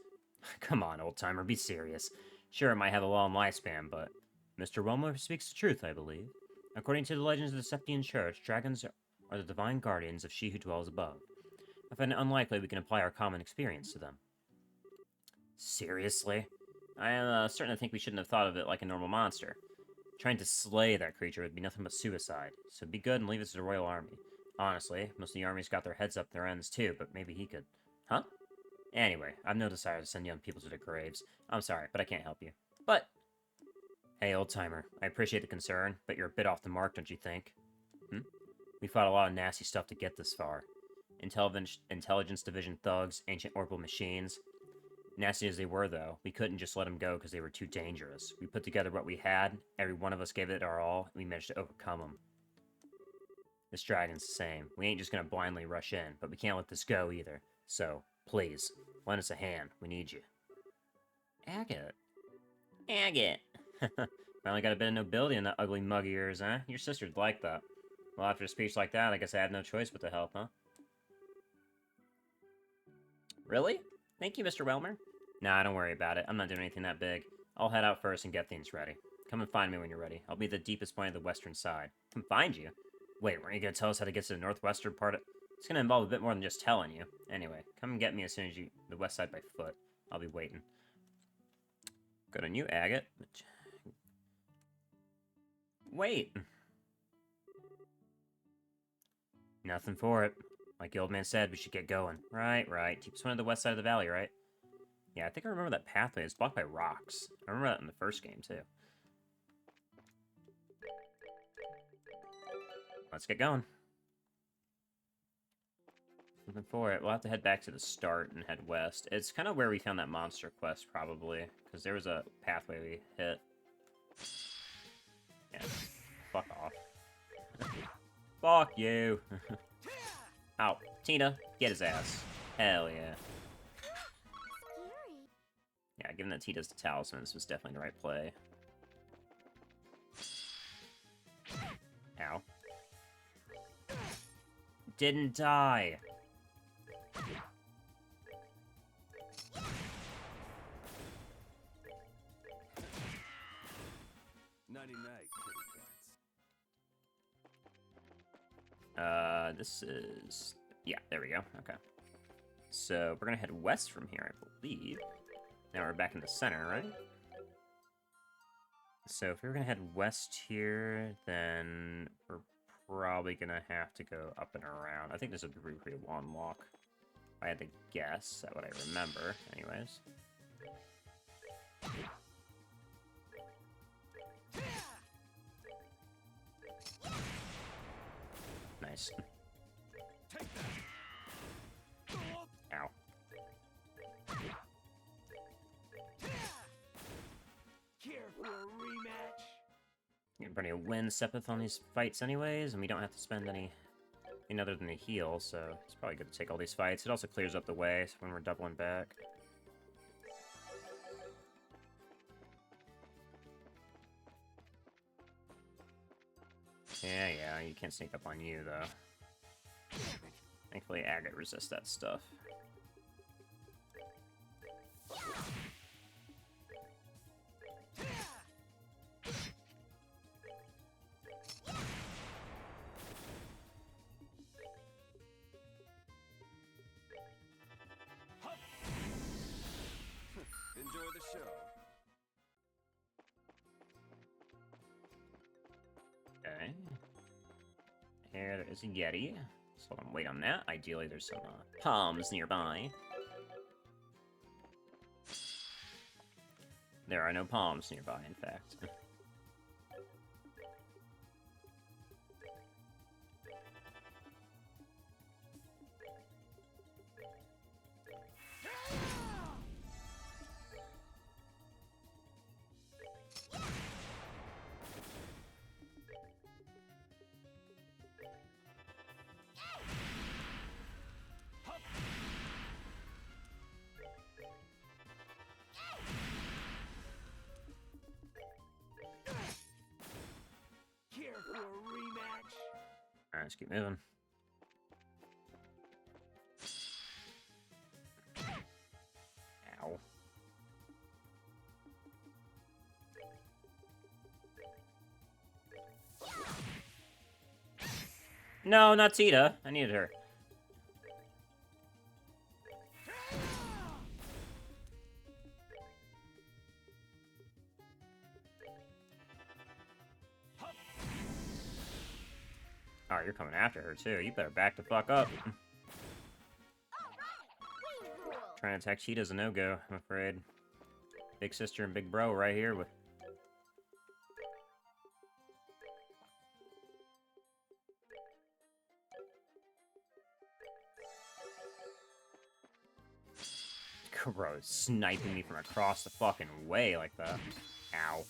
Speaker 1: Come on, old-timer, be serious. Sure, it might have a long lifespan, but... Mr. Wilmer speaks the truth, I believe. According to the legends of the Septian Church, dragons are the divine guardians of she who dwells above. I find it unlikely we can apply our common experience to them. Seriously? I am certain to think we shouldn't have thought of it like a normal monster. Trying to slay that creature would be nothing but suicide, so be good and leave us to the Royal Army. Honestly, most of the army's got their heads up their ends too, but maybe he could... Huh? Anyway, I've no desire to send young people to their graves. I'm sorry, but I can't help you. But... Hey, old-timer, I appreciate the concern, but you're a bit off the mark, don't you think? We fought a lot of nasty stuff to get this far. Intelligence Division thugs, ancient orbital machines. Nasty as they were, though, we couldn't just let them go because they were too dangerous. We put together what we had, every one of us gave it our all, and we managed to overcome them. This dragon's the same. We ain't just gonna blindly rush in, but we can't let this go either. So, please, lend us a hand. We need you. Agate. Agate. Finally got a bit of nobility in that ugly mug of yours, huh? Your sister'd like that. Well, after a speech like that, I guess I have no choice but to help, huh? Really? Thank you, Mr. Welmer. Nah, don't worry about it. I'm not doing anything that big. I'll head out first and get things ready. Come and find me when you're ready. I'll be at the deepest point of the western side. Come find you? Wait, weren't you gonna tell us how to get to the northwestern part of... It's gonna involve a bit more than just telling you. Anyway, come and get me as soon as you... The west side by foot. I'll be waiting. Go to new agate. Wait! Nothing for it. Like the old man said, we should get going. Right. Keep swimming to the west side of the valley, right? Yeah, I think I remember that pathway. It's blocked by rocks. I remember that in the first game, too. Let's get going. Looking for it. We'll have to head back to the start and head west. It's kind of where we found that monster quest, probably. Because there was a pathway we hit. Yeah. Fuck off. Fuck you. Ow. Tina, get his ass. Hell yeah.
Speaker 3: Scary.
Speaker 1: Yeah, given that Tita's the talisman, this was definitely the right play. Ow. Didn't die.
Speaker 2: Nighty-night, kitty cats.
Speaker 1: This is... Yeah, there we go. Okay. So, we're gonna head west from here, I believe. Now we're back in the center, right? So, if we were gonna head west here, then we're probably gonna have to go up and around. I think this would be pretty long walk. If I had to guess at what I remember, anyways. Nice.
Speaker 2: Take that. Go up.
Speaker 1: Ow.
Speaker 2: Yeah.
Speaker 1: Get plenty of wind steppeth on these fights anyways, and we don't have to spend any other than a heal, so it's probably good to take all these fights. It also clears up the way when we're doubling back. Yeah, you can't sneak up on you, though. Thankfully, Agate resists that stuff.
Speaker 2: Enjoy the show.
Speaker 1: Okay. Here, there is a Yeti. So I'm wait on that. Ideally, there's some palms nearby. There are no palms nearby, in fact.
Speaker 2: Care for a rematch?
Speaker 1: Alright, let's keep moving. Ow. No, not Tita. I needed her. Oh, you're coming after her, too. You better back the fuck up.
Speaker 3: We rule.
Speaker 1: Trying to attack Cheetah's a no-go, I'm afraid. Big sister and big bro right here with... Gross, sniping me from across the fucking way like that. Ow.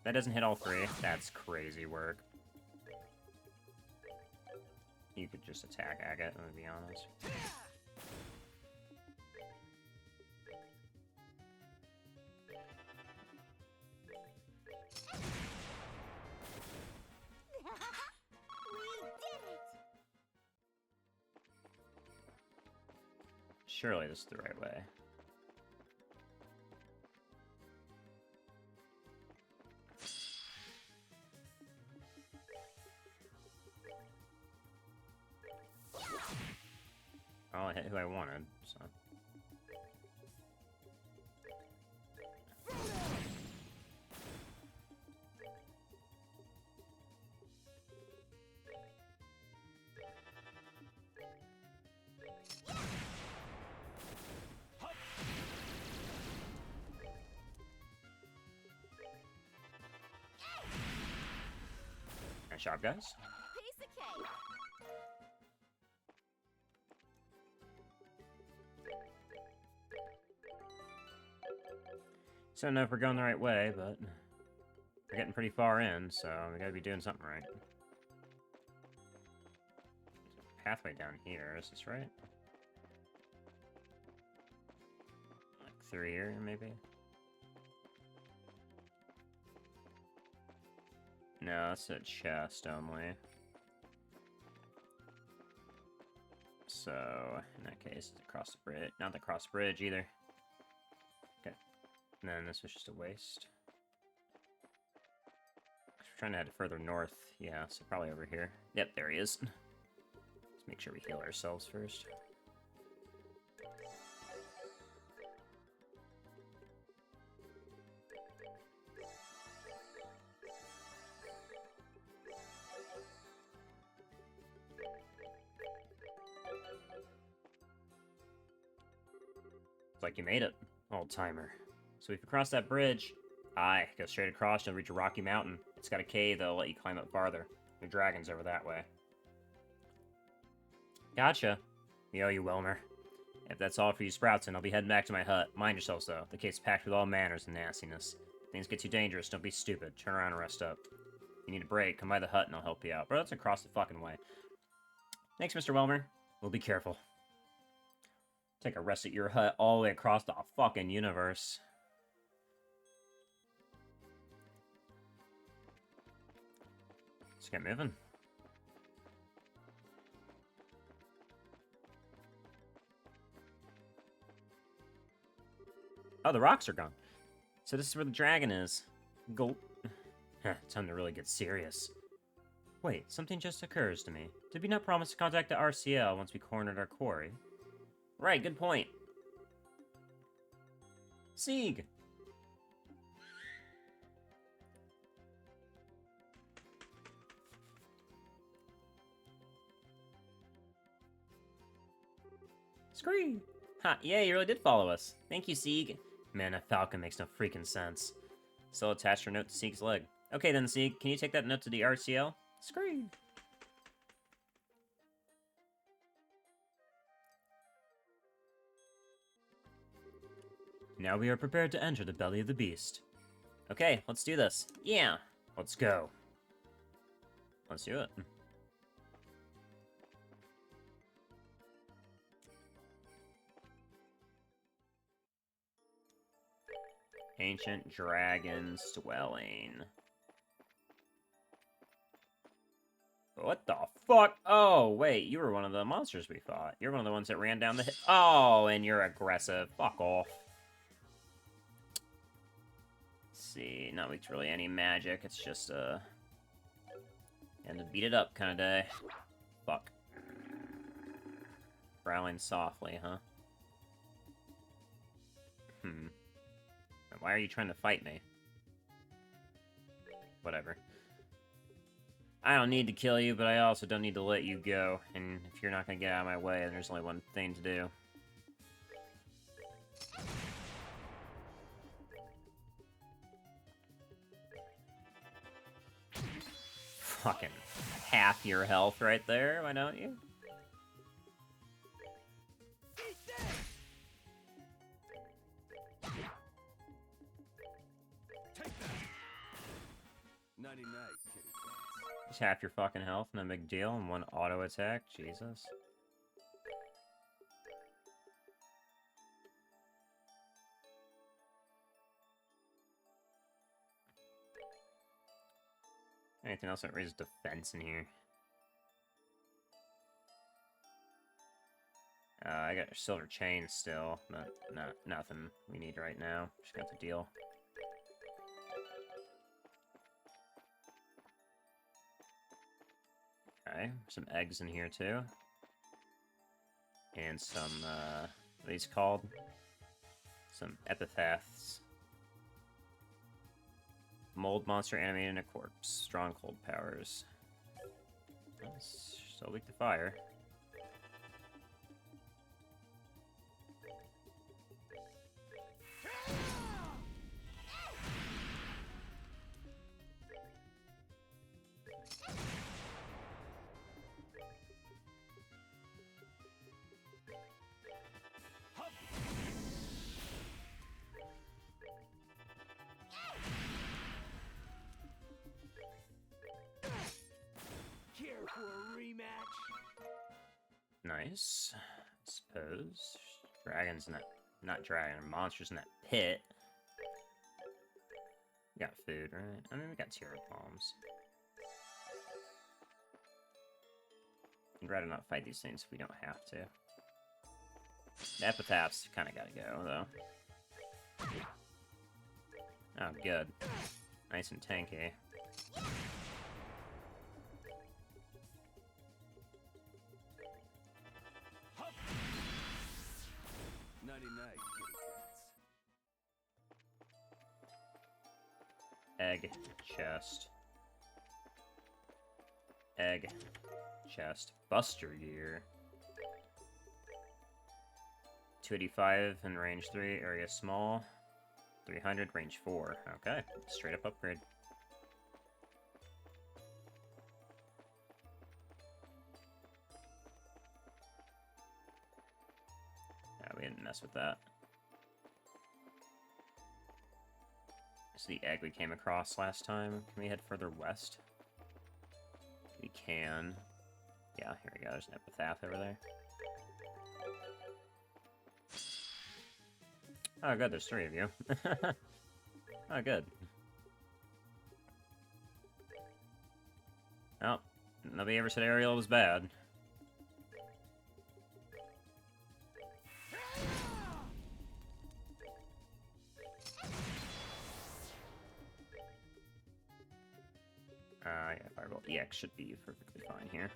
Speaker 1: That doesn't hit all three. That's crazy work. You could just attack Agate, I'm gonna be honest.
Speaker 3: We did it.
Speaker 1: Surely this is the right way. Oh, I hit who I wanted, so... Nice job, guys.
Speaker 3: Piece of cake.
Speaker 1: So I don't know if we're going the right way, but... we're getting pretty far in, so we gotta be doing something right. There's a pathway down here, is this right? Like through here, maybe? No, that's a chest only. So, in that case, it's across the bridge. Not the cross bridge either. Okay. And then this was just a waste. We're trying to head further north. Yeah, so probably over here. Yep, there he is. Let's make sure we heal ourselves first. It's like you made it, old timer. So if you cross that bridge, go straight across, you'll reach a rocky mountain. It's got a cave that'll let you climb up farther. The dragon's over that way. Gotcha. We owe you, Wilmer. If that's all for you Sprouts, then I'll be heading back to my hut. Mind yourselves, though. The cave's packed with all manners and nastiness. If things get too dangerous, don't be stupid. Turn around and rest up. If you need a break, come by the hut and I'll help you out. Bro, that's across the fucking way. Thanks, Mr. Welmer. We'll be careful. Take a rest at your hut all the way across the fucking universe. Let's get moving. Oh, the rocks are gone. So this is where the dragon is. Gulp. Time to really get serious. Wait, something just occurs to me. Did we not promise to contact the RCL once we cornered our quarry? Right, good point. Sieg! Scree! Ha, yeah, you really did follow us. Thank you, Sieg. Man, that falcon makes no freaking sense. Still attached your note to Sieg's leg. Okay then, Sieg, can you take that note to the RCL? Scree! Now we are prepared to enter the belly of the beast. Okay, let's do this. Yeah! Let's go. Let's do it. Ancient Dragon's Dwelling. What the fuck? Oh, wait, you were one of the monsters we fought. You're one of the ones that ran down the hill. Oh, and you're aggressive. Fuck off. Let's see, not with really any magic. It's just, and to beat it up kind of day. Fuck. Growling softly, huh? Why are you trying to fight me? Whatever. I don't need to kill you, but I also don't need to let you go. And if you're not gonna get out of my way, then there's only one thing to do. Fucking half your health right there, why don't you?
Speaker 2: Nighty night, kitty cats.
Speaker 1: Just half your fucking health, no big deal, and one auto attack, Jesus. Anything else that raises defense in here? I got a silver chain still, but nothing we need right now. Just got the deal. Okay, some eggs in here too. And some, what are these called? Some epithets. Mold monster animated in a corpse. Strong cold powers. That's so weak to fire.
Speaker 2: Care for a rematch?
Speaker 1: Nice. I suppose. Dragons in that... Not dragon, monsters in that pit. We got food, right? I mean, we got tear bombs. I'd rather not fight these things if we don't have to. The epitaphs kind of gotta go, though. Oh, good. Nice and tanky.
Speaker 2: Nighty night, kitty cats.
Speaker 1: Egg. Chest. Egg. Chest. Buster Gear. 285 in range 3, area small. 300, range 4. Okay, straight up upgrade. didn't mess with that. This is the egg we came across last time. Can we head further west? We can. Yeah, here we go. There's an epitaph over there. Oh, good. There's 3 of you. Oh, good. Oh, nobody ever said Ariel was bad. Yeah, Fireball EX should be perfectly fine here.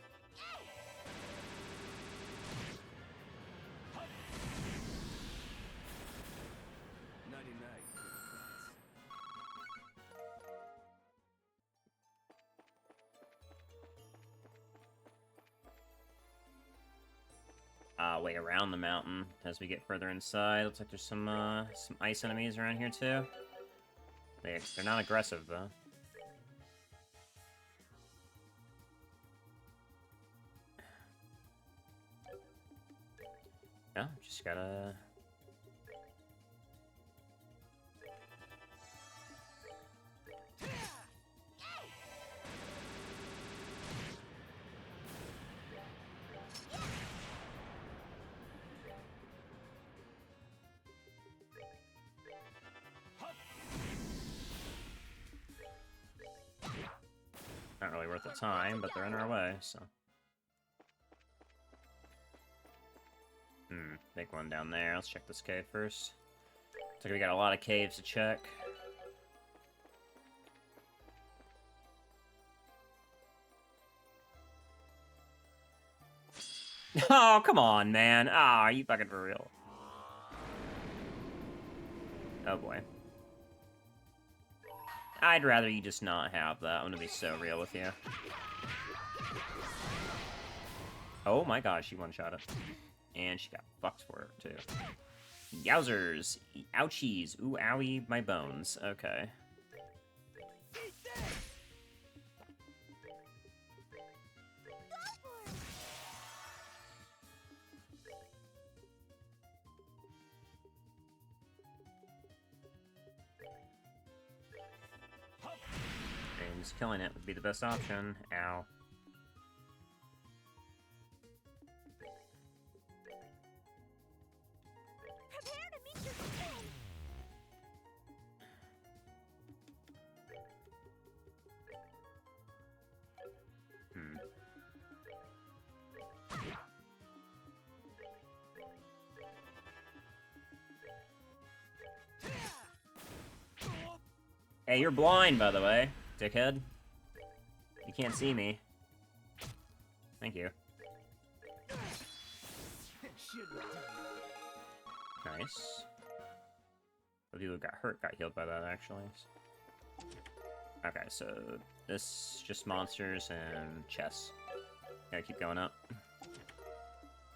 Speaker 1: Way around the mountain as we get further inside. Looks like there's some ice enemies around here too. They're not aggressive though. No, just gotta. Not really worth the time, but they're in our way, so. Big one down there. Let's check this cave first. Looks like we got a lot of caves to check. Oh, come on, man. Ah, are you fucking for real? Oh, boy. I'd rather you just not have that. I'm gonna be so real with you. Oh my gosh, she one-shot it. And she got fucked for it, too. Yowzers! Ouchies! Ooh, owie, my bones. Okay. And killing it would be the best option. Ow.
Speaker 3: Prepare to meet your end.
Speaker 1: Hey, you're blind, by the way, dickhead. You can't see me. Thank you. Nice. The people who got hurt got healed by that, actually. Okay, so this just monsters and chests. Gotta keep going up.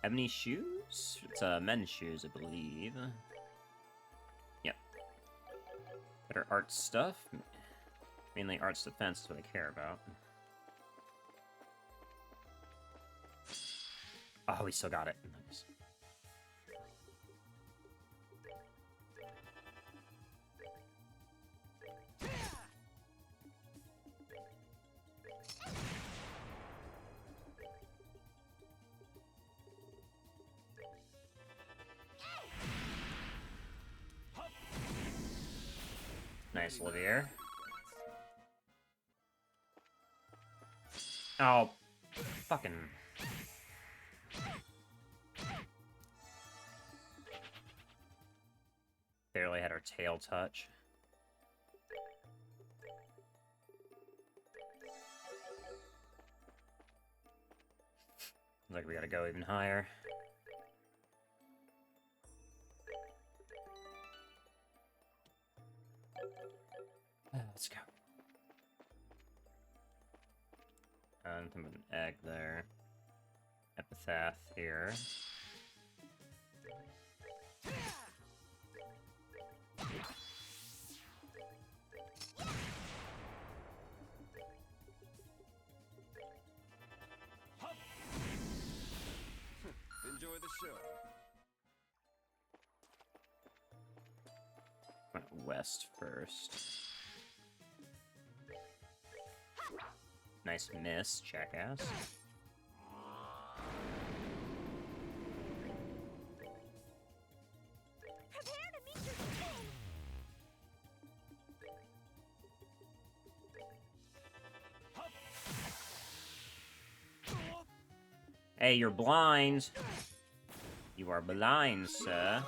Speaker 1: Ebony shoes? It's men's shoes, I believe. Yep. Better art stuff. Mainly arts defense is what I care about. Oh, we still got it. Nice. Nice, Olivier. Oh, fucking. Barely had our tail touch. Looks like we gotta go even higher. Let's go. Nothing but an egg there. Epitaph here.
Speaker 2: Enjoy the show.
Speaker 1: west first. Nice miss, jackass.
Speaker 3: Prepare to meet your end.
Speaker 1: Hey, you're blind! You are blind, sir.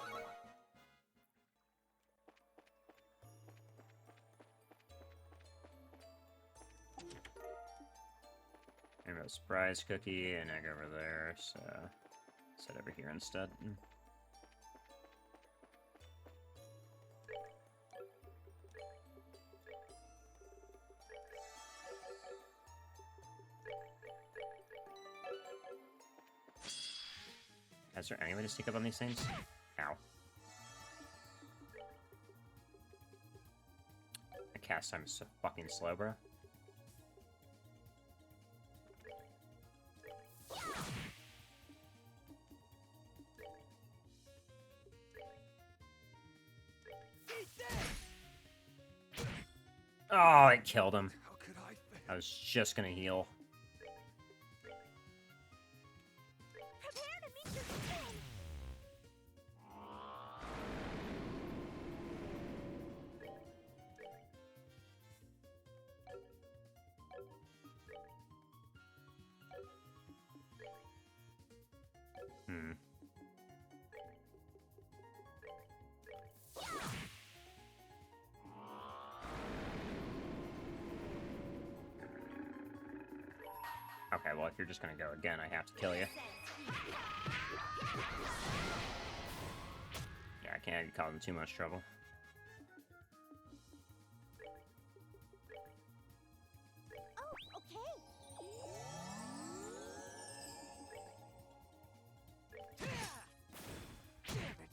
Speaker 1: There goes surprise cookie, and egg over there, so set over here instead. Is there any way to sneak up on these things? Ow. My cast time is so fucking slow, bro. Oh, it killed him.
Speaker 2: How could I fail?
Speaker 1: I was just gonna heal.
Speaker 3: Prepare to meet your end.
Speaker 1: Hmm. Okay, well, if you're just gonna go again, I have to kill you. Yeah, I can't cause him too much trouble.
Speaker 3: Oh, okay.
Speaker 2: Damn it!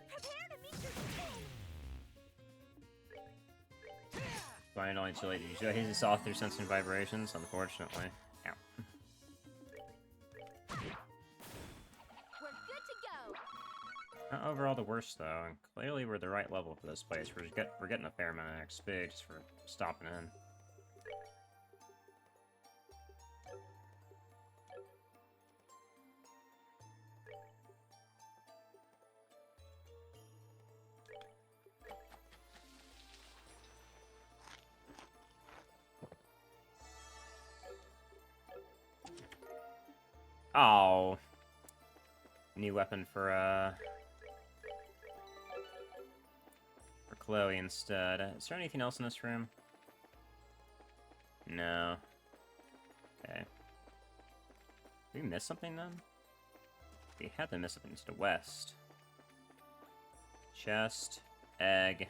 Speaker 3: Prepare to meet your end.
Speaker 1: Finally, too late. You he's soft through sensing vibrations, unfortunately. Ow.
Speaker 3: We're good to go.
Speaker 1: Not overall the worst, though, and clearly we're the right level for this place. We're getting a fair amount of XP just for stopping in. Oh. New weapon for Chloe instead. Is there anything else in this room? No. Okay. Did we miss something then? We had to miss something to the west. Chest, egg,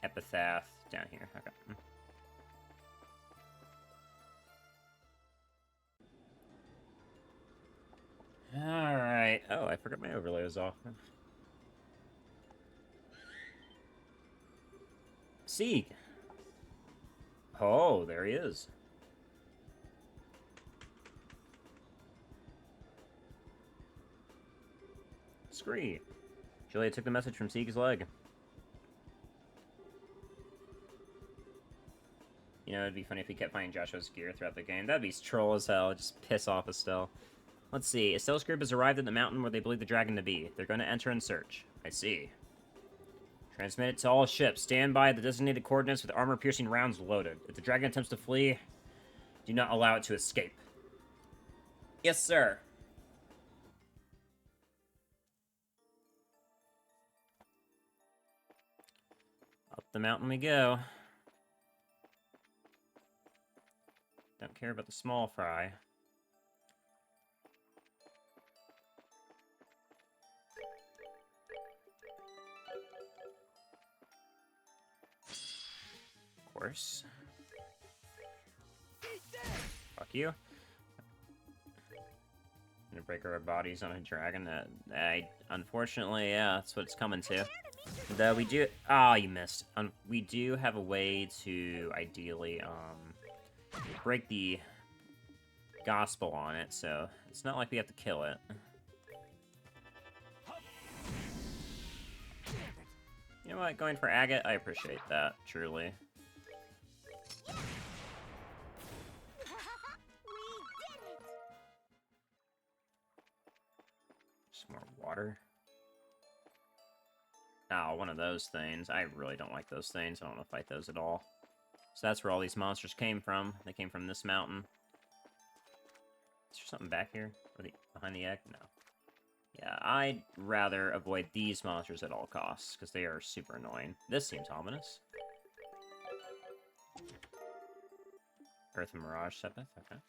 Speaker 1: epitaph down here. Okay. Alright. Oh, I forgot my overlay was off. Sieg! Oh, there he is. Scree. Julia took the message from Sieg's leg. You know, it'd be funny if we kept finding Joshua's gear throughout the game. That'd be troll as hell. Just piss off Estelle. Let's see. Estelle's group has arrived at the mountain where they believe the dragon to be. They're going to enter and search. I see. Transmit it to all ships. Stand by at the designated coordinates with armor-piercing rounds loaded. If the dragon attempts to flee, do not allow it to escape. Yes, sir. Up the mountain we go. Don't care about the small fry. Of course. Fuck you. Gonna break our bodies on a dragon. Unfortunately, yeah, that's what it's coming to. Though we do... Ah, you missed. We do have a way to, ideally, break the gospel on it, so it's not like we have to kill it. You know what? Going for Agate, I appreciate that, truly.
Speaker 3: We did it!
Speaker 1: Some more water. Oh, one of those things. I really don't like those things. I don't want to fight those at all. So that's where all these monsters came from. They came from this mountain. Is there something back here? Behind the egg? No. Yeah, I'd rather avoid these monsters at all costs, because they are super annoying. This seems ominous. Earth and Mirage Sepith, okay.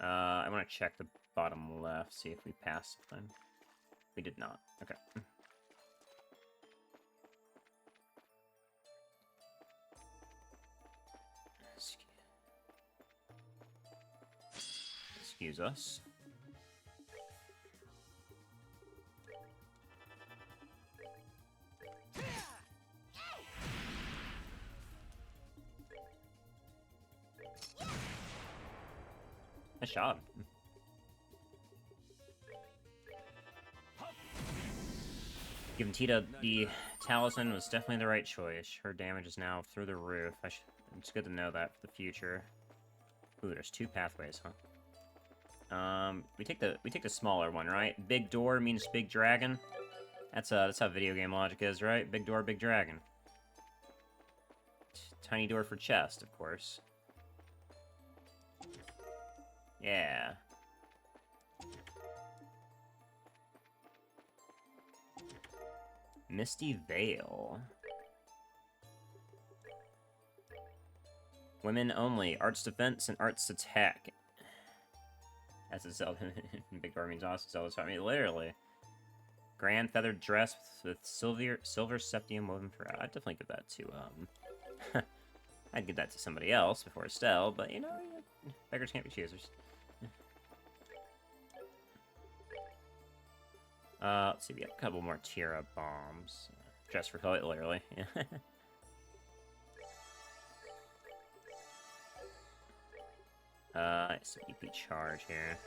Speaker 1: I want to check the bottom left, see if we passed something. We did not. Okay. Excuse us. Nice job. Giving Tita the talisman was definitely the right choice. Her damage is now through the roof. It's good to know that for the future. Ooh, there's 2 pathways, huh? We take the smaller one, right? Big door means big dragon. That's how video game logic is, right? Big door, big dragon. Tiny door for chest, of course. Yeah. Misty Veil. Women only. Arts defense and arts attack. As a Zelda. Big door means awesome Zelda. I mean, literally. Grand feathered dress with silver septium woven throughout. I'd definitely give that to, I'd give that to somebody else before Estelle, but, you know, beggars can't be choosers. Let's see, we have a couple more Tira bombs. Just for color, literally. Some EP charge here.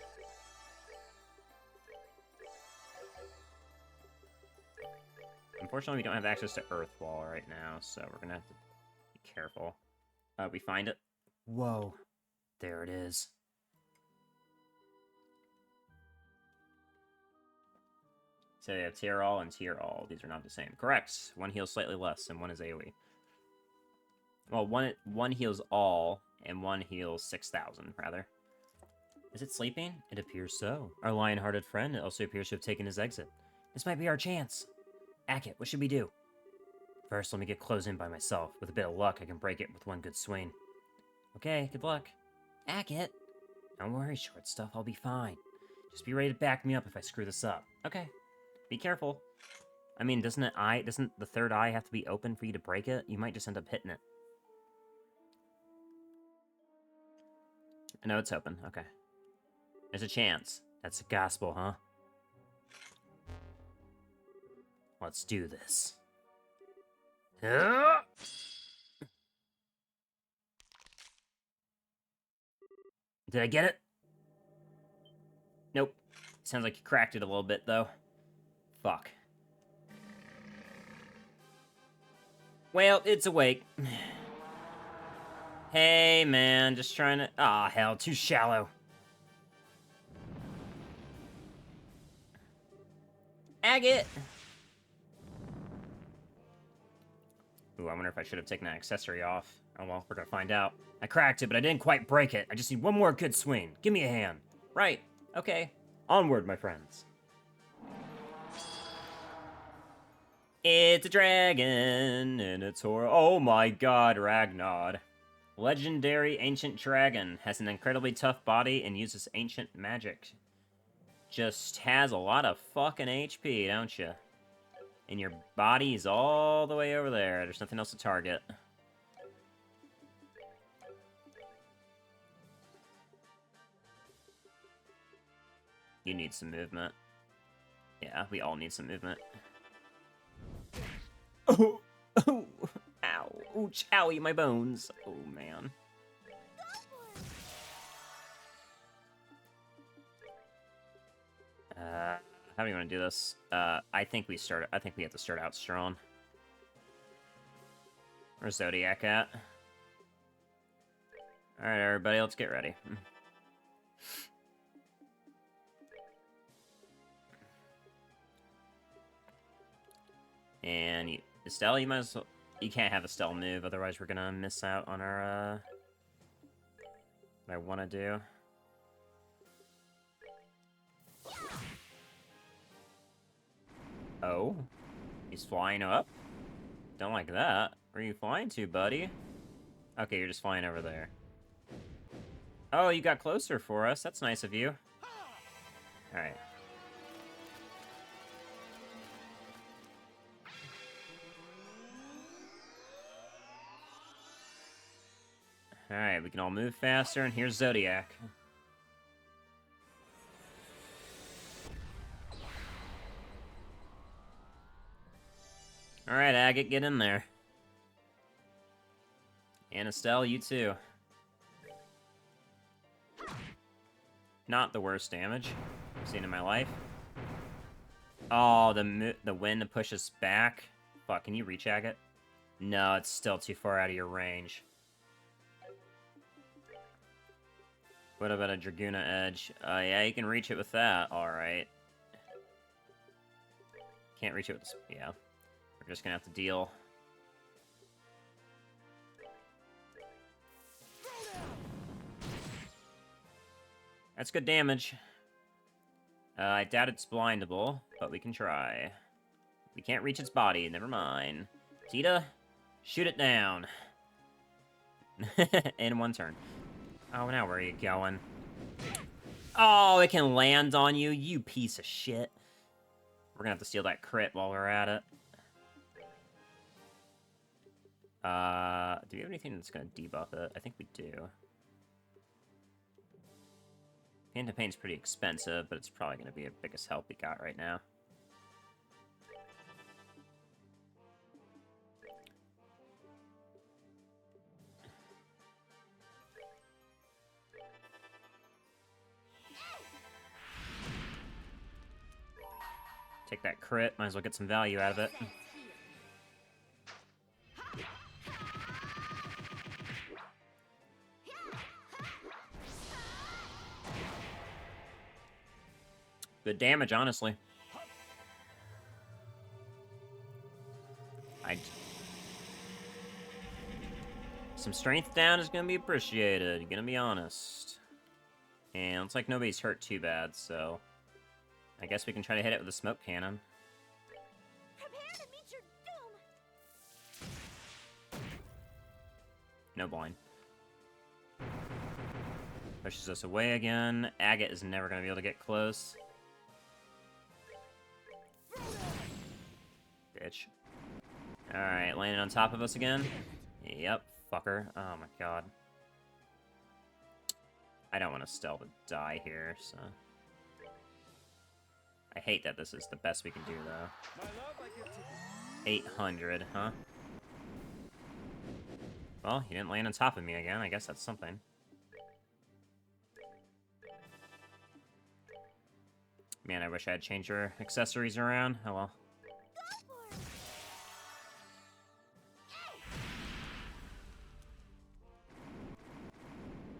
Speaker 1: Unfortunately, we don't have access to Earth Wall right now, so we're gonna have to be careful. We find it. Whoa. There it is. So you have Tier All and Tier All. These are not the same. Correct. One heals slightly less, and one is AoE. Well, one heals all, and one heals 6,000, rather. Is it sleeping? It appears so. Our lion-hearted friend also appears to have taken his exit. This might be our chance. Agate, what should we do? First, let me get closed in by myself. With a bit of luck, I can break it with one good swing. Okay, good luck. Agate! Don't worry, short stuff, I'll be fine. Just be ready to back me up if I screw this up. Okay. Be careful. I mean, doesn't the third eye have to be open for you to break it? You might just end up hitting it. I know it's open. Okay. There's a chance. That's the gospel, huh? Let's do this. Did I get it? Nope. Sounds like you cracked it a little bit, though. Fuck. Well, it's awake. Hey, man, just trying to... Aw, hell, too shallow. Agate! Ooh, I wonder if I should have taken that accessory off. Oh well, we're gonna find out. I cracked it, but I didn't quite break it. I just need one more good swing. Give me a hand. Right. Okay. Onward, my friends. It's a dragon, and it's horror. Oh my god, Ragnar. Legendary ancient dragon. Has an incredibly tough body and uses ancient magic. Just has a lot of fucking HP, don't you? And your body's all the way over there. There's nothing else to target. You need some movement. Yeah, we all need some movement. Oh! Oh, ow. Ouch, owie, my bones. Oh, man. How do you want to do this? I think we have to start out strong. Where's Zodiac at? Alright, everybody, let's get ready. And Estelle, you might as well... You can't have Estelle move, otherwise we're gonna miss out on our, what I want to do. Oh? He's flying up? Don't like that. Where are you flying to, buddy? Okay, you're just flying over there. Oh, you got closer for us. That's nice of you. Alright. Alright, we can all move faster, and here's Zodiac. Alright, Agate, get in there. And Estelle, you too. Not the worst damage I've seen in my life. Oh, the wind to push us back. Fuck, can you reach Agate? No, it's still too far out of your range. What about a Draguna Edge? Yeah, you can reach it with that. Alright. Can't reach it with this. Yeah. We're just gonna have to deal. That's good damage. I doubt it's blindable, but we can try. We can't reach its body, never mind. Tita, shoot it down. In one turn. Oh, now where are you going? Oh, it can land on you, you piece of shit. We're gonna have to steal that crit while we're at it. Do we have anything that's gonna debuff it? I think we do. Phantom Pain's pretty expensive, but it's probably gonna be the biggest help we got right now. Take that crit, might as well get some value out of it. Good damage, honestly. Some strength down is gonna be appreciated, gonna be honest. And looks like nobody's hurt too bad, so... I guess we can try to hit it with a smoke cannon.
Speaker 3: Prepare to meet your doom.
Speaker 1: No blind. Pushes us away again. Agate is never gonna be able to get close. Bitch. Alright, landing on top of us again. Yep, fucker. Oh my god. I don't want Estelle to die here, so... I hate that this is the best we can do, though. 800, huh? Well, he didn't land on top of me again. I guess that's something. Man, I wish I had changed your accessories around. Oh well.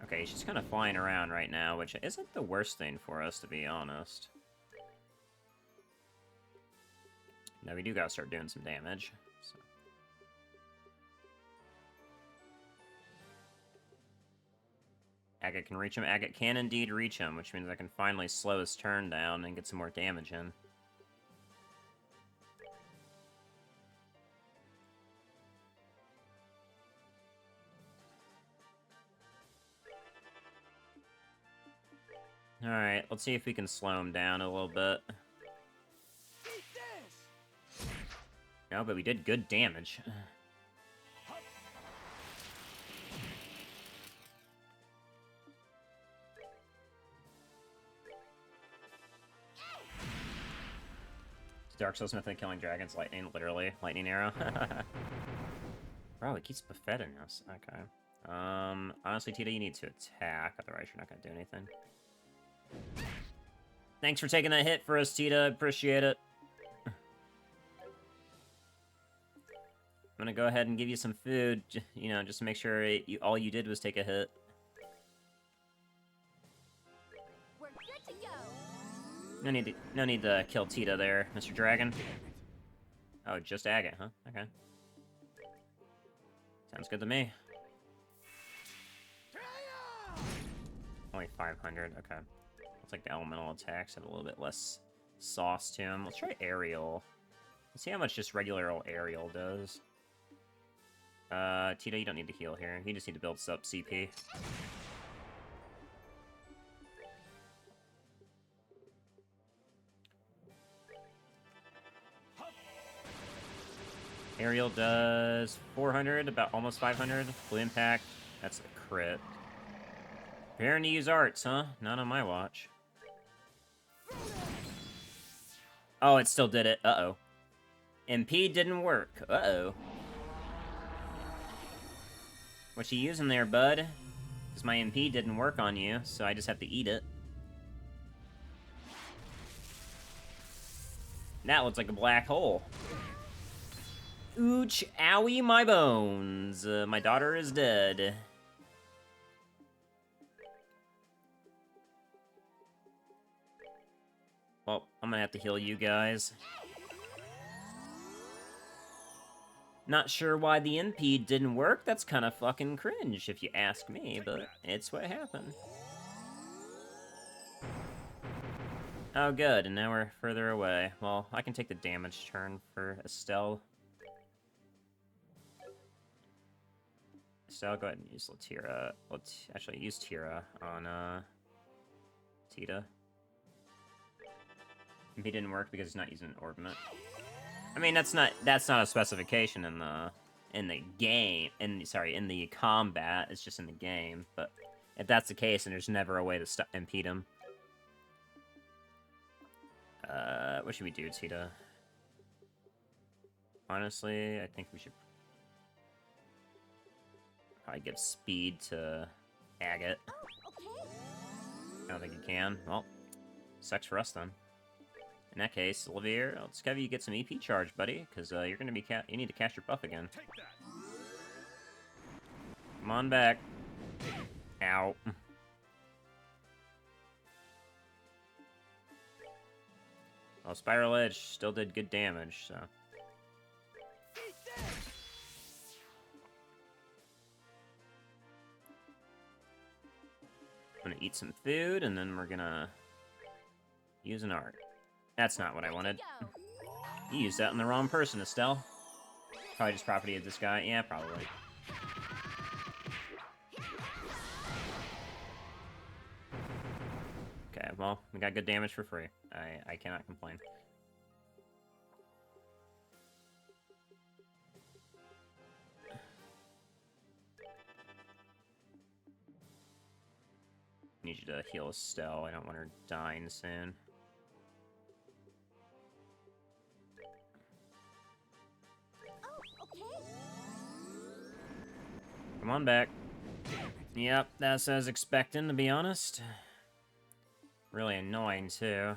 Speaker 1: Okay, she's kind of flying around right now, which isn't the worst thing for us, to be honest. Now we do gotta start doing some damage. So. Agate can reach him. Agate can indeed reach him, which means I can finally slow his turn down and get some more damage in. Alright, let's see if we can slow him down a little bit. No, but we did good damage. Dark Souls method of killing dragons, lightning, literally. Lightning arrow. Bro, it keeps befitting us. Okay. Honestly, Tita, you need to attack, otherwise you're not gonna do anything. Thanks for taking that hit for us, Tita. Appreciate it. I'm gonna go ahead and give you some food, you know, just to make sure all you did was take a hit.
Speaker 3: We're good to go.
Speaker 1: No need to kill Tita there, Mr. Dragon. Oh, just Agate, huh? Okay. Sounds good to me. Only 500, okay. Looks like the elemental attacks have a little bit less sauce to them. Let's try aerial. Let's see how much just regular old aerial does. Tita, you don't need to heal here. You just need to build up CP. Aerial does 400, about almost 500. Blue impact, that's a crit. Preparing to use arts, huh? Not on my watch. Oh, it still did it. Uh-oh. MP didn't work. Uh-oh. What you using there, bud? Because my MP didn't work on you, so I just have to eat it. That looks like a black hole. Ooch, owie, my bones. My daughter is dead. Well, I'm gonna have to heal you guys. Not sure why the MP didn't work. That's kind of fucking cringe, if you ask me, but it's what happened. Oh, good, and now we're further away. Well, I can take the damage turn for Estelle. Estelle, go ahead and use Latira. Let's actually use Tira on, Tita. MP didn't work because he's not using an orbiment. I mean, that's not a specification in the game. In the combat. It's just in the game. But if that's the case, then there's never a way to impede him. What should we do, Tita? Honestly, I think we should probably give speed to Agate.
Speaker 3: Oh, okay.
Speaker 1: I don't think you can. Well, sucks for us then. In that case, Olivier, let's have you get some EP charge, buddy, because you're gonna be you need to cast your buff again. Come on back. Ow. Well, Spiral Edge still did good damage, so. I'm gonna eat some food, and then we're gonna use an art. That's not what I wanted. You used that on the wrong person, Estelle. Probably just property of this guy. Yeah, probably. Okay, well, we got good damage for free. I cannot complain. Need you to heal Estelle. I don't want her dying soon. Come on back. Yep, that's as expecting, to be honest. Really annoying, too.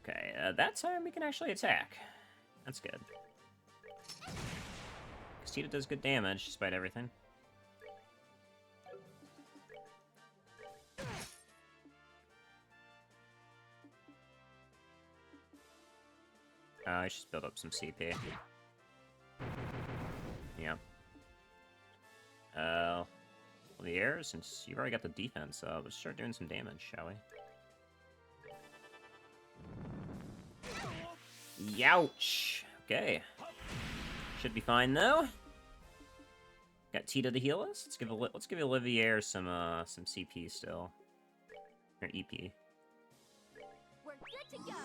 Speaker 1: Okay, that time we can actually attack. That's good. Tita does good damage, despite everything. I should build up some CP. Yeah. The air, since you've already got the defense, let's start doing some damage, shall we? Youch! Okay. Should be fine, though. Got Tita to heal us. Let's give Olivier some CP still. Or EP.
Speaker 3: We're good to go.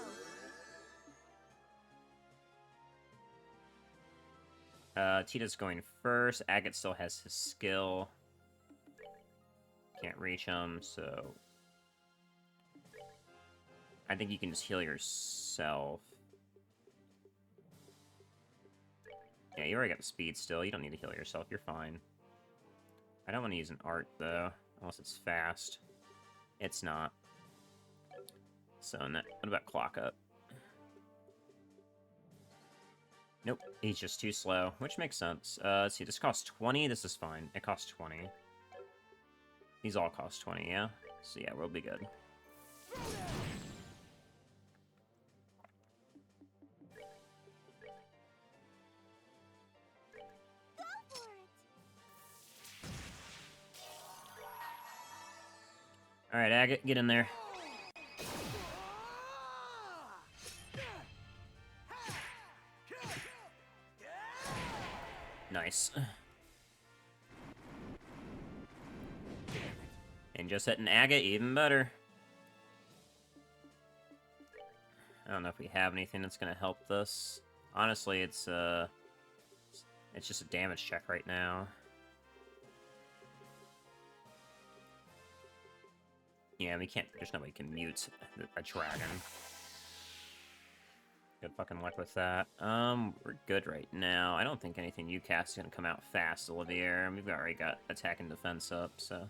Speaker 1: Tita's going first. Agate still has his skill. Can't reach him, so... I think you can just heal yourself. Yeah, you already got the speed still. You don't need to heal yourself. You're fine. I don't want to use an art, though. Unless it's fast. It's not. So, what about clock up? Nope, he's just too slow, which makes sense. Let's see, this costs 20, this is fine. It costs 20. These all cost 20, yeah? So yeah, we'll be good. Alright, Agate, get in there. Nice. And just hitting Agate, even better. I don't know if we have anything that's gonna help this. Honestly, it's just a damage check right now. Yeah, we can't, there's no way we can mute a dragon. Good fucking luck with that. We're good right now. I don't think anything you cast is gonna come out fast, Olivier. We've already got attack and defense up, so...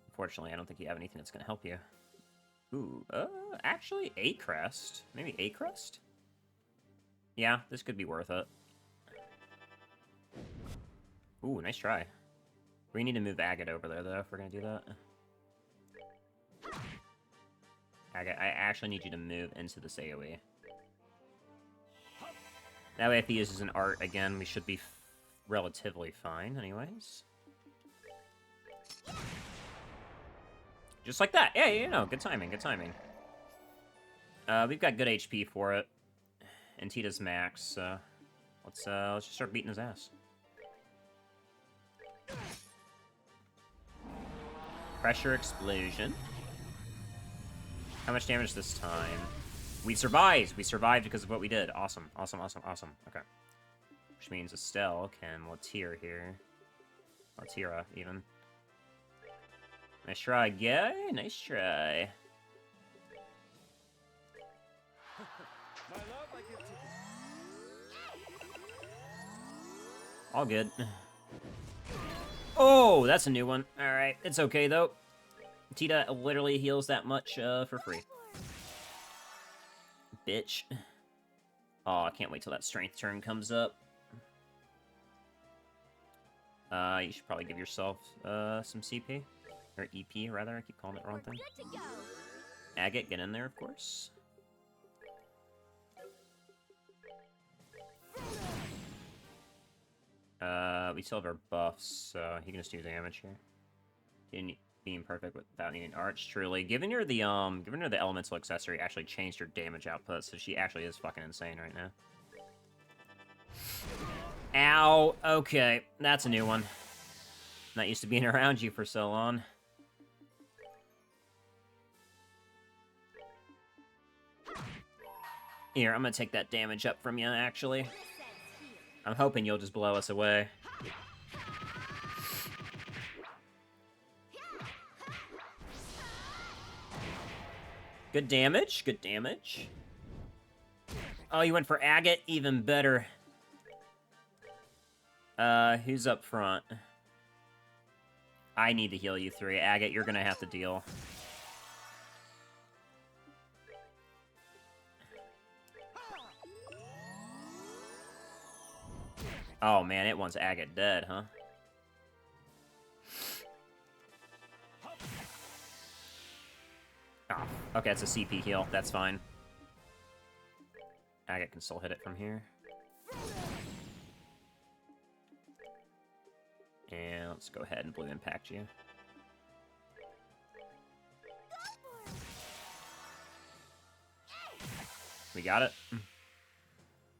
Speaker 1: Unfortunately, I don't think you have anything that's gonna help you. Ooh, actually, a crest. Maybe a crest? Yeah, this could be worth it. Ooh, nice try. We need to move Agate over there, though, if we're gonna do that. Agate, I actually need you to move into this AoE. That way, if he uses an art again, we should be relatively fine, anyways. Just like that. Yeah, you know, good timing, good timing. We've got good HP for it. And Tita's max, so... Let's just start beating his ass. Pressure explosion. How much damage this time? We survived! We survived because of what we did. Awesome, awesome, awesome, awesome. Okay. Which means Estelle can Latir here. Latira, even. Nice try, guy. Nice try.
Speaker 2: My love, I give to you.
Speaker 1: All good. Oh, that's a new one. Alright, it's okay, though. Tita literally heals that much for free. Bitch. Oh, I can't wait till that strength turn comes up. You should probably give yourself some CP. Or EP, rather. I keep calling it the wrong thing. Agate, get in there, of course. We still have our buffs, so you can just do damage here. Being perfect without needing arts, truly. Giving her the elemental accessory actually changed her damage output, so she actually is fucking insane right now. Ow! Okay, that's a new one. Not used to being around you for so long. Here, I'm gonna take that damage up from you, actually. I'm hoping you'll just blow us away. Good damage, good damage. Oh, you went for Agate? Even better. Who's up front? I need to heal you 3. Agate, you're gonna have to deal. Oh man, it wants Agate dead, huh? Oh, okay, it's a CP heal. That's fine. Agate can still hit it from here. And let's go ahead and blue impact you. We got it? I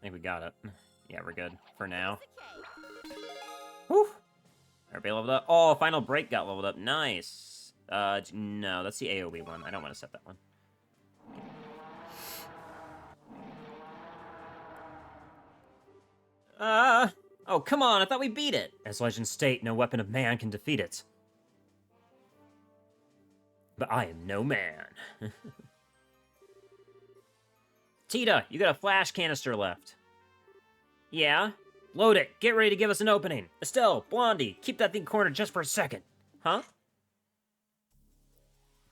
Speaker 1: think we got it. Yeah, we're good for now. Whew! Everybody leveled up. Oh, Final Break got leveled up. Nice. No, that's the AoE one. I don't want to set that one. Oh, come on, I thought we beat it! As legends state, no weapon of man can defeat it. But I am no man. Tita, you got a flash canister left. Yeah? Load it. Get ready to give us an opening. Estelle, Blondie, keep that thing cornered just for a second. Huh?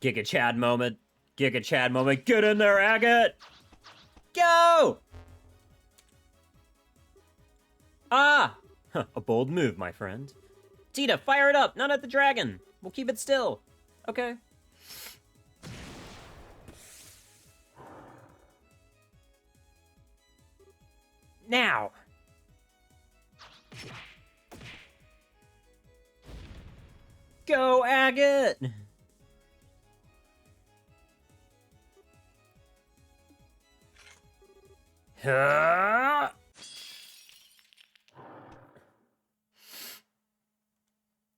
Speaker 1: Giga Chad moment. Giga Chad moment. Get in there, Agate! Go! Ah! A bold move, my friend. Tita, fire it up! Not at the dragon! We'll keep it still. Okay. Now! Go, Agate! I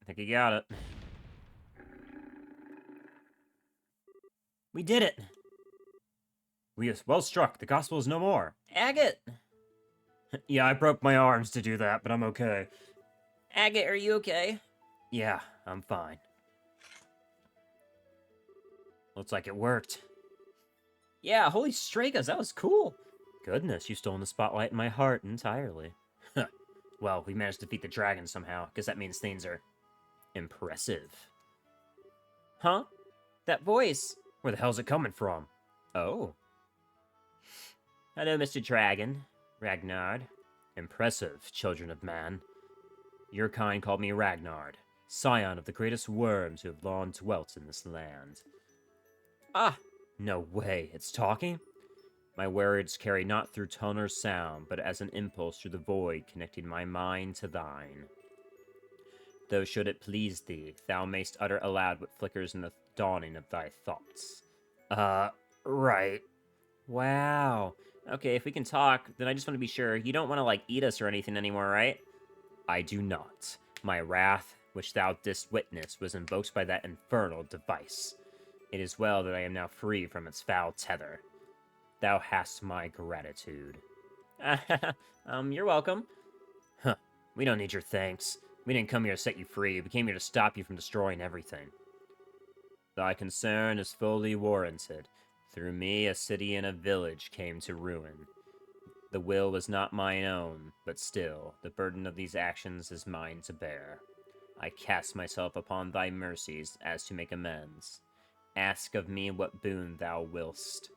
Speaker 1: think he got it. We did it! We are well struck. The gospel is no more. Agate! Yeah, I broke my arms to do that, but I'm okay. Agate, are you okay? Yeah, I'm fine. Looks like it worked. Yeah, holy Strakas, that was cool. Goodness, you stole the spotlight in my heart entirely. Well, we managed to defeat the dragon somehow. Guess that means things are impressive. Huh? That voice? Where the hell's it coming from? Oh. Hello, Mr. Dragon. Ragnard. Impressive, children of man. Your kind called me Ragnard, scion of the greatest worms who have long dwelt in this land. Ah, no way, it's talking? My words carry not through tone or sound, but as an impulse through the void connecting my mind to thine. Though should it please thee, thou mayst utter aloud what flickers in the dawning of thy thoughts. Right. Wow. Okay, if we can talk, then I just want to be sure. You don't want to, like, eat us or anything anymore, right? I do not. My wrath, which thou didst witness, was invoked by that infernal device. It is well that I am now free from its foul tether. Thou hast my gratitude. You're welcome. Huh. We don't need your thanks. We didn't come here to set you free. We came here to stop you from destroying everything. Thy concern is fully warranted. Through me, a city and a village came to ruin. The will was not mine own, but still, the burden of these actions is mine to bear. I cast myself upon thy mercies as to make amends. Ask of me what boon thou willst.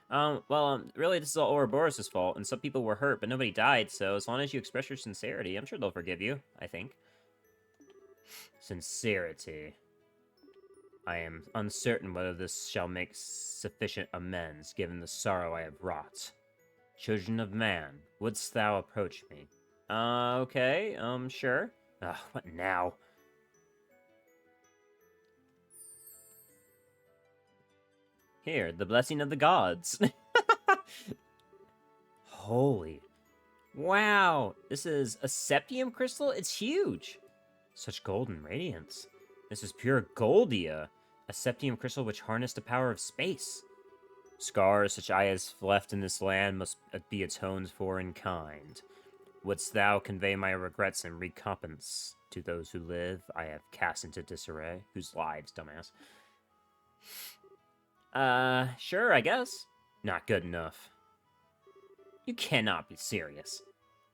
Speaker 1: Really, this is all Ouroboros' fault, and some people were hurt, but nobody died, so as long as you express your sincerity, I'm sure they'll forgive you, I think. Sincerity. I am uncertain whether this shall make sufficient amends, given the sorrow I have wrought. Children of man, wouldst thou approach me? Okay, sure. What now? Here, the blessing of the gods. Holy. Wow, this is a septium crystal? It's huge. Such golden radiance. This is pure Goldia, a septium crystal which harnessed the power of space. Scars such I have left in this land must be atoned for in kind. Wouldst thou convey my regrets and recompense to those who live I have cast into disarray? Whose lives, dumbass? Sure, I guess. Not good enough. You cannot be serious.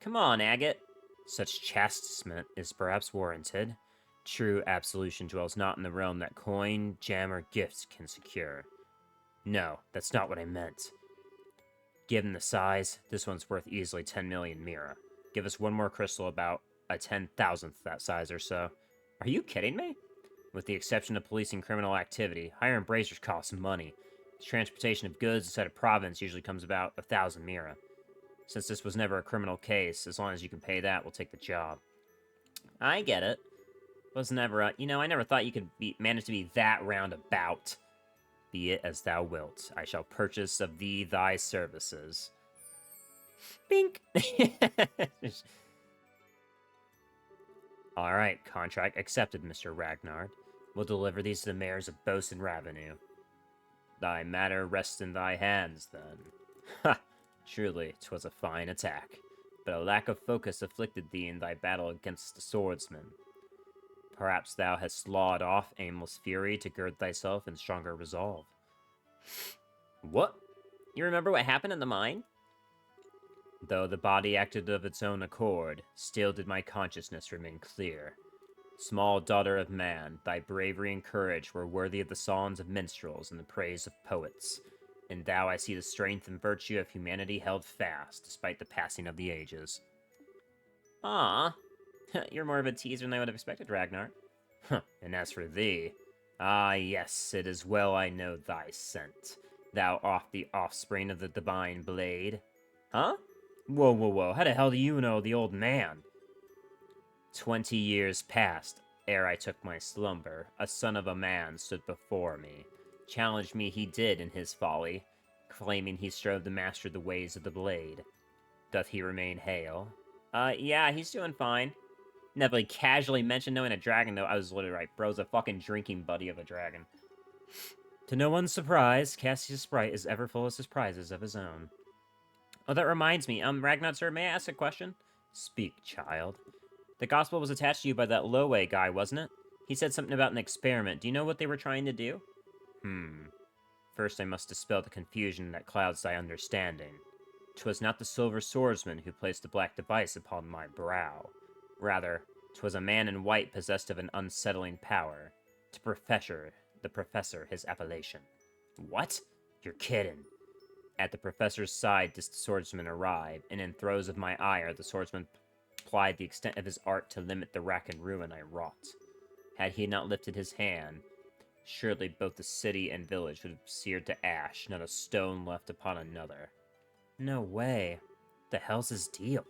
Speaker 1: Come on, Agate. Such chastisement is perhaps warranted. True absolution dwells not in the realm that coin, gem, or gift can secure. No, that's not what I meant. Given the size, this one's worth easily 10 million mira. Give us one more crystal about a 10,000th that size or so. Are you kidding me? With the exception of policing criminal activity, hire embracers cost money. Transportation of goods inside a province usually comes about 1,000 mira. Since this was never a criminal case, as long as you can pay that, we'll take the job. I get it. Was never I never thought you could manage to be that roundabout. Be it as thou wilt. I shall purchase of thee thy services. Bink! Alright, contract accepted, Mr. Ragnard. We'll deliver these to the mayors of Bos and Ravenue. Thy matter rests in thy hands, then. Ha! Truly, 'twas a fine attack. but a lack of focus afflicted thee in thy battle against the swordsman. Perhaps thou hast slawed off aimless fury to gird thyself in stronger resolve. What? You remember what happened in the mine? Though the body acted of its own accord, still did my consciousness remain clear. Small daughter of man, thy bravery and courage were worthy of the songs of minstrels and the praise of poets. In thou I see the strength and virtue of humanity held fast, despite the passing of the ages. Ah, you're more of a teaser than I would have expected, Ragnar. And as for thee, ah yes, it is well I know thy scent. Thou art the offspring of the divine blade. Huh? Whoa, how the hell do you know the old man? 20 years passed ere I took my slumber. A son of a man stood before me. Challenged me he did in his folly, claiming he strove to master the ways of the blade. Doth he remain hale? Yeah, he's doing fine. Never casually mentioned knowing a dragon, though. I was literally right. Bro's a fucking drinking buddy of a dragon. To no one's surprise, Cassius Sprite is ever full of surprises of his own. Oh, that reminds me. Ragnar, sir, may I ask a question? Speak, child. The gospel was attached to you by that Lowe guy, wasn't it? He said something about an experiment. Do you know what they were trying to do? First I must dispel the confusion that clouds thy understanding. 'Twas not the silver swordsman who placed the black device upon my brow. Rather, 'twas a man in white possessed of an unsettling power. The professor, his appellation. What? You're kidding. At the professor's side did the swordsman arrive, and in throes of my ire the swordsman applied the extent of his art to limit the rack and ruin I wrought. Had he not lifted his hand, surely both the city and village would have seared to ash, not a stone left upon another. No way. The hell's his deal?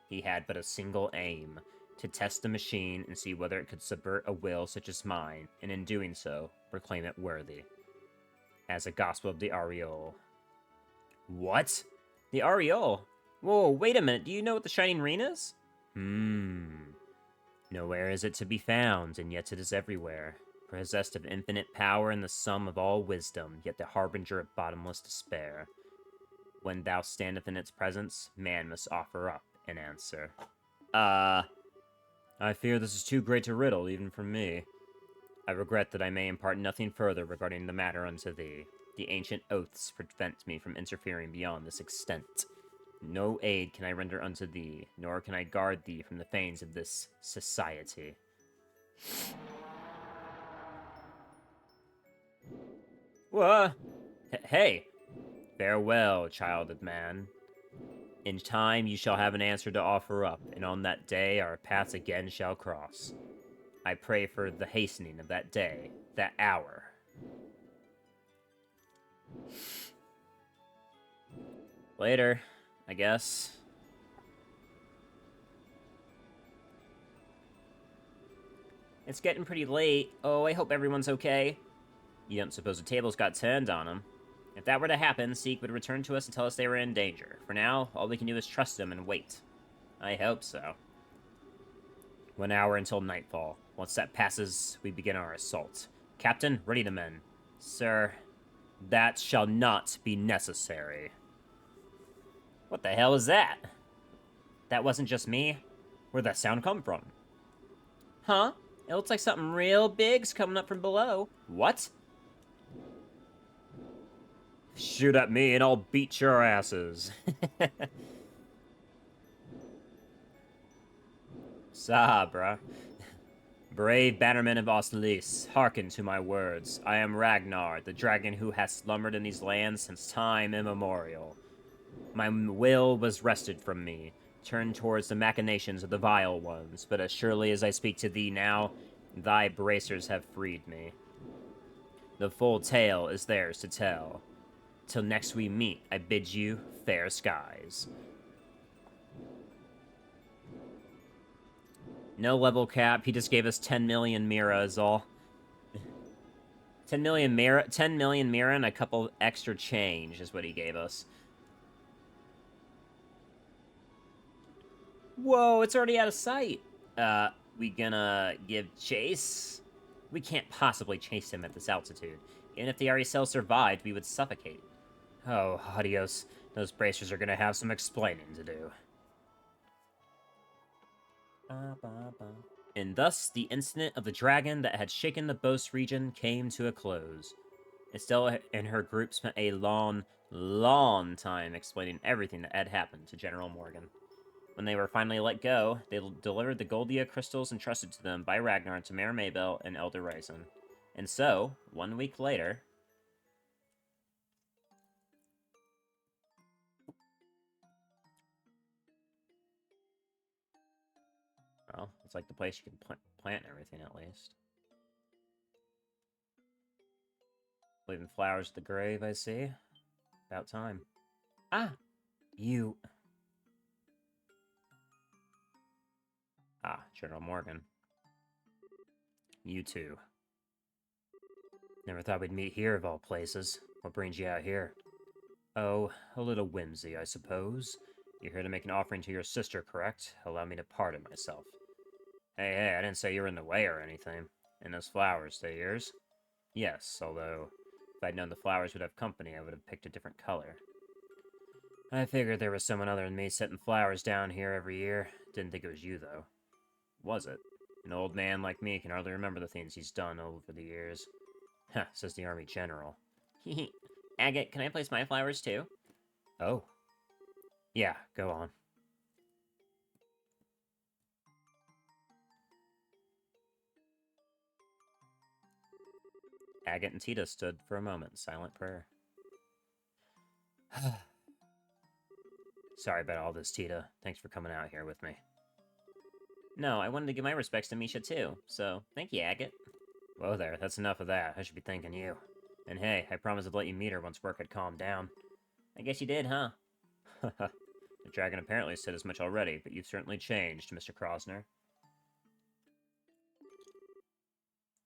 Speaker 1: He had but a single aim, to test the machine and see whether it could subvert a will such as mine, and in doing so, proclaim it worthy. As a gospel of the Aureole. What? The Aureole? Whoa, wait a minute, do you know what the Shining Ring is? Nowhere is it to be found, and yet it is everywhere. Possessed of infinite power and the sum of all wisdom, yet the harbinger of bottomless despair. When thou standeth in its presence, man must offer up an answer. I fear this is too great a riddle, even for me. I regret that I may impart nothing further regarding the matter unto thee. The ancient oaths prevent me from interfering beyond this extent. No aid can I render unto thee, nor can I guard thee from the fanes of this society. What? Hey! Farewell, child of man. In time you shall have an answer to offer up, and on that day our paths again shall cross. I pray for the hastening of that day, that hour. Later, I guess. It's getting pretty late. Oh, I hope everyone's okay. You don't suppose the tables got turned on them? If that were to happen, Seek would return to us and tell us they were in danger. For now, all we can do is trust them and wait. I hope so. 1 hour until nightfall. Once that passes, we begin our assault. Captain, ready to men. Sir, that shall not be necessary. What the hell is that? That wasn't just me. Where'd that sound come from? Huh? It looks like something real big's coming up from below. What? Shoot at me and I'll beat your asses. Sabra. Brave bannermen of Oslis, hearken to my words. I am Ragnar, the dragon who has slumbered in these lands since time immemorial. My will was wrested from me, turned towards the machinations of the vile ones, but as surely as I speak to thee now, thy bracers have freed me. The full tale is theirs to tell. Till next we meet, I bid you fair skies. No level cap, he just gave us 10 million Mira is all. 10 million Mira and a couple extra change is what he gave us. Whoa, it's already out of sight. We gonna give chase? We can't possibly chase him at this altitude. Even if the Aricel survived, we would suffocate. Oh, adios. Those bracers are gonna have some explaining to do. And thus, the incident of the dragon that had shaken the Bos region came to a close. Estella and her group spent a long time explaining everything that had happened to General Morgan. When they were finally let go, they delivered the Goldia crystals entrusted to them by Ragnar to Mayor Maybell and Elder Ryzen. And so, 1 week later... Well, it's like the place you can plant everything, at least. Leaving flowers at the grave, I see. About time. Ah! You... Ah, General Morgan. You too. Never thought we'd meet here, of all places. What brings you out here? Oh, a little whimsy, I suppose. You're here to make an offering to your sister, correct? Allow me to pardon myself. Hey, I didn't say you were in the way or anything. And those flowers, they yours? Yes, although, if I'd known the flowers would have company, I would have picked a different color. I figured there was someone other than me setting flowers down here every year. Didn't think it was you, though. Was it? An old man like me can hardly remember the things he's done over the years. Huh, says the army general. Agate, can I place my flowers, too? Oh. Yeah, go on. Agate and Tita stood for a moment in silent prayer. Sorry about all this, Tita. Thanks for coming out here with me. No, I wanted to give my respects to Misha, too, so thank you, Agate. Whoa there, that's enough of that. I should be thanking you. And hey, I promised to let you meet her once work had calmed down. I guess you did, huh? The dragon apparently said as much already, but you've certainly changed, Mr. Krosner.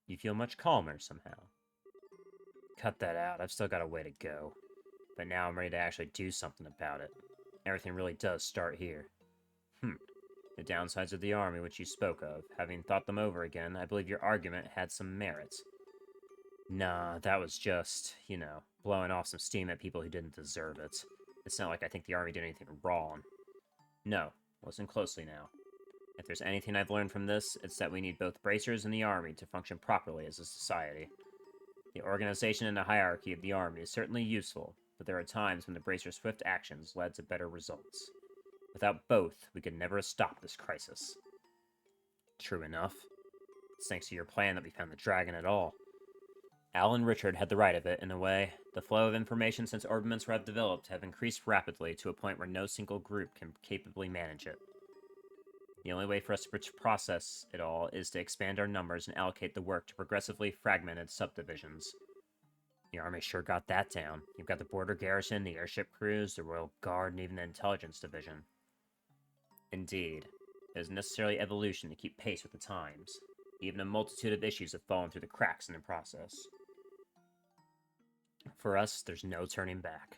Speaker 1: You feel much calmer, somehow. Cut that out, I've still got a way to go. But now I'm ready to actually do something about it. Everything really does start here. The downsides of the army which you spoke of, having thought them over again, I believe your argument had some merit. Nah, that was just, blowing off some steam at people who didn't deserve it. It's not like I think the army did anything wrong. No, listen closely now. If there's anything I've learned from this, it's that we need both bracers and the army to function properly as a society. The organization and the hierarchy of the army is certainly useful, but there are times when the bracer's swift actions led to better results. Without both, we could never have stopped this crisis. True enough. It's thanks to your plan that we found the dragon at all. Al and Richard had the right of it, in a way. The flow of information since armaments have developed have increased rapidly to a point where no single group can capably manage it. The only way for us to process it all is to expand our numbers and allocate the work to progressively fragmented subdivisions. The army sure got that down. You've got the border garrison, the airship crews, the royal guard, and even the intelligence division. Indeed. It is necessarily evolution to keep pace with the times. Even a multitude of issues have fallen through the cracks in the process. For us, there's no turning back.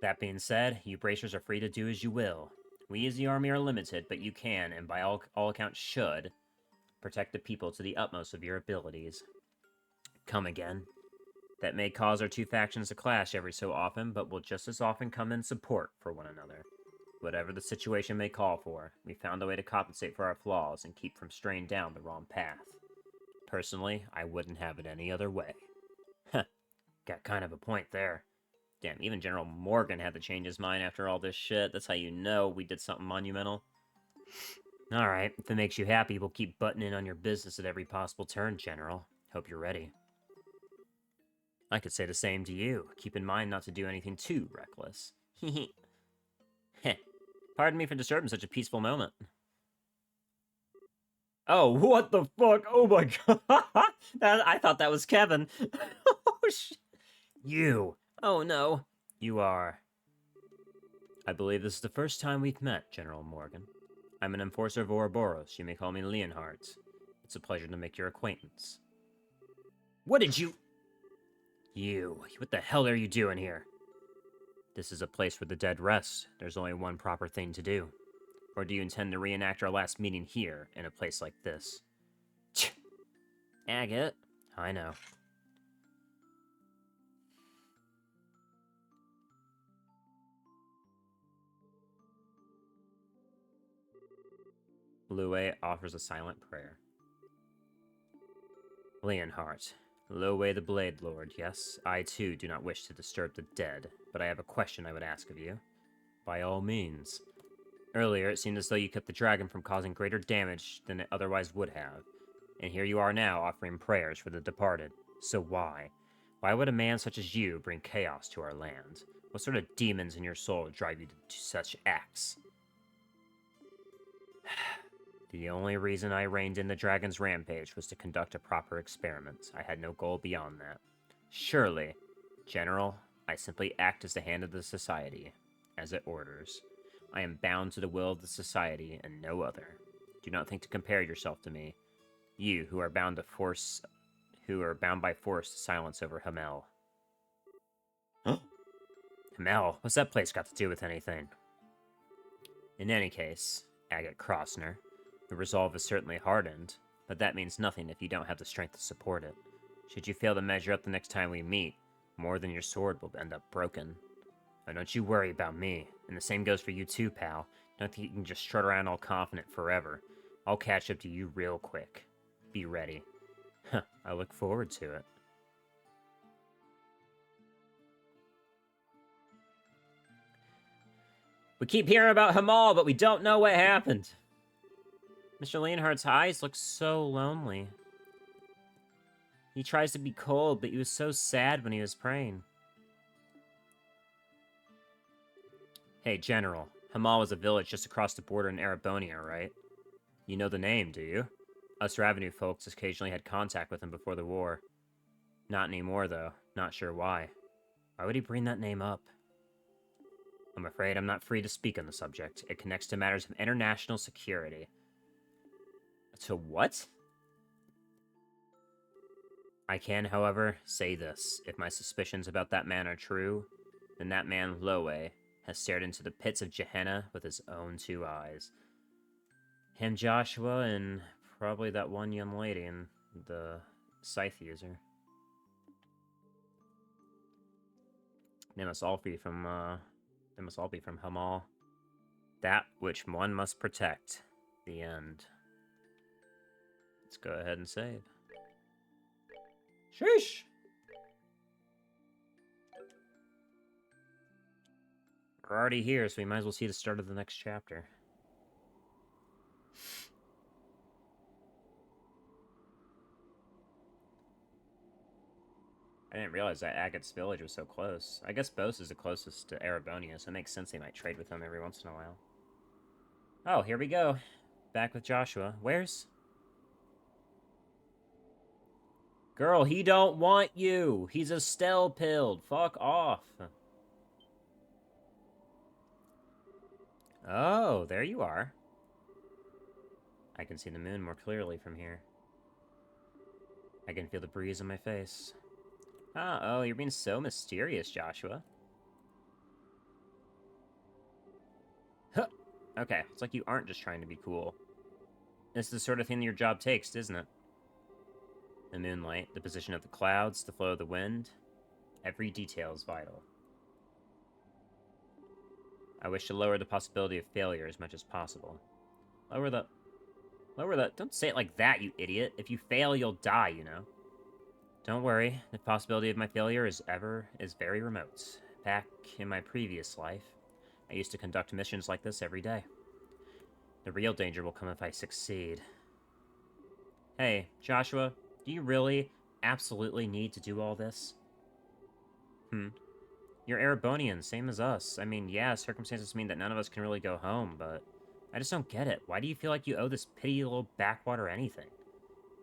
Speaker 1: That being said, you bracers are free to do as you will. We as the army are limited, but you can, and by all accounts should, protect the people to the utmost of your abilities. Come again. That may cause our two factions to clash every so often, but will just as often come in support for one another. Whatever the situation may call for, we found a way to compensate for our flaws and keep from straying down the wrong path. Personally, I wouldn't have it any other way. Heh, got kind of a point there. Damn, even General Morgan had to change his mind after all this shit. That's how you know we did something monumental. Alright, if it makes you happy, we'll keep butting in on your business at every possible turn, General. Hope you're ready. I could say the same to you. Keep in mind not to do anything too reckless. Heh. Pardon me for disturbing such a peaceful moment. Oh, what the fuck? Oh my god! I thought that was Kevin. Oh, shit. You. Oh, no. You are. I believe this is the first time we've met, General Morgan. I'm an enforcer of Ouroboros. You may call me Leonhardt. It's a pleasure to make your acquaintance. What did you... You. What the hell are you doing here? This is a place where the dead rest. There's only one proper thing to do. Or do you intend to reenact our last meeting here, in a place like this? Agate. I know. Lue offers a silent prayer. Leonhardt, Lue the Blade Lord, yes, I too do not wish to disturb the dead, but I have a question I would ask of you. By all means. Earlier, it seemed as though you kept the dragon from causing greater damage than it otherwise would have. And here you are now offering prayers for the departed. So why? Why would a man such as you bring chaos to our land? What sort of demons in your soul drive you to such acts? The only reason I reined in the dragon's rampage was to conduct a proper experiment. I had no goal beyond that. Surely, General, I simply act as the hand of the society, as it orders. I am bound to the will of the society and no other. Do not think to compare yourself to me. You who are bound by force to silence over Hamel. Huh? Hamel? What's that place got to do with anything? In any case, Agate Crossner, the resolve is certainly hardened, but that means nothing if you don't have the strength to support it. Should you fail to measure up the next time we meet, more than your sword will end up broken. Now don't you worry about me, and the same goes for you too, pal. Don't think you can just strut around all confident forever. I'll catch up to you real quick. Be ready. Huh, I look forward to it. We keep hearing about Hamal, but we don't know what happened. Mr. Leonhardt's eyes look so lonely. He tries to be cold, but he was so sad when he was praying. Hey, General. Hamal was a village just across the border in Arabonia, right? You know the name, do you? Us Ravenue folks occasionally had contact with him before the war. Not anymore, though. Not sure why. Why would he bring that name up? I'm afraid I'm not free to speak on the subject. It connects to matters of international security. To what? I can, however, say this. If my suspicions about that man are true, then that man, Loe, has stared into the pits of Gehenna with his own 2 eyes. Him, Joshua, and probably that one young lady and the scythe user. They must all be from Hamal. That which one must protect. The end. Let's go ahead and save. Sheesh! We're already here, so we might as well see the start of the next chapter. I didn't realize that Agate's village was so close. I guess Bos is the closest to Arabonia, so it makes sense they might trade with him every once in a while. Oh, here we go. Back with Joshua. Where's... Girl, he don't want you! He's a Stel-pilled! Fuck off! Oh, there you are. I can see the moon more clearly from here. I can feel the breeze on my face. Oh, you're being so mysterious, Joshua. Huh. Okay, it's like you aren't just trying to be cool. It's the sort of thing your job takes, isn't it? The moonlight, the position of the clouds, the flow of the wind. Every detail is vital. I wish to lower the possibility of failure as much as possible. Lower the... Don't say it like that, you idiot. If you fail, you'll die, you know. Don't worry. The possibility of my failure is very remote. Back in my previous life, I used to conduct missions like this every day. The real danger will come if I succeed. Hey, Joshua, do you really, absolutely need to do all this? You're Erebonian, same as us. I mean, yeah, circumstances mean that none of us can really go home, but... I just don't get it. Why do you feel like you owe this petty little backwater anything?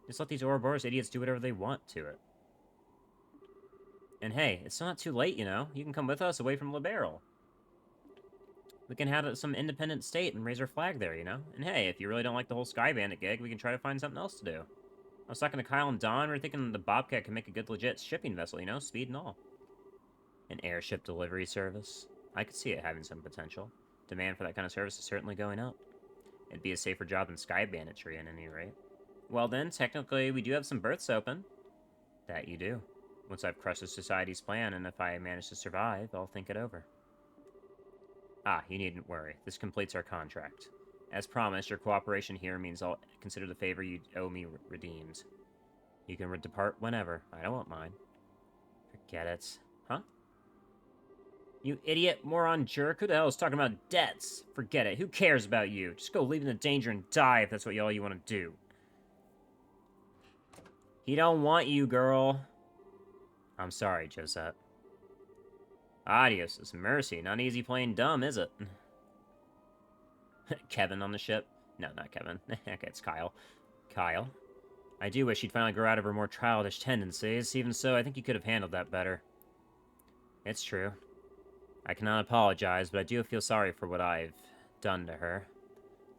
Speaker 1: Just let these Ouroboros idiots do whatever they want to it. And hey, it's still not too late, you know? You can come with us away from Liberal. We can have some independent state and raise our flag there, you know? And hey, if you really don't like the whole Sky Bandit gig, we can try to find something else to do. I was talking to Kyle and Don, we were thinking the Bobcat can make a good legit shipping vessel, you know? Speed and all. An airship delivery service? I could see it having some potential. Demand for that kind of service is certainly going up. It'd be a safer job than Sky Banditry at any rate. Well then, technically, we do have some berths open. That you do. Once I've crushed the Society's plan, and if I manage to survive, I'll think it over. Ah, you needn't worry. This completes our contract. As promised, your cooperation here means I'll consider the favor you owe me redeemed. You can depart whenever. I don't want mine. Forget it. Huh? You idiot, moron, jerk. Who the hell is talking about debts? Forget it. Who cares about you? Just go leave in the danger and die if that's what all you want to do. He don't want you, girl. I'm sorry, Josette. Adios. It's mercy. Not easy playing dumb, is it? Kevin on the ship? No, not Kevin. Okay, it's Kyle. Kyle? I do wish she'd finally grow out of her more childish tendencies. Even so, I think you could have handled that better. It's true. I cannot apologize, but I do feel sorry for what I've done to her.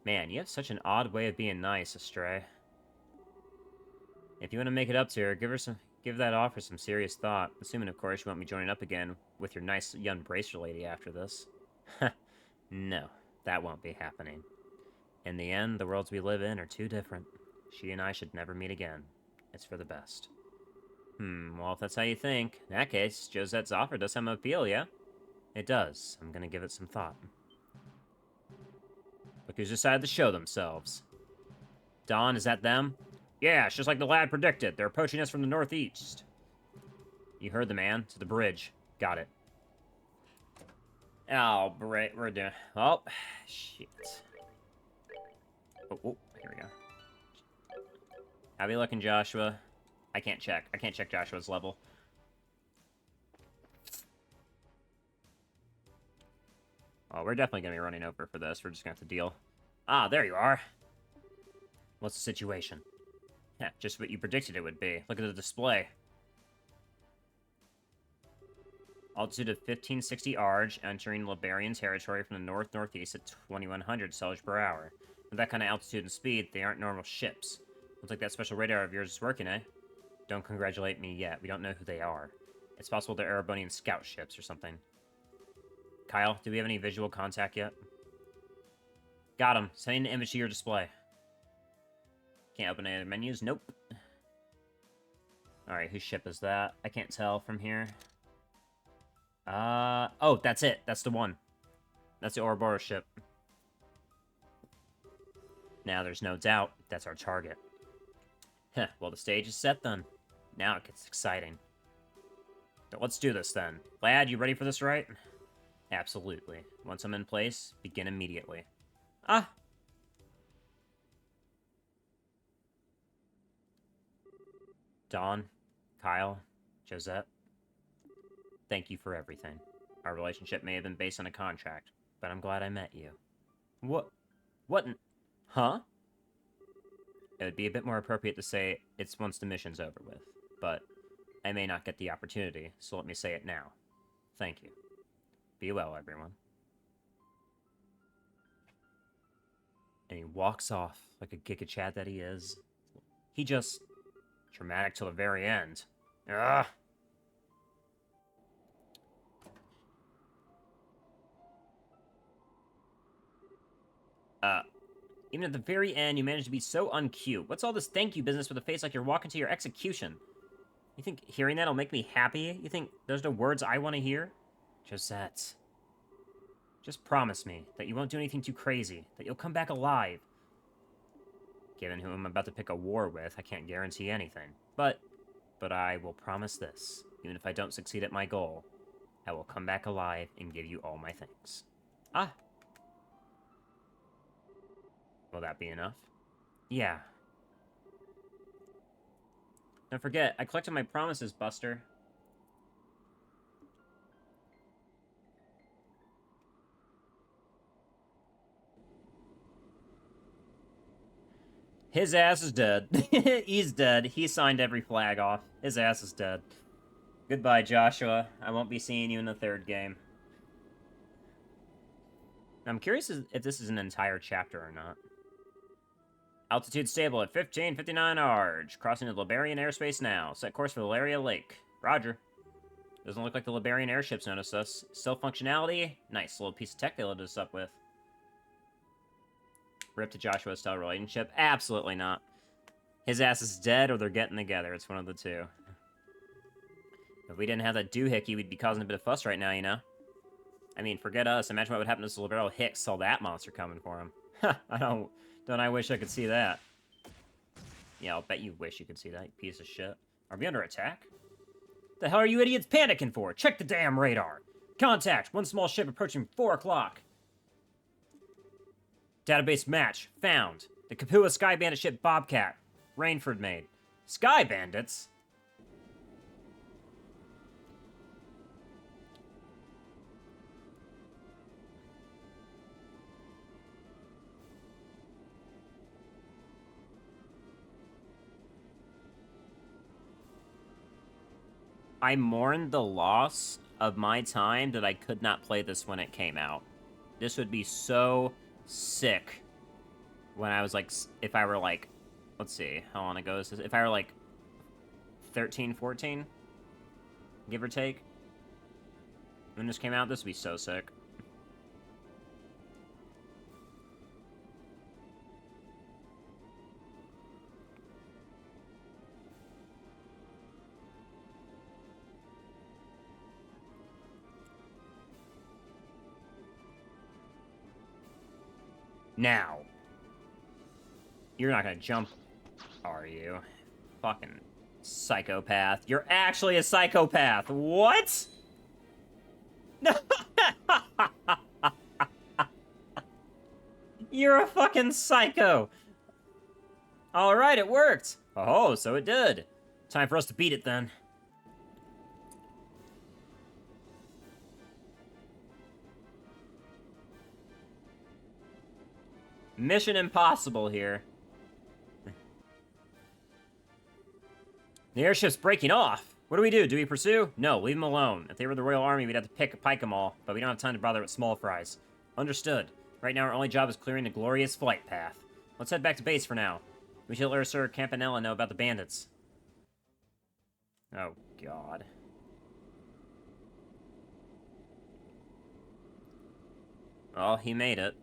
Speaker 1: Man, you have such an odd way of being nice, Astray. If you want to make it up to her, give that offer some serious thought. Assuming, of course, you want me joining up again with your nice young bracer lady after this. No, that won't be happening. In the end, the worlds we live in are too different. She and I should never meet again. It's for the best. Well, if that's how you think, in that case, Josette's offer does have an appeal, yeah? It does. I'm gonna give it some thought. Look who's decided to show themselves. Dawn, is that them? Yeah, it's just like the lad predicted. They're approaching us from the northeast. You heard the man. To the bridge. Got it. Oh, we're doing... Oh, shit. Oh, here we go. How we looking, Joshua? I can't check. I can't check Joshua's level. Oh, we're definitely going to be running over for this. We're just going to have to deal. Ah, there you are. What's the situation? Yeah, just what you predicted it would be. Look at the display. Altitude of 1560 Arge, entering Liberian territory from the north-northeast at 2100 km per hour. With that kind of altitude and speed, they aren't normal ships. Looks like that special radar of yours is working, eh? Don't congratulate me yet. We don't know who they are. It's possible they're Erebonian scout ships or something. Kyle, do we have any visual contact yet? Got him. Sending an image to your display. Can't open any other menus? Nope. Alright, whose ship is that? I can't tell from here. Oh, that's it. That's the one. That's the Ouroboros ship. Now there's no doubt that's our target. Heh, well, the stage is set then. Now it gets exciting. But let's do this then. Lad, you ready for this, right? Absolutely. Once I'm in place, begin immediately. Ah! Dawn, Kyle, Josette, thank you for everything. Our relationship may have been based on a contract, but I'm glad I met you. What? Huh? It would be a bit more appropriate to say it's once the mission's over with, but I may not get the opportunity, so let me say it now. Thank you. Be well, everyone. And he walks off like a giga chad that he is. He just... dramatic till the very end. Ugh! Even at the very end, you managed to be so uncute. What's all this thank you business with a face like you're walking to your execution? You think hearing that'll make me happy? You think those are the words I want to hear? Josette. Just promise me that you won't do anything too crazy, that you'll come back alive. Given who I'm about to pick a war with, I can't guarantee anything. But I will promise this. Even if I don't succeed at my goal, I will come back alive and give you all my thanks. Ah! Will that be enough? Yeah. Don't forget, I collected my promises, Buster. His ass is dead. He's dead. He signed every flag off. His ass is dead. Goodbye, Joshua. I won't be seeing you in the third game. I'm curious if this is an entire chapter or not. Altitude stable at 1559 Arge. Crossing the Liberian airspace now. Set course for Valeria Lake. Roger. Doesn't look like the Liberian airships noticed us. Still functionality? Nice little piece of tech they loaded us up with. Rip to Joshua's style relationship? Absolutely not. His ass is dead or they're getting together. It's one of the two. If we didn't have that doohickey, we'd be causing a bit of fuss right now, you know? I mean, forget us. Imagine what would happen to Silvero Hicks saw that monster coming for him. Don't I wish I could see that? Yeah, I'll bet you wish you could see that, you piece of shit. Are we under attack? The hell are you idiots panicking for? Check the damn radar. Contact. One small ship approaching 4 o'clock. Database match. Found. The Kapua Sky Bandit ship Bobcat. Rainford made. Sky Bandits? I mourned the loss of my time that I could not play this when it came out. This would be so sick when I was like, if I were like, let's see, how long ago is this? If I were like 13, 14, give or take, when this came out, this would be so sick. Now. You're not gonna jump, are you? Fucking psychopath. You're actually a psychopath. What? No. You're a fucking psycho. Alright, it worked. Oh, so it did. Time for us to beat it then. Mission impossible here. The airship's breaking off. What do we do? Do we pursue? No, leave them alone. If they were the Royal Army, we'd have to pike them all, but we don't have time to bother with small fries. Understood. Right now, our only job is clearing the glorious flight path. Let's head back to base for now. We should let Sir Campanella know about the bandits. Oh, God. Well, he made it.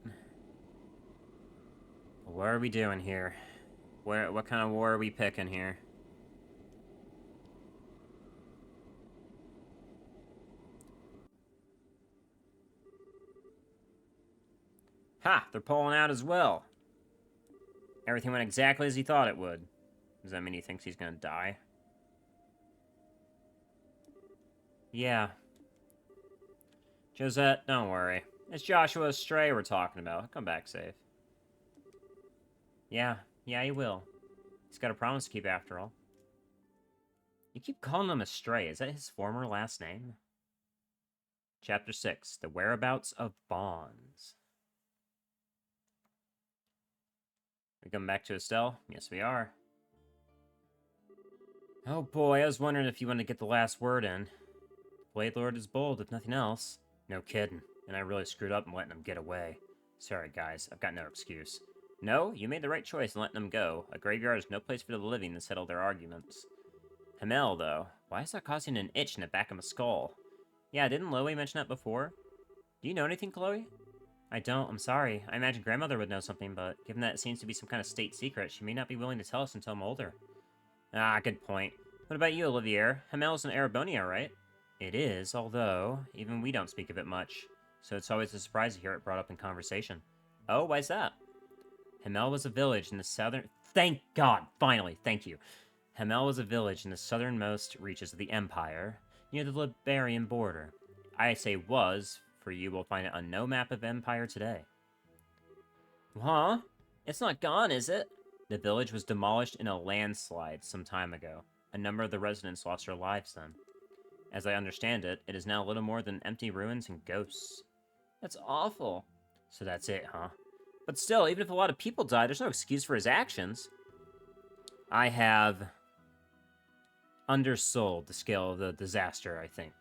Speaker 1: What are we doing here? What kind of war are we picking here? Ha! They're pulling out as well. Everything went exactly as he thought it would. Does that mean he thinks he's gonna die? Yeah. Josette, don't worry. It's Joshua Stray we're talking about. He'll come back safe. Yeah, he will. He's got a promise to keep after all. You keep calling him Astray. Is that his former last name? Chapter 6. The Whereabouts of Bonds. We coming back to Estelle? Yes, we are. Oh boy, I was wondering if you wanted to get the last word in. Blade Lord is bold, if nothing else. No kidding. And I really screwed up in letting him get away. Sorry, guys. I've got no excuse. No, you made the right choice in letting them go. A graveyard is no place for the living to settle their arguments. Hamel, though. Why is that causing an itch in the back of my skull? Yeah, didn't Chloe mention that before? Do you know anything, Chloe? I don't, I'm sorry. I imagine grandmother would know something, but given that it seems to be some kind of state secret, she may not be willing to tell us until I'm older. Ah, good point. What about you, Olivier? Hamel's in Arabonia, right? It is, although even we don't speak of it much, so it's always a surprise to hear it brought up in conversation. Oh, why's that? Hamel was a village in the southern... Thank God! Finally, thank you. Hamel was a village in the southernmost reaches of the Empire, near the Liberian border. I say was, for you will find it on no map of Empire today. Huh? It's not gone, is it? The village was demolished in a landslide some time ago. A number of the residents lost their lives then. As I understand it, it is now little more than empty ruins and ghosts. That's awful. So that's it, huh? But still, even if a lot of people die, there's no excuse for his actions. I have undersold the scale of the disaster, I think.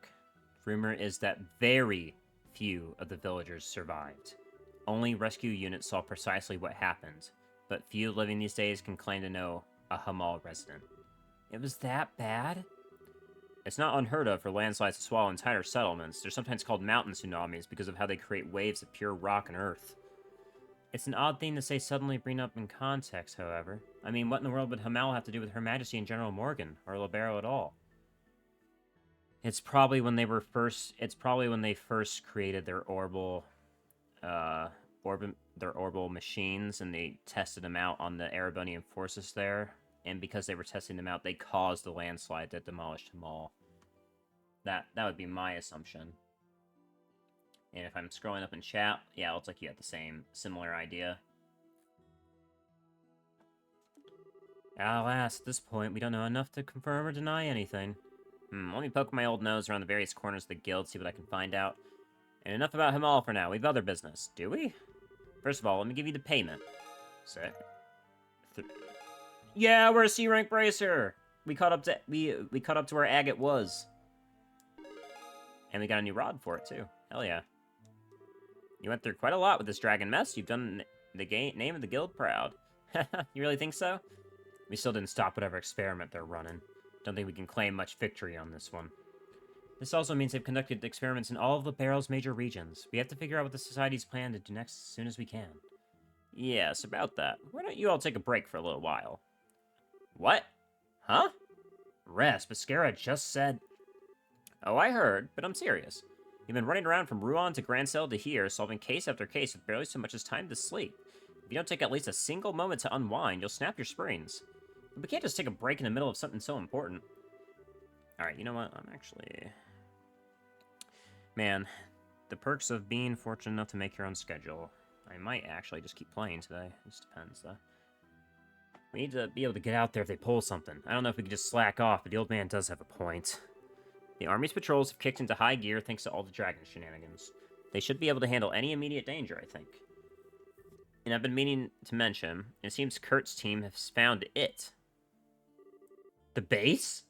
Speaker 1: Rumor is that very few of the villagers survived. Only rescue units saw precisely what happened, but few living these days can claim to know a Hamal resident. It was that bad? It's not unheard of for landslides to swallow entire settlements. They're sometimes called mountain tsunamis because of how they create waves of pure rock and earth. It's an odd thing to say suddenly bring up in context, however. I mean, what in the world would Hamal have to do with Her Majesty and General Morgan, or Libero at all? It's probably when they first created their their orbital machines, and they tested them out on the Erebonian forces there. And because they were testing them out, they caused the landslide that demolished them all. That would be my assumption. And if I'm scrolling up in chat, yeah, it looks like you have the similar idea. Alas, at this point, we don't know enough to confirm or deny anything. Let me poke my old nose around the various corners of the guild, see what I can find out. And enough about him all for now. We have other business, do we? First of all, let me give you the payment. Sick. Yeah, we're a C rank bracer. We caught up to we caught up to where Agate was, and we got a new rod for it too. Hell yeah! You went through quite a lot with this dragon mess. You've done the name of the guild proud. You really think so? We still didn't stop whatever experiment they're running. Don't think we can claim much victory on this one. This also means they've conducted experiments in all of the Barrel's major regions. We have to figure out what the Society's plan to do next as soon as we can. Yes, about that. Why don't you all take a break for a little while? What? Huh? Rest, Biscara just said... Oh, I heard, but I'm serious. You've been running around from Ruan to Grand Cell to here, solving case after case with barely so much as time to sleep. If you don't take at least a single moment to unwind, you'll snap your springs. But we can't just take a break in the middle of something so important. Alright, you know what? I'm actually... Man, the perks of being fortunate enough to make your own schedule. I might actually just keep playing today. It just depends, though. We need to be able to get out there if they pull something. I don't know if we can just slack off, but the old man does have a point. The army's patrols have kicked into high gear thanks to all the dragon shenanigans. They should be able to handle any immediate danger, I think. And I've been meaning to mention, it seems Kurt's team has found it. The base?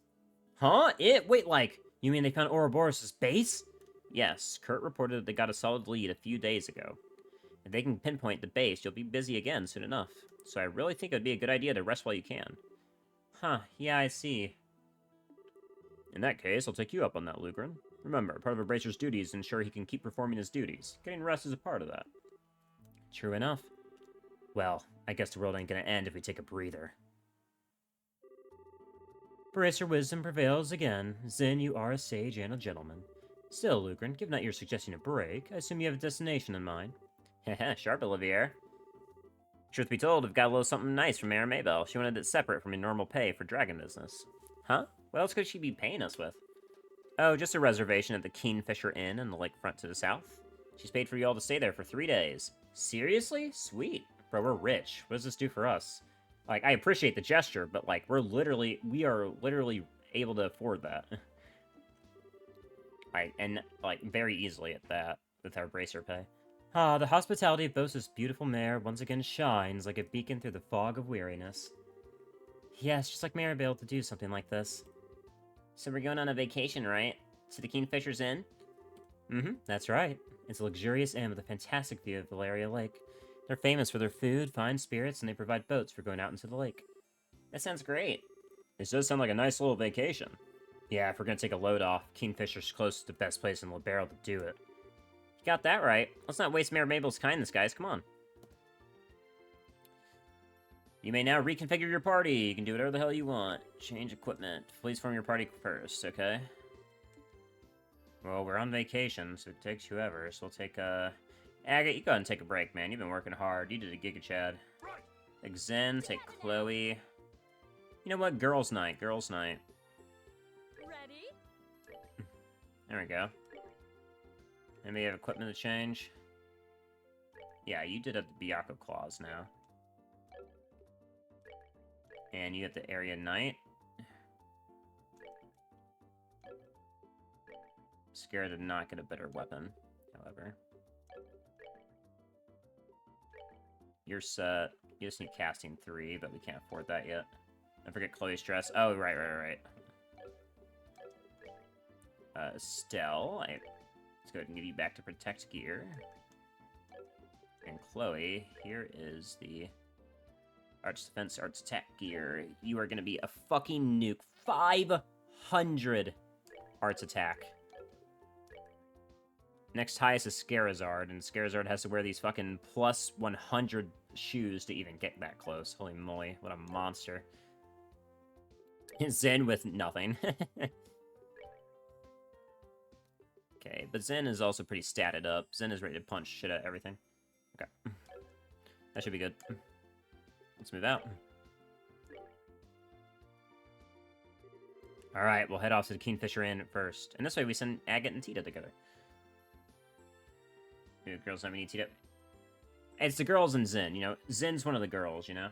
Speaker 1: Huh? It? Wait, like, you mean they found Ouroboros' base? Yes, Kurt reported that they got a solid lead a few days ago. If they can pinpoint the base, you'll be busy again soon enough. So I really think it would be a good idea to rest while you can. Huh, yeah, I see. In that case, I'll take you up on that, Lugren. Remember, part of a bracer's duty is to ensure he can keep performing his duties. Getting rest is a part of that. True enough. Well, I guess the world ain't gonna end if we take a breather. Bracer wisdom prevails again. Zin, you are a sage and a gentleman. Still, Lugren, given that you're suggesting a break, I assume you have a destination in mind. Heh, sharp, Olivier. Truth be told, I've got a little something nice from Mary Maybell. She wanted it separate from your normal pay for dragon business. Huh? What else could she be paying us with? Oh, just a reservation at the Kingfisher Inn in the lakefront to the south. She's paid for you all to stay there for 3 days. Seriously? Sweet. Bro, we're rich. What does this do for us? Like, I appreciate the gesture, but, like, we are literally able to afford that. And, like, very easily at that, with our bracer pay. Ah, the hospitality of Bosa's beautiful mare once again shines like a beacon through the fog of weariness. Yes, just like Maribel to do something like this. So we're going on a vacation, right? To the Kingfisher's Inn? Mm-hmm, that's right. It's a luxurious inn with a fantastic view of Valeria Lake. They're famous for their food, fine spirits, and they provide boats for going out into the lake. That sounds great. This does sound like a nice little vacation. Yeah, if we're gonna take a load off, Kingfisher's close to the best place in Liberal to do it. You got that right. Let's not waste Mayor Mabel's kindness, guys. Come on. You may now reconfigure your party. You can do whatever the hell you want. Change equipment. Please form your party first, okay? Well, we're on vacation, so it takes whoever. So we'll take, Agate, you go ahead and take a break, man. You've been working hard. You did a Giga Chad. Take Zen, take Chloe. You know what? Girls' night. Girls' night.
Speaker 3: Ready?
Speaker 1: There we go. Anybody have equipment to change? Yeah, you did have the Byakuya claws now. And you have the area knight. Scared to not get a better weapon, however. You're set. You just need casting 3, but we can't afford that yet. I forget Chloe's dress. Oh, right. Stell, let's go ahead and give you back to protect gear. And Chloe, here is the Arts Defense, Arts Attack gear. You are gonna be a fucking nuke. 500 Arts Attack. Next highest is Scarizard, and Scarizard has to wear these fucking plus 100 shoes to even get that close. Holy moly, what a monster. Zen with nothing. Okay, but Zen is also pretty statted up. Zen is ready to punch shit at everything. Okay. That should be good. Let's move out. Alright, we'll head off to the Kingfisher Inn first. And this way we send Agate and Tita together. The girls not need Tita. It's the girls and Zen, you know. Zen's one of the girls, you know.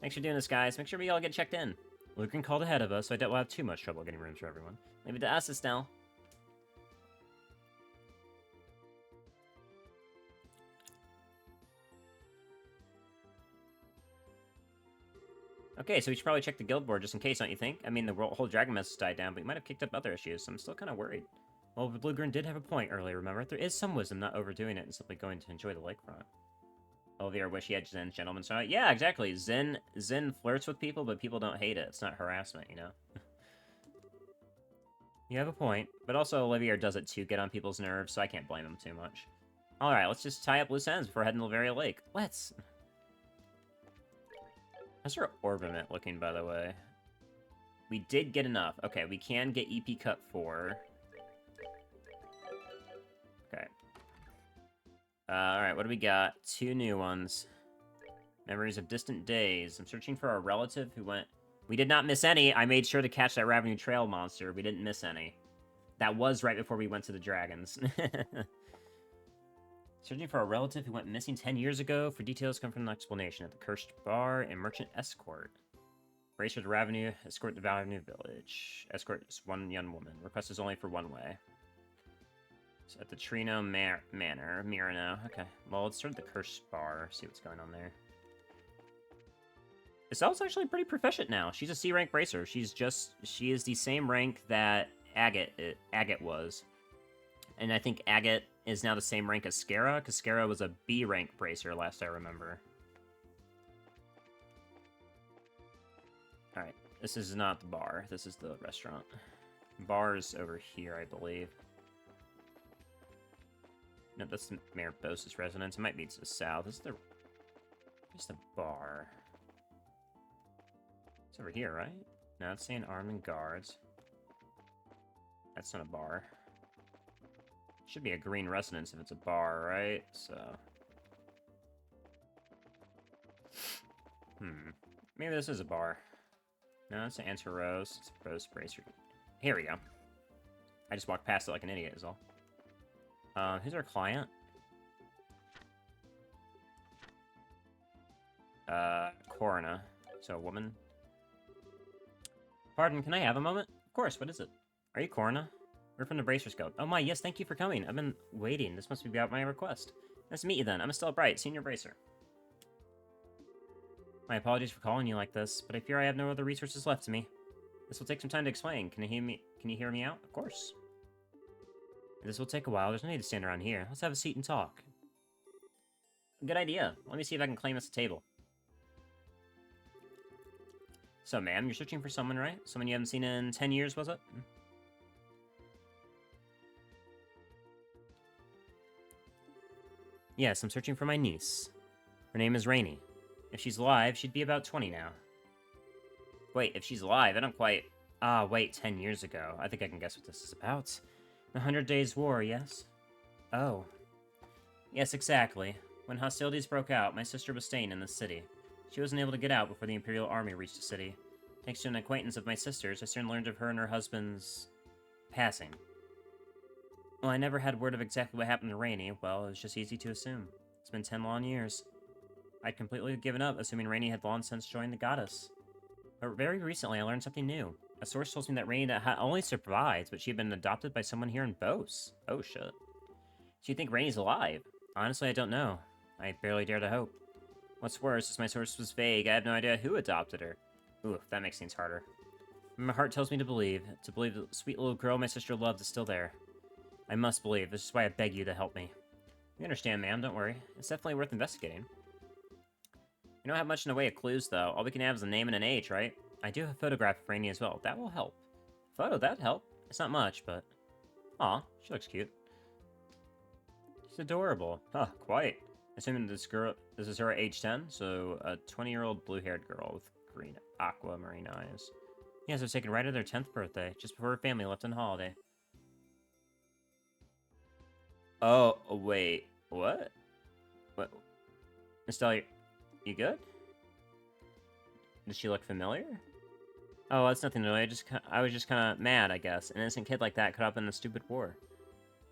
Speaker 1: Thanks for doing this, guys. Make sure we all get checked in. Lucan called ahead of us, so I doubt we'll have too much trouble getting rooms for everyone. Leave it to us, Estelle. Okay, so we should probably check the guild board just in case, don't you think? I mean, the whole dragon mess has died down, but we might have kicked up other issues, so I'm still kind of worried. Well, Bluegrin did have a point earlier, remember? There is some wisdom not overdoing it and simply going to enjoy the lakefront. Olivia, wish he had Zen's gentleman side. Yeah, exactly. Zen flirts with people, but people don't hate it. It's not harassment, you know? You have a point, but also Olivia does it to get on people's nerves, so I can't blame him too much. Alright, let's just tie up loose ends before heading to Lavaria Lake. Let's! How's our Orbiment looking, by the way? We did get enough. Okay, we can get EP Cut 4. Okay. Alright, what do we got? 2 new ones. Memories of Distant Days. I'm searching for a relative who went... We did not miss any. I made sure to catch that Ravening Trail monster. We didn't miss any. That was right before we went to the dragons. Searching for a relative who went missing 10 years ago. For details, come from an explanation at the Cursed Bar and Merchant Escort. Bracer to Ravenue, escort to Ravenue Village. Escort is one young woman. Request is only for one way. So at the Trino Manor, Mirano. Okay, well, let's start at the Cursed Bar, see what's going on there. Estelle's actually pretty proficient now. She's a C-rank bracer. She is the same rank that Agate was. And I think Agate is now the same rank as Scara, because Scara was a B-rank bracer last I remember. Alright, this is not the bar. This is the restaurant. Bar's over here, I believe. No, that's the Mayor Bose's residence. It might be to the south. This is the... Where's the bar? It's over here, right? No, it's saying armed guards. That's not a bar. Should be a green residence if it's a bar, right? So... Maybe this is a bar. No, it's an Anti-Rose. It's a Rose Bracer. Here we go. I just walked past it like an idiot is all. Who's our client? Corona. So, a woman. Pardon, can I have a moment? Of course, what is it? Are you Corona? We're from the Bracers Guild. Oh my, yes, thank you for coming. I've been waiting. This must be about my request. Nice to meet you then. I'm Estelle Bright, Senior Bracer. My apologies for calling you like this, but I fear I have no other resources left to me. This will take some time to explain. Can you hear me out? Of course. This will take a while. There's no need to stand around here. Let's have a seat and talk. Good idea. Let me see if I can claim us a table. So, ma'am, you're searching for someone, right? Someone you haven't seen in 10 years, was it? Yes, I'm searching for my niece. Her name is Rainy. If she's alive, she'd be about 20 now. Wait, if she's alive, I don't quite... Ah, wait, 10 years ago. I think I can guess what this is about. The 100 Days War, yes? Oh. Yes, exactly. When hostilities broke out, my sister was staying in the city. She wasn't able to get out before the Imperial Army reached the city. Thanks to an acquaintance of my sister's, I soon learned of her and her husband's... passing. Well, I never had word of exactly what happened to Rainy. Well, it was just easy to assume. It's been 10 long years. I'd completely given up, assuming Rainy had long since joined the goddess. But very recently, I learned something new. A source told me that Rainy not only survived, but she had been adopted by someone here in Bose. Oh, shit. So you think Rainy's alive? Honestly, I don't know. I barely dare to hope. What's worse is my source was vague. I have no idea who adopted her. Ooh, that makes things harder. My heart tells me to believe the sweet little girl my sister loved is still there. I must believe. This is why I beg you to help me. You understand, ma'am. Don't worry. It's definitely worth investigating. We don't have much in the way of clues, though. All we can have is a name and an age, right? I do have a photograph of Rainy as well. That will help. Photo, that'd help. It's not much, but... Aw, she looks cute. She's adorable. Huh, quite. Assuming this is her at age 10, so a 20-year-old blue-haired girl with green aquamarine eyes. Yes, it was taken right at their 10th birthday, just before her family left on holiday. Oh, wait. What? What? Estelle, you good? Does she look familiar? Oh, that's nothing new. I was just kind of mad, I guess. An innocent kid like that caught up in a stupid war.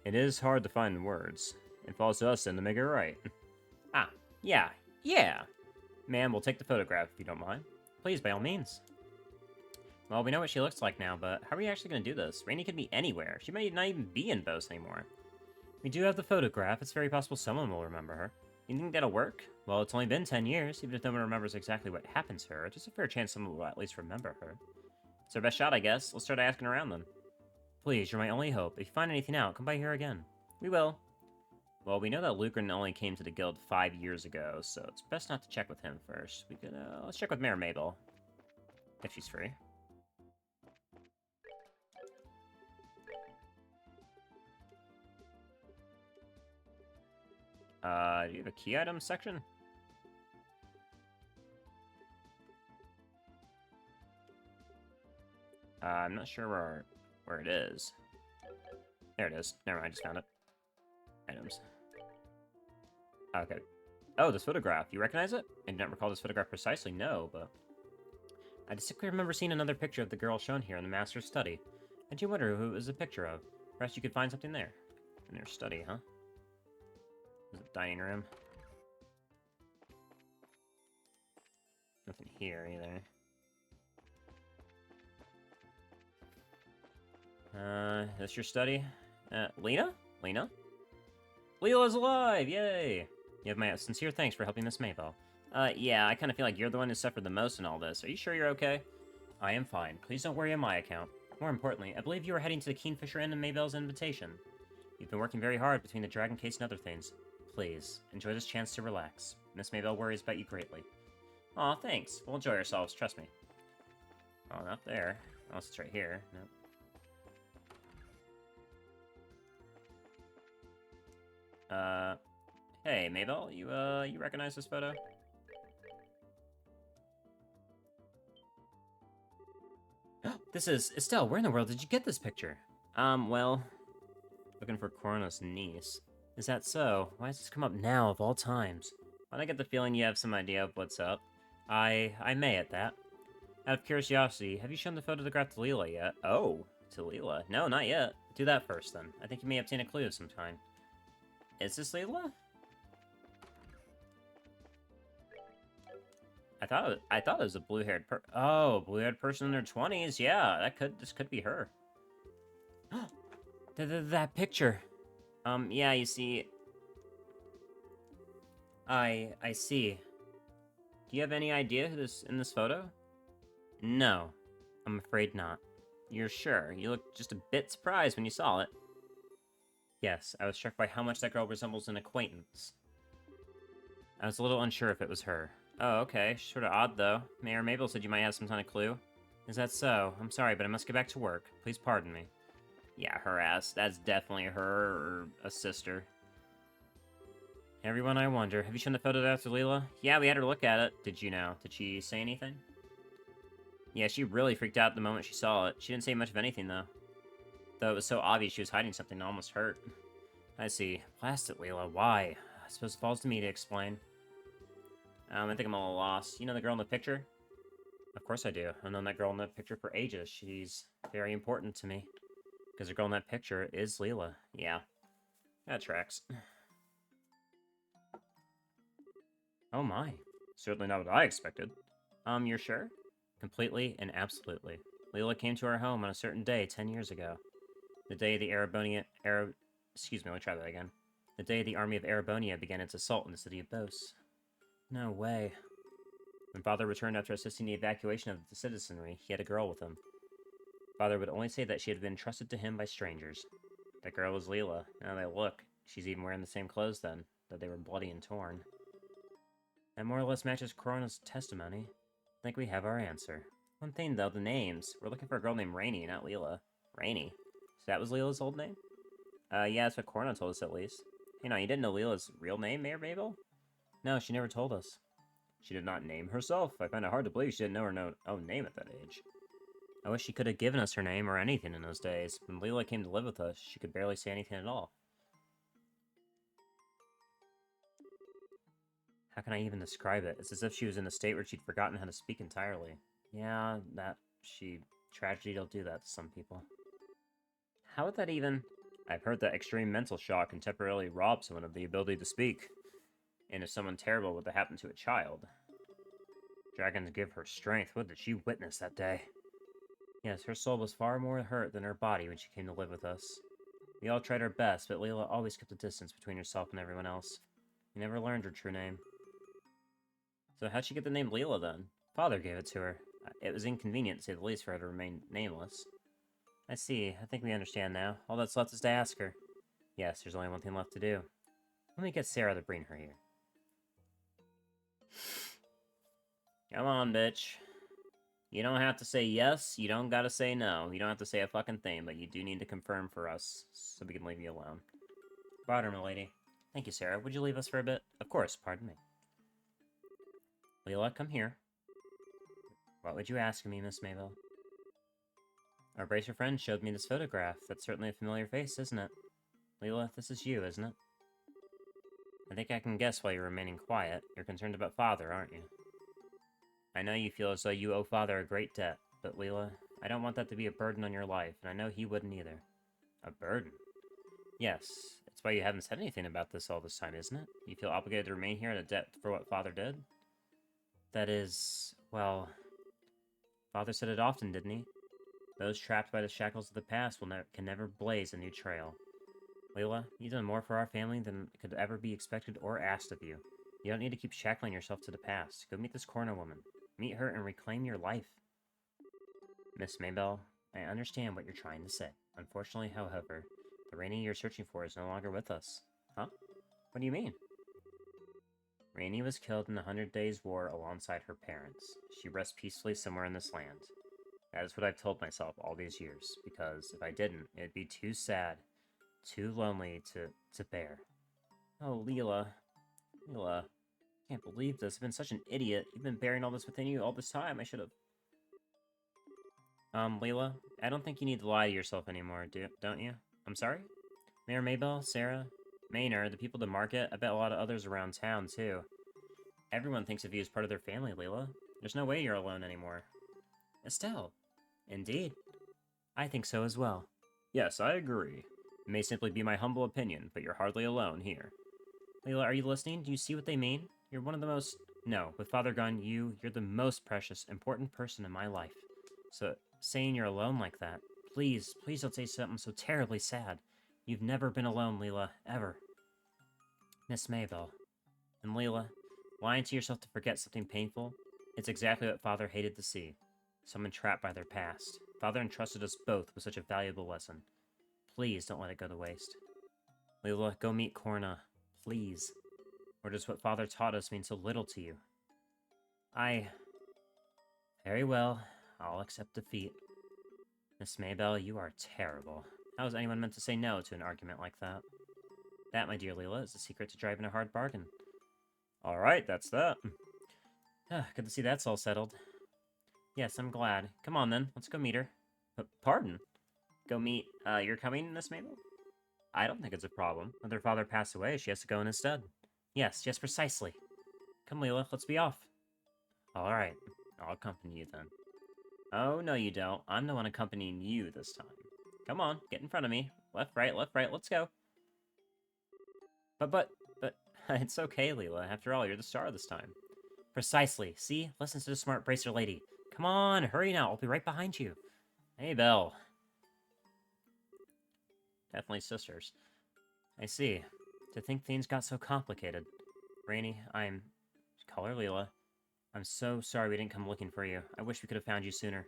Speaker 1: It is hard to find words. It falls to us then to make it right. Ah, yeah, yeah. Ma'am, we'll take the photograph if you don't mind. Please, by all means. Well, we know what she looks like now, but how are we actually going to do this? Rainy could be anywhere. She might not even be in Bose anymore. We do have the photograph. It's very possible someone will remember her. You think that'll work? Well, it's only been 10 years. Even if no one remembers exactly what happened to her, there's a fair chance someone will at least remember her. It's our best shot, I guess. Let's start asking around then. Please, you're my only hope. If you find anything out, come by here again. We will. Well, we know that Lucren only came to the guild 5 years ago, so it's best not to check with him first. We could, let's check with Mayor Mabel. If she's free. Do you have a key items section? I'm not sure where it is. There it is. Never mind, I just found it. Items. Okay. Oh, this photograph. You recognize it? I do not recall this photograph precisely, no, but... I distinctly remember seeing another picture of the girl shown here in the master's study. I do wonder who it was a picture of. Perhaps you could find something there. In their study, huh? Is it dining room? Nothing here, either. That's your study? Lena? Lena? Leela's alive! Yay! You have my sincere thanks for helping Miss Mabel. Yeah, I kind of feel like you're the one who suffered the most in all this. Are you sure you're okay? I am fine. Please don't worry on my account. More importantly, I believe you are heading to the Kingfisher Inn on Mabel's invitation. You've been working very hard between the dragon case and other things. Please, enjoy this chance to relax. Miss Mabel worries about you greatly. Aw, thanks. We'll enjoy ourselves, trust me. Oh, not there. Unless it's right here. Nope. Hey, Mabel, you recognize this photo? This is... Estelle, where in the world did you get this picture? Well... Looking for Corona's niece. Is that so? Why has this come up now, of all times? Why'd I get the feeling you have some idea of what's up? I may at that. Out of curiosity, have you shown the photograph to Leela yet? Oh, to Leela? No, not yet. Do that first, then. I think you may obtain a clue of some kind. Is this Leela? I thought it was a blue-haired blue-haired person in their 20s. Yeah, this could be her. That picture. Yeah, you see... I see. Do you have any idea who's in this photo? No, I'm afraid not. You're sure? You looked just a bit surprised when you saw it. Yes, I was struck by how much that girl resembles an acquaintance. I was a little unsure if it was her. Oh, okay. Sort of odd, though. Mayor Mabel said you might have some kind of clue. Is that so? I'm sorry, but I must get back to work. Please pardon me. Yeah, her ass. That's definitely her or a sister. Everyone, I wonder. Have you shown the photo to Leela? Yeah, we had her look at it. Did you know? Did she say anything? Yeah, she really freaked out the moment she saw it. She didn't say much of anything, though. Though it was so obvious she was hiding something that almost hurt. I see. Blast it, Leela. Why? I suppose it falls to me to explain. I think I'm all lost. You know the girl in the picture? Of course I do. I've known that girl in that picture for ages. She's very important to me. Because the girl in that picture is Leela. Yeah. That tracks. Oh my. Certainly not what I expected. You're sure? Completely and absolutely. Leela came to our home on a certain day 10 years ago. The day the excuse me, let me try that again. The day the army of Arabonia began its assault on the city of Bose. No way. When Father returned after assisting the evacuation of the citizenry, he had a girl with him. Father would only say that she had been trusted to him by strangers. That girl was Leela. Now they look. She's even wearing the same clothes then, though they were bloody and torn. That more or less matches Corona's testimony. I think we have our answer. One thing, though, the names. We're looking for a girl named Rainy, not Leela. Rainy? So that was Leela's old name? Yeah, that's what Corona told us, at least. Hey, no, you didn't know Leela's real name, Mayor Mabel? No, she never told us. She did not name herself. I find it hard to believe she didn't know her own name at that age. I wish she could have given us her name or anything in those days. When Leela came to live with us, she could barely say anything at all. How can I even describe it? It's as if she was in a state where she'd forgotten how to speak entirely. Yeah, tragedy'll do that to some people. How would that even... I've heard that extreme mental shock can temporarily rob someone of the ability to speak. And if someone terrible were to happen to a child... Dragons give her strength. What did she witness that day? Yes, her soul was far more hurt than her body when she came to live with us. We all tried our best, but Leela always kept a distance between herself and everyone else. We never learned her true name. So how'd she get the name Leela, then? Father gave it to her. It was inconvenient, to say the least, for her to remain nameless. I see. I think we understand now. All that's left is to ask her. Yes, there's only one thing left to do. Let me get Sarah to bring her here. Come on, bitch. You don't have to say yes, you don't gotta say no. You don't have to say a fucking thing, but you do need to confirm for us, so we can leave you alone. Brought her, milady. Thank you, Sarah. Would you leave us for a bit? Of course, pardon me. Leela, come here. What would you ask of me, Miss Mabel? Our bracer friend showed me this photograph. That's certainly a familiar face, isn't it? Leela, this is you, isn't it? I think I can guess why you're remaining quiet. You're concerned about Father, aren't you? I know you feel as though you owe Father a great debt, but Leela, I don't want that to be a burden on your life, and I know he wouldn't either. A burden? Yes, it's why you haven't said anything about this all this time, isn't it? You feel obligated to remain here in a debt for what Father did? That is, well... Father said it often, didn't he? Those trapped by the shackles of the past can never blaze a new trail. Leela, you've done more for our family than could ever be expected or asked of you. You don't need to keep shackling yourself to the past. Go meet this corner woman. Meet her and reclaim your life. Miss Mabel, I understand what you're trying to say. Unfortunately, however, the Rainy you're searching for is no longer with us. Huh? What do you mean? Rainy was killed in the 100 Days' War alongside her parents. She rests peacefully somewhere in this land. That is what I've told myself all these years, because if I didn't, it'd be too sad, too lonely to bear. Oh, Leela. Leela. I can't believe this. I've been such an idiot. You've been bearing all this within you all this time. I should have... Leela, I don't think you need to lie to yourself anymore, don't you? I'm sorry? Mayor Mabel, Sarah, Maynard, the people to market, I bet a lot of others around town, too. Everyone thinks of you as part of their family, Leela. There's no way you're alone anymore. Estelle. Indeed. I think so as well. Yes, I agree. It may simply be my humble opinion, but you're hardly alone here. Leela, are you listening? Do you see what they mean? You're one of the most... No, with Father gone, you're the most precious, important person in my life. So, saying you're alone like that, please don't say something so terribly sad. You've never been alone, Leela, ever. Miss Mabel. And Leela, lying to yourself to forget something painful, it's exactly what Father hated to see. Someone trapped by their past. Father entrusted us both with such a valuable lesson. Please don't let it go to waste. Leela, go meet Corna. Please. Or does what Father taught us mean so little to you? Very well. I'll accept defeat. Miss Mabel, you are terrible. How is anyone meant to say no to an argument like that? That, my dear Leela, is the secret to driving a hard bargain. Alright, that's that. Good to see that's all settled. Yes, I'm glad. Come on, then. Let's go meet her. Pardon? Go meet, you're coming, Miss Mabel? I don't think it's a problem. When her father passed away, she has to go in instead. Yes, precisely. Come, Leela, let's be off. Alright, I'll accompany you then. Oh, no you don't. I'm the one accompanying you this time. Come on, get in front of me. Left, right, let's go. But, it's okay, Leela. After all, you're the star this time. Precisely. See? Listen to the smart bracer lady. Come on, hurry now. I'll be right behind you. Hey, Belle. Definitely sisters. I see. To think things got so complicated. Rainy, Call her Leela. I'm so sorry we didn't come looking for you. I wish we could have found you sooner.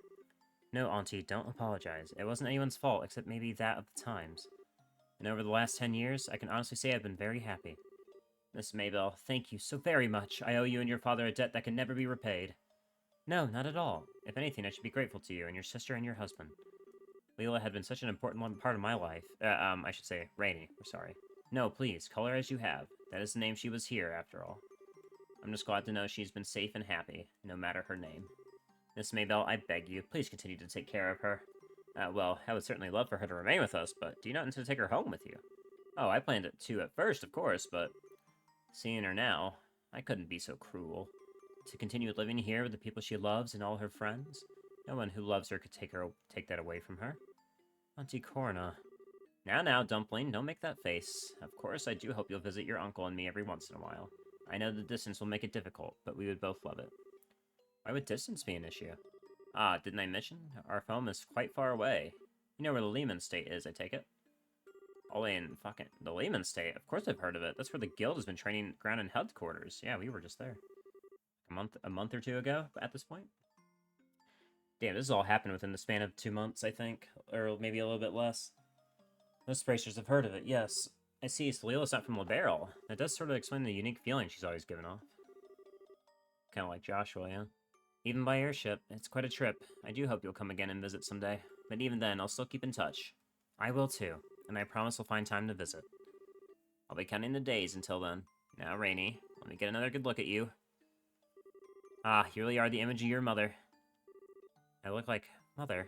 Speaker 1: No, Auntie, don't apologize. It wasn't anyone's fault, except maybe that of the times. And over the last 10 years, I can honestly say I've been very happy. Miss Mabel, thank you so very much. I owe you and your father a debt that can never be repaid. No, not at all. If anything, I should be grateful to you and your sister and your husband. Leela had been such an important part of my life. I should say, Rainy. We're sorry. No, please, call her as you have. That is the name she was here, after all. I'm just glad to know she's been safe and happy, no matter her name. Miss Mabel, I beg you, please continue to take care of her. Well, I would certainly love for her to remain with us, but do you not intend to take her home with you? Oh, I planned it to at first, of course, but... Seeing her now... I couldn't be so cruel. To continue living here with the people she loves and all her friends? No one who loves her could take that away from her. Auntie Corna. Now, Dumpling, don't make that face. Of course, I do hope you'll visit your uncle and me every once in a while. I know the distance will make it difficult, but we would both love it. Why would distance be an issue? Ah, didn't I mention? Our home is quite far away. You know where the Lehman State is, I take it? All in fucking... The Lehman State? Of course I've heard of it. That's where the guild has been training ground in headquarters. Yeah, we were just there. A month or two ago, at this point? Damn, this has all happened within the span of 2 months, I think. Or maybe a little bit less. Most bracers have heard of it, yes. I see, Leela's not from LaBarrel. That does sort of explain the unique feeling she's always given off. Kind of like Joshua, yeah? Even by airship, it's quite a trip. I do hope you'll come again and visit someday. But even then, I'll still keep in touch. I will too, and I promise I'll find time to visit. I'll be counting the days until then. Now, Rainy, let me get another good look at you. Ah, you really are the image of your mother. I look like mother.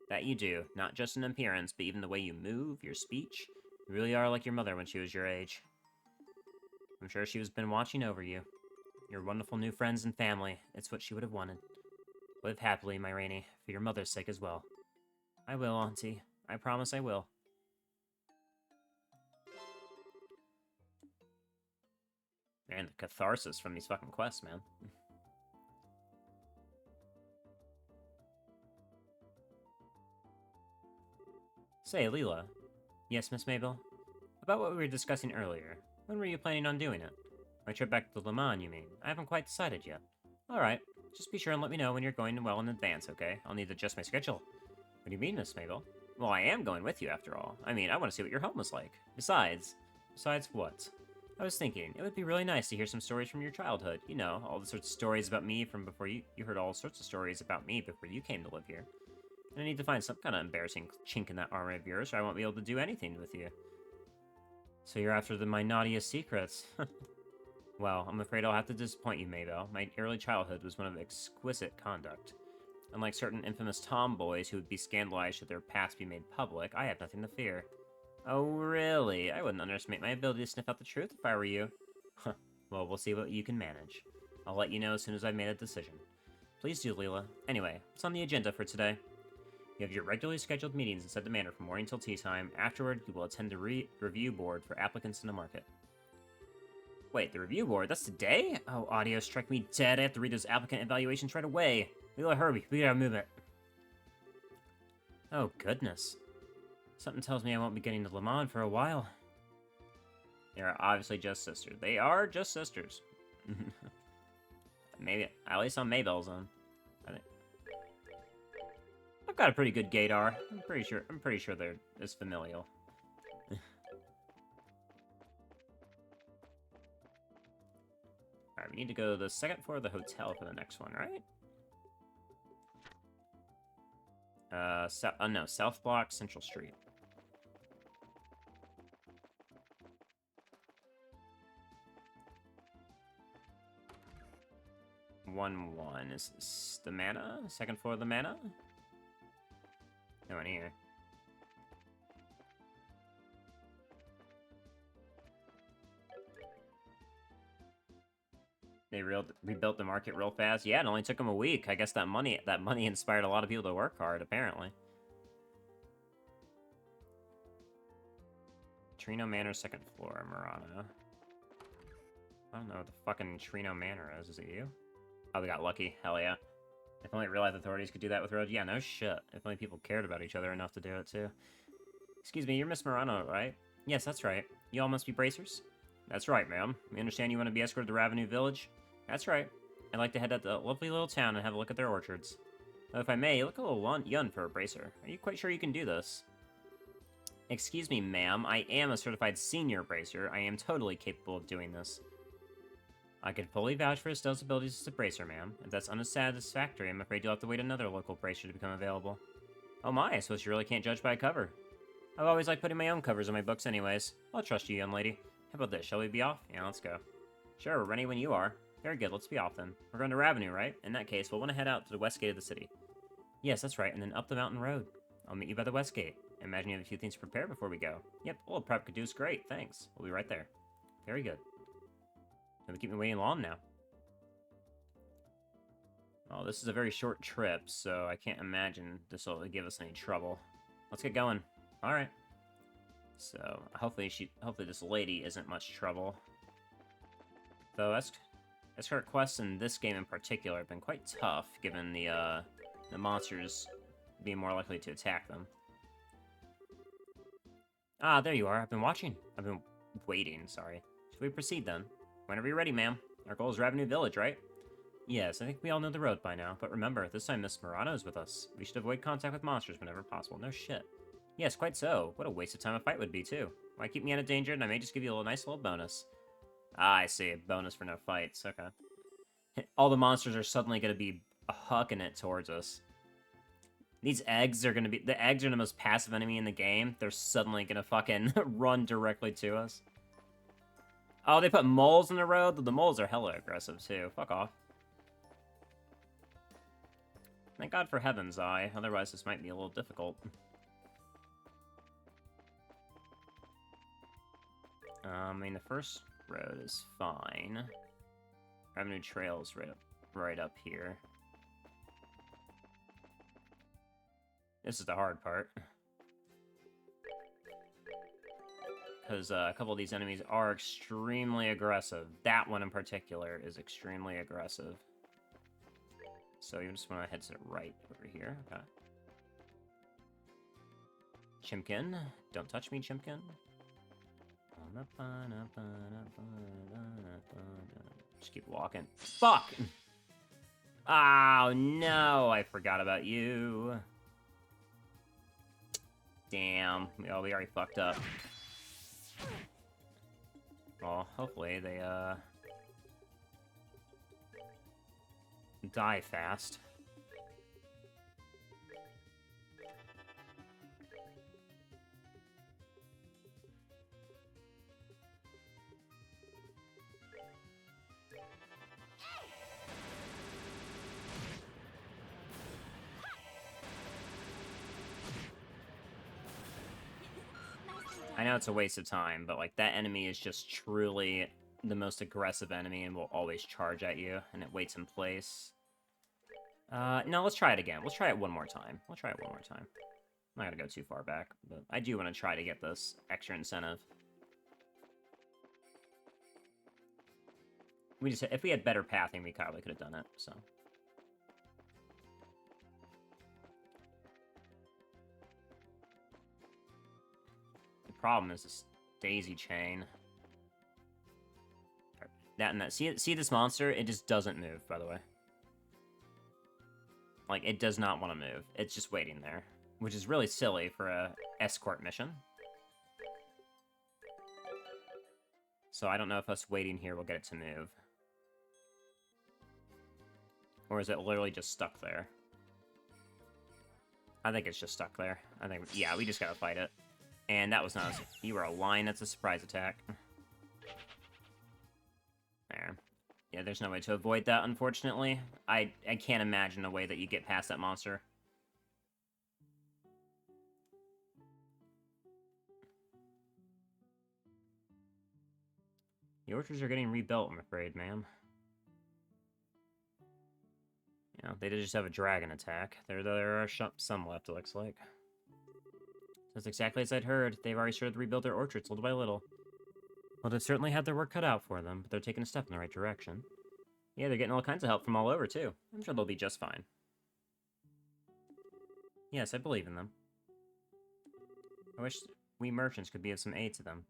Speaker 1: That you do, not just in appearance, but even the way you move, your speech. You really are like your mother when she was your age. I'm sure she has been watching over you. Your wonderful new friends and family. It's what she would have wanted. Live happily, my Rainy, for your mother's sake as well. I will, Auntie. I promise I will. Man, the catharsis from these fucking quests, man. Say, Leela. Yes, Miss Mabel? About what we were discussing earlier. When were you planning on doing it? My trip back to Le Mans, you mean? I haven't quite decided yet. Alright. Just be sure and let me know when you're going well in advance, okay? I'll need to adjust my schedule. What do you mean, Miss Mabel? Well, I am going with you, after all. I mean, I want to see what your home is like. Besides what? I was thinking, it would be really nice to hear some stories from your childhood. You know, all the sorts of stories about me from before you heard all sorts of stories about me before you came to live here. And I need to find some kind of embarrassing chink in that armor of yours, or I won't be able to do anything with you. So you're after my naughtiest secrets. Well, I'm afraid I'll have to disappoint you, Mabel. My early childhood was one of exquisite conduct. Unlike certain infamous tomboys who would be scandalized should their past be made public, I have nothing to fear. Oh, really? I wouldn't underestimate my ability to sniff out the truth if I were you. Huh. Well, we'll see what you can manage. I'll let you know as soon as I've made a decision. Please do, Leela. Anyway, what's on the agenda for today? You have your regularly scheduled meetings inside the manor from morning till tea time. Afterward, you will attend the review board for applicants in the market. Wait, the review board? That's today? Oh, audio struck me dead. I have to read those applicant evaluations right away. Leela, hurry. We gotta move it. Oh, goodness. Something tells me I won't be getting to Le Mans for a while. They are obviously just sisters. They are just sisters. Maybe, at least on Mabel's own. I think. I've got a pretty good gaydar. I'm pretty sure they're as familial. Alright, we need to go to the second floor of the hotel for the next one, right? No, South Block, Central Street. One. Is this the Manor? Second floor of the Manor? No one here. They rebuilt the market real fast. Yeah, it only took them a week. I guess that money inspired a lot of people to work hard, apparently. Trino Manor, second floor, Murano. I don't know what the fucking Trino Manor is. Is it you? Oh, we got lucky. Hell yeah. If only real life authorities could do that with roads. Yeah, no shit. If only people cared about each other enough to do it, too. Excuse me, you're Miss Murano, right? Yes, that's right. You all must be bracers? That's right, ma'am. We understand you want to be escorted to Ravenue Village? That's right. I'd like to head out to that lovely little town and have a look at their orchards. Though if I may, you look a little young for a bracer. Are you quite sure you can do this? Excuse me, ma'am. I am a certified senior bracer. I am totally capable of doing this. I can fully vouch for Estelle's abilities as a bracer, ma'am. If that's unsatisfactory, I'm afraid you'll have to wait another local bracer to become available. Oh my, I suppose you really can't judge by a cover. I've always liked putting my own covers on my books anyways. I'll trust you, young lady. How about this? Shall we be off? Yeah, let's go. Sure, we're ready when you are. Very good, let's be off then. We're going to Ravenue, right? In that case, we'll want to head out to the west gate of the city. Yes, that's right, and then up the mountain road. I'll meet you by the west gate. I imagine you have a few things to prepare before we go. Yep, a little prep could do us great, thanks. We'll be right there. Very good. Gonna keep me waiting long now. Oh, this is a very short trip, so I can't imagine this will give us any trouble. Let's get going. Alright. So, hopefully this lady isn't much trouble. Though, escort quests in this game in particular have been quite tough, given the monsters being more likely to attack them. Ah, there you are. I've been waiting, sorry. Should we proceed, then? Whenever you're ready, ma'am. Our goal is Revenue Village, right? Yes, I think we all know the road by now, but remember, this time Miss Murano is with us. We should avoid contact with monsters whenever possible. No shit. Yes, quite so. What a waste of time a fight would be, too. Why keep me out of danger, and I may just give you a nice little bonus. Ah, I see. A bonus for no fights. Okay. All the monsters are suddenly going to be hucking it towards us. These eggs are going to be... The eggs are the most passive enemy in the game. They're suddenly going to fucking run directly to us. Oh, they put moles in the road? The moles are hella aggressive, too. Fuck off. Thank God for Heaven's Eye, otherwise this might be a little difficult. I mean, the first road is fine. Revenue Trail's right up here. This is the hard part. Because a couple of these enemies are extremely aggressive. That one in particular is extremely aggressive. So you just want to head to the right over here. Okay. Chimkin. Don't touch me, Chimkin. Just keep walking. Fuck! Oh, no! I forgot about you. Damn. Oh, we already fucked up. Well, hopefully they, die fast. I know it's a waste of time, but, like, that enemy is just truly the most aggressive enemy and will always charge at you, and it waits in place. No, let's try it again. Let's try it one more time. I'm not gonna go too far back, but I do want to try to get this extra incentive. If we had better pathing, we probably could have done it, so... Problem is this daisy chain. That and that. See this monster? It just doesn't move, by the way. Like, it does not want to move. It's just waiting there. Which is really silly for a escort mission. So I don't know if us waiting here will get it to move. Or is it literally just stuck there? I think it's just stuck there. Yeah, we just gotta fight it. And that was not... You were a line. That's a surprise attack. There. Yeah, there's no way to avoid that, unfortunately. I can't imagine a way that you get past that monster. The orchards are getting rebuilt, I'm afraid, ma'am. You know, they did just have a dragon attack. There are some left, it looks like. That's exactly as I'd heard. They've already started to rebuild their orchards little by little. Well, they've certainly had their work cut out for them, but they're taking a step in the right direction. Yeah, they're getting all kinds of help from all over, too. I'm sure they'll be just fine. Yes, I believe in them. I wish we merchants could be of some aid to them.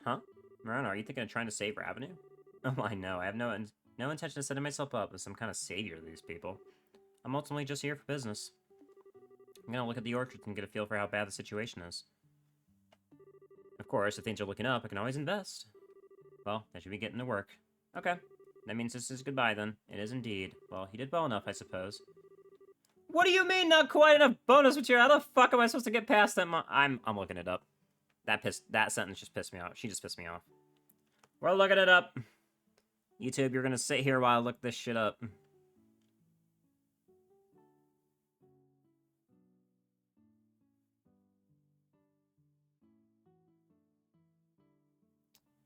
Speaker 1: Huh? Murano, are you thinking of trying to save Ravenue? Oh, I know. I have no intention of setting myself up as some kind of savior to these people. I'm ultimately just here for business. I'm gonna look at the orchards and get a feel for how bad the situation is. Of course, if things are looking up, I can always invest. Well, I should be getting to work. Okay. That means this is goodbye, then. It is indeed. Well, he did well enough, I suppose. What do you mean, not quite enough bonus material? How the fuck am I supposed to get past that I'm looking it up. That sentence just pissed me off. She just pissed me off. We're looking it up. YouTube, you're gonna sit here while I look this shit up.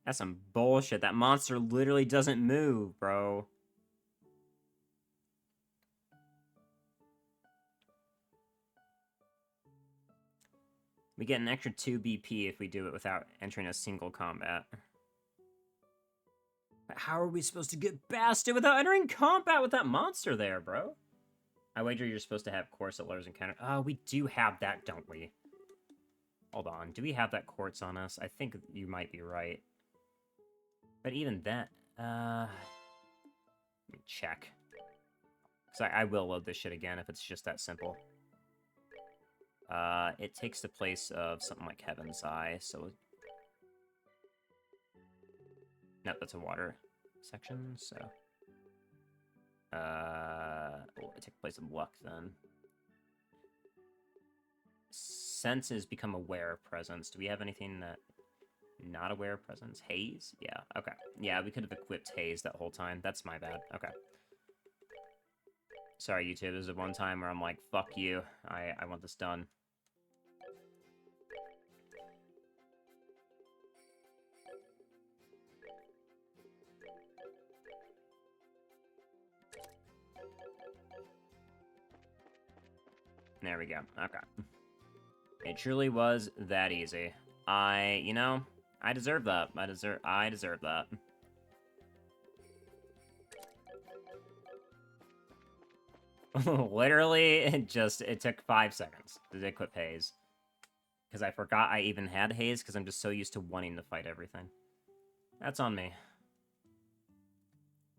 Speaker 1: That's some bullshit. That monster literally doesn't move, bro. We get an extra 2 BP if we do it without entering a single combat. But how are we supposed to get Bastet without entering combat with that monster there, bro? I wager you're supposed to have Quartz that lures encounter. Oh, we do have that, don't we? Hold on. Do we have that Quartz on us? I think you might be right. But even that, let me check. Because I will load this shit again if it's just that simple. It takes the place of something like Heaven's Eye, so... No, that's a water section, so... it took the place of Luck, then. Senses become aware of presence. Do we have anything that... Not aware of presence? Haze? Yeah, okay. Yeah, we could have equipped Haze that whole time. That's my bad. Okay. Sorry, YouTube. There's one time where I'm like, fuck you. I want this done. There we go. Okay. It truly was that easy. You know, I deserve that. I deserve that. Literally, it took 5 seconds to equip Haze. Because I forgot I even had Haze, because I'm just so used to wanting to fight everything. That's on me.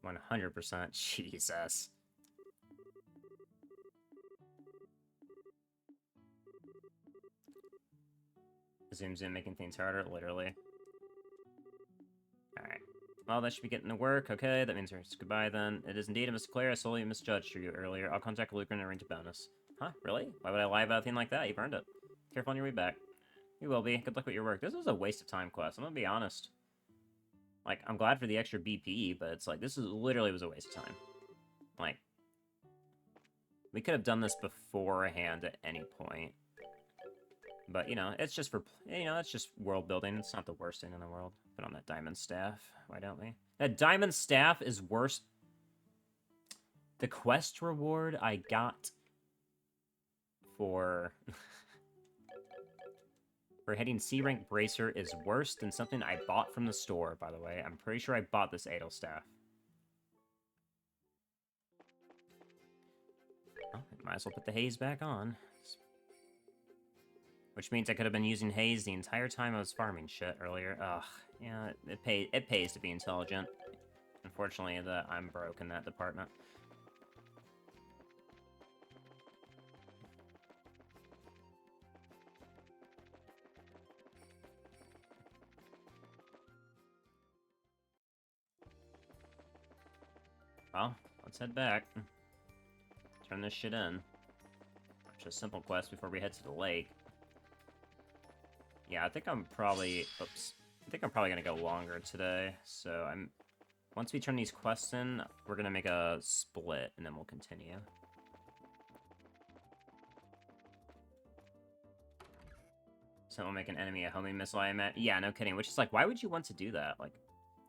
Speaker 1: 100%. Jesus. Zooms in, making things harder, literally. Alright. Well, that should be getting to work. Okay, that means it's goodbye then. It is indeed a Mr. Claire. I solely misjudged you earlier. I'll contact Luke and arrange a bonus. Huh? Really? Why would I lie about a thing like that? You've earned it. Careful on your way back. You will be. Good luck with your work. This was a waste of time quest. I'm gonna be honest. Like, I'm glad for the extra BP, but it's like, this literally was a waste of time. Like, we could have done this beforehand at any point. But, you know, it's just for, you know, it's just world building. It's not the worst thing in the world. Put on that diamond staff. Why don't we? That diamond staff is worse. The quest reward I got for... for hitting C-rank bracer is worse than something I bought from the store, by the way. I'm pretty sure I bought this Adel staff. Well, might as well put the haze back on. Which means I could have been using haze the entire time I was farming shit earlier. Ugh, yeah, it pays to be intelligent. Unfortunately, I'm broke in that department. Well, let's head back. Turn this shit in. Just a simple quest before we head to the lake. Yeah, I think I'm probably... Oops. I think I'm probably gonna go longer today. So once we turn these quests in, we're gonna make a split, and then we'll continue. So we'll make an enemy a homing missile, I imagine. Yeah, no kidding. Which is like, why would you want to do that? Like,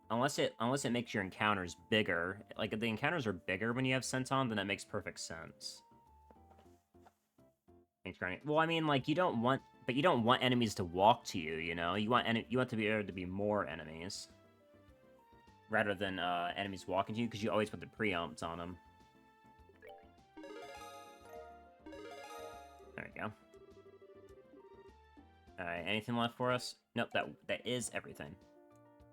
Speaker 1: unless it makes your encounters bigger. Like, if the encounters are bigger when you have Senton, then that makes perfect sense. Thanks, Granny. Well, I mean, like, you don't want enemies to walk to you, you know? You want to be able to be more enemies. Rather than, enemies walking to you, because you always put the preempts on them. There we go. Alright, anything left for us? Nope, that is everything.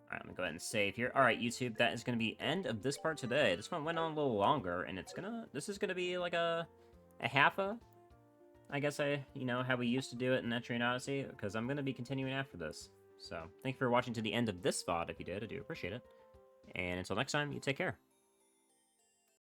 Speaker 1: Alright, I'm gonna go ahead and save here. Alright, YouTube, that is gonna be end of this part today. This one went on a little longer, and this is gonna be like a half a... I guess you know, how we used to do it in Etrian Odyssey, because I'm gonna be continuing after this. So, thank you for watching to the end of this VOD, if you did. I do appreciate it. And until next time, you take care.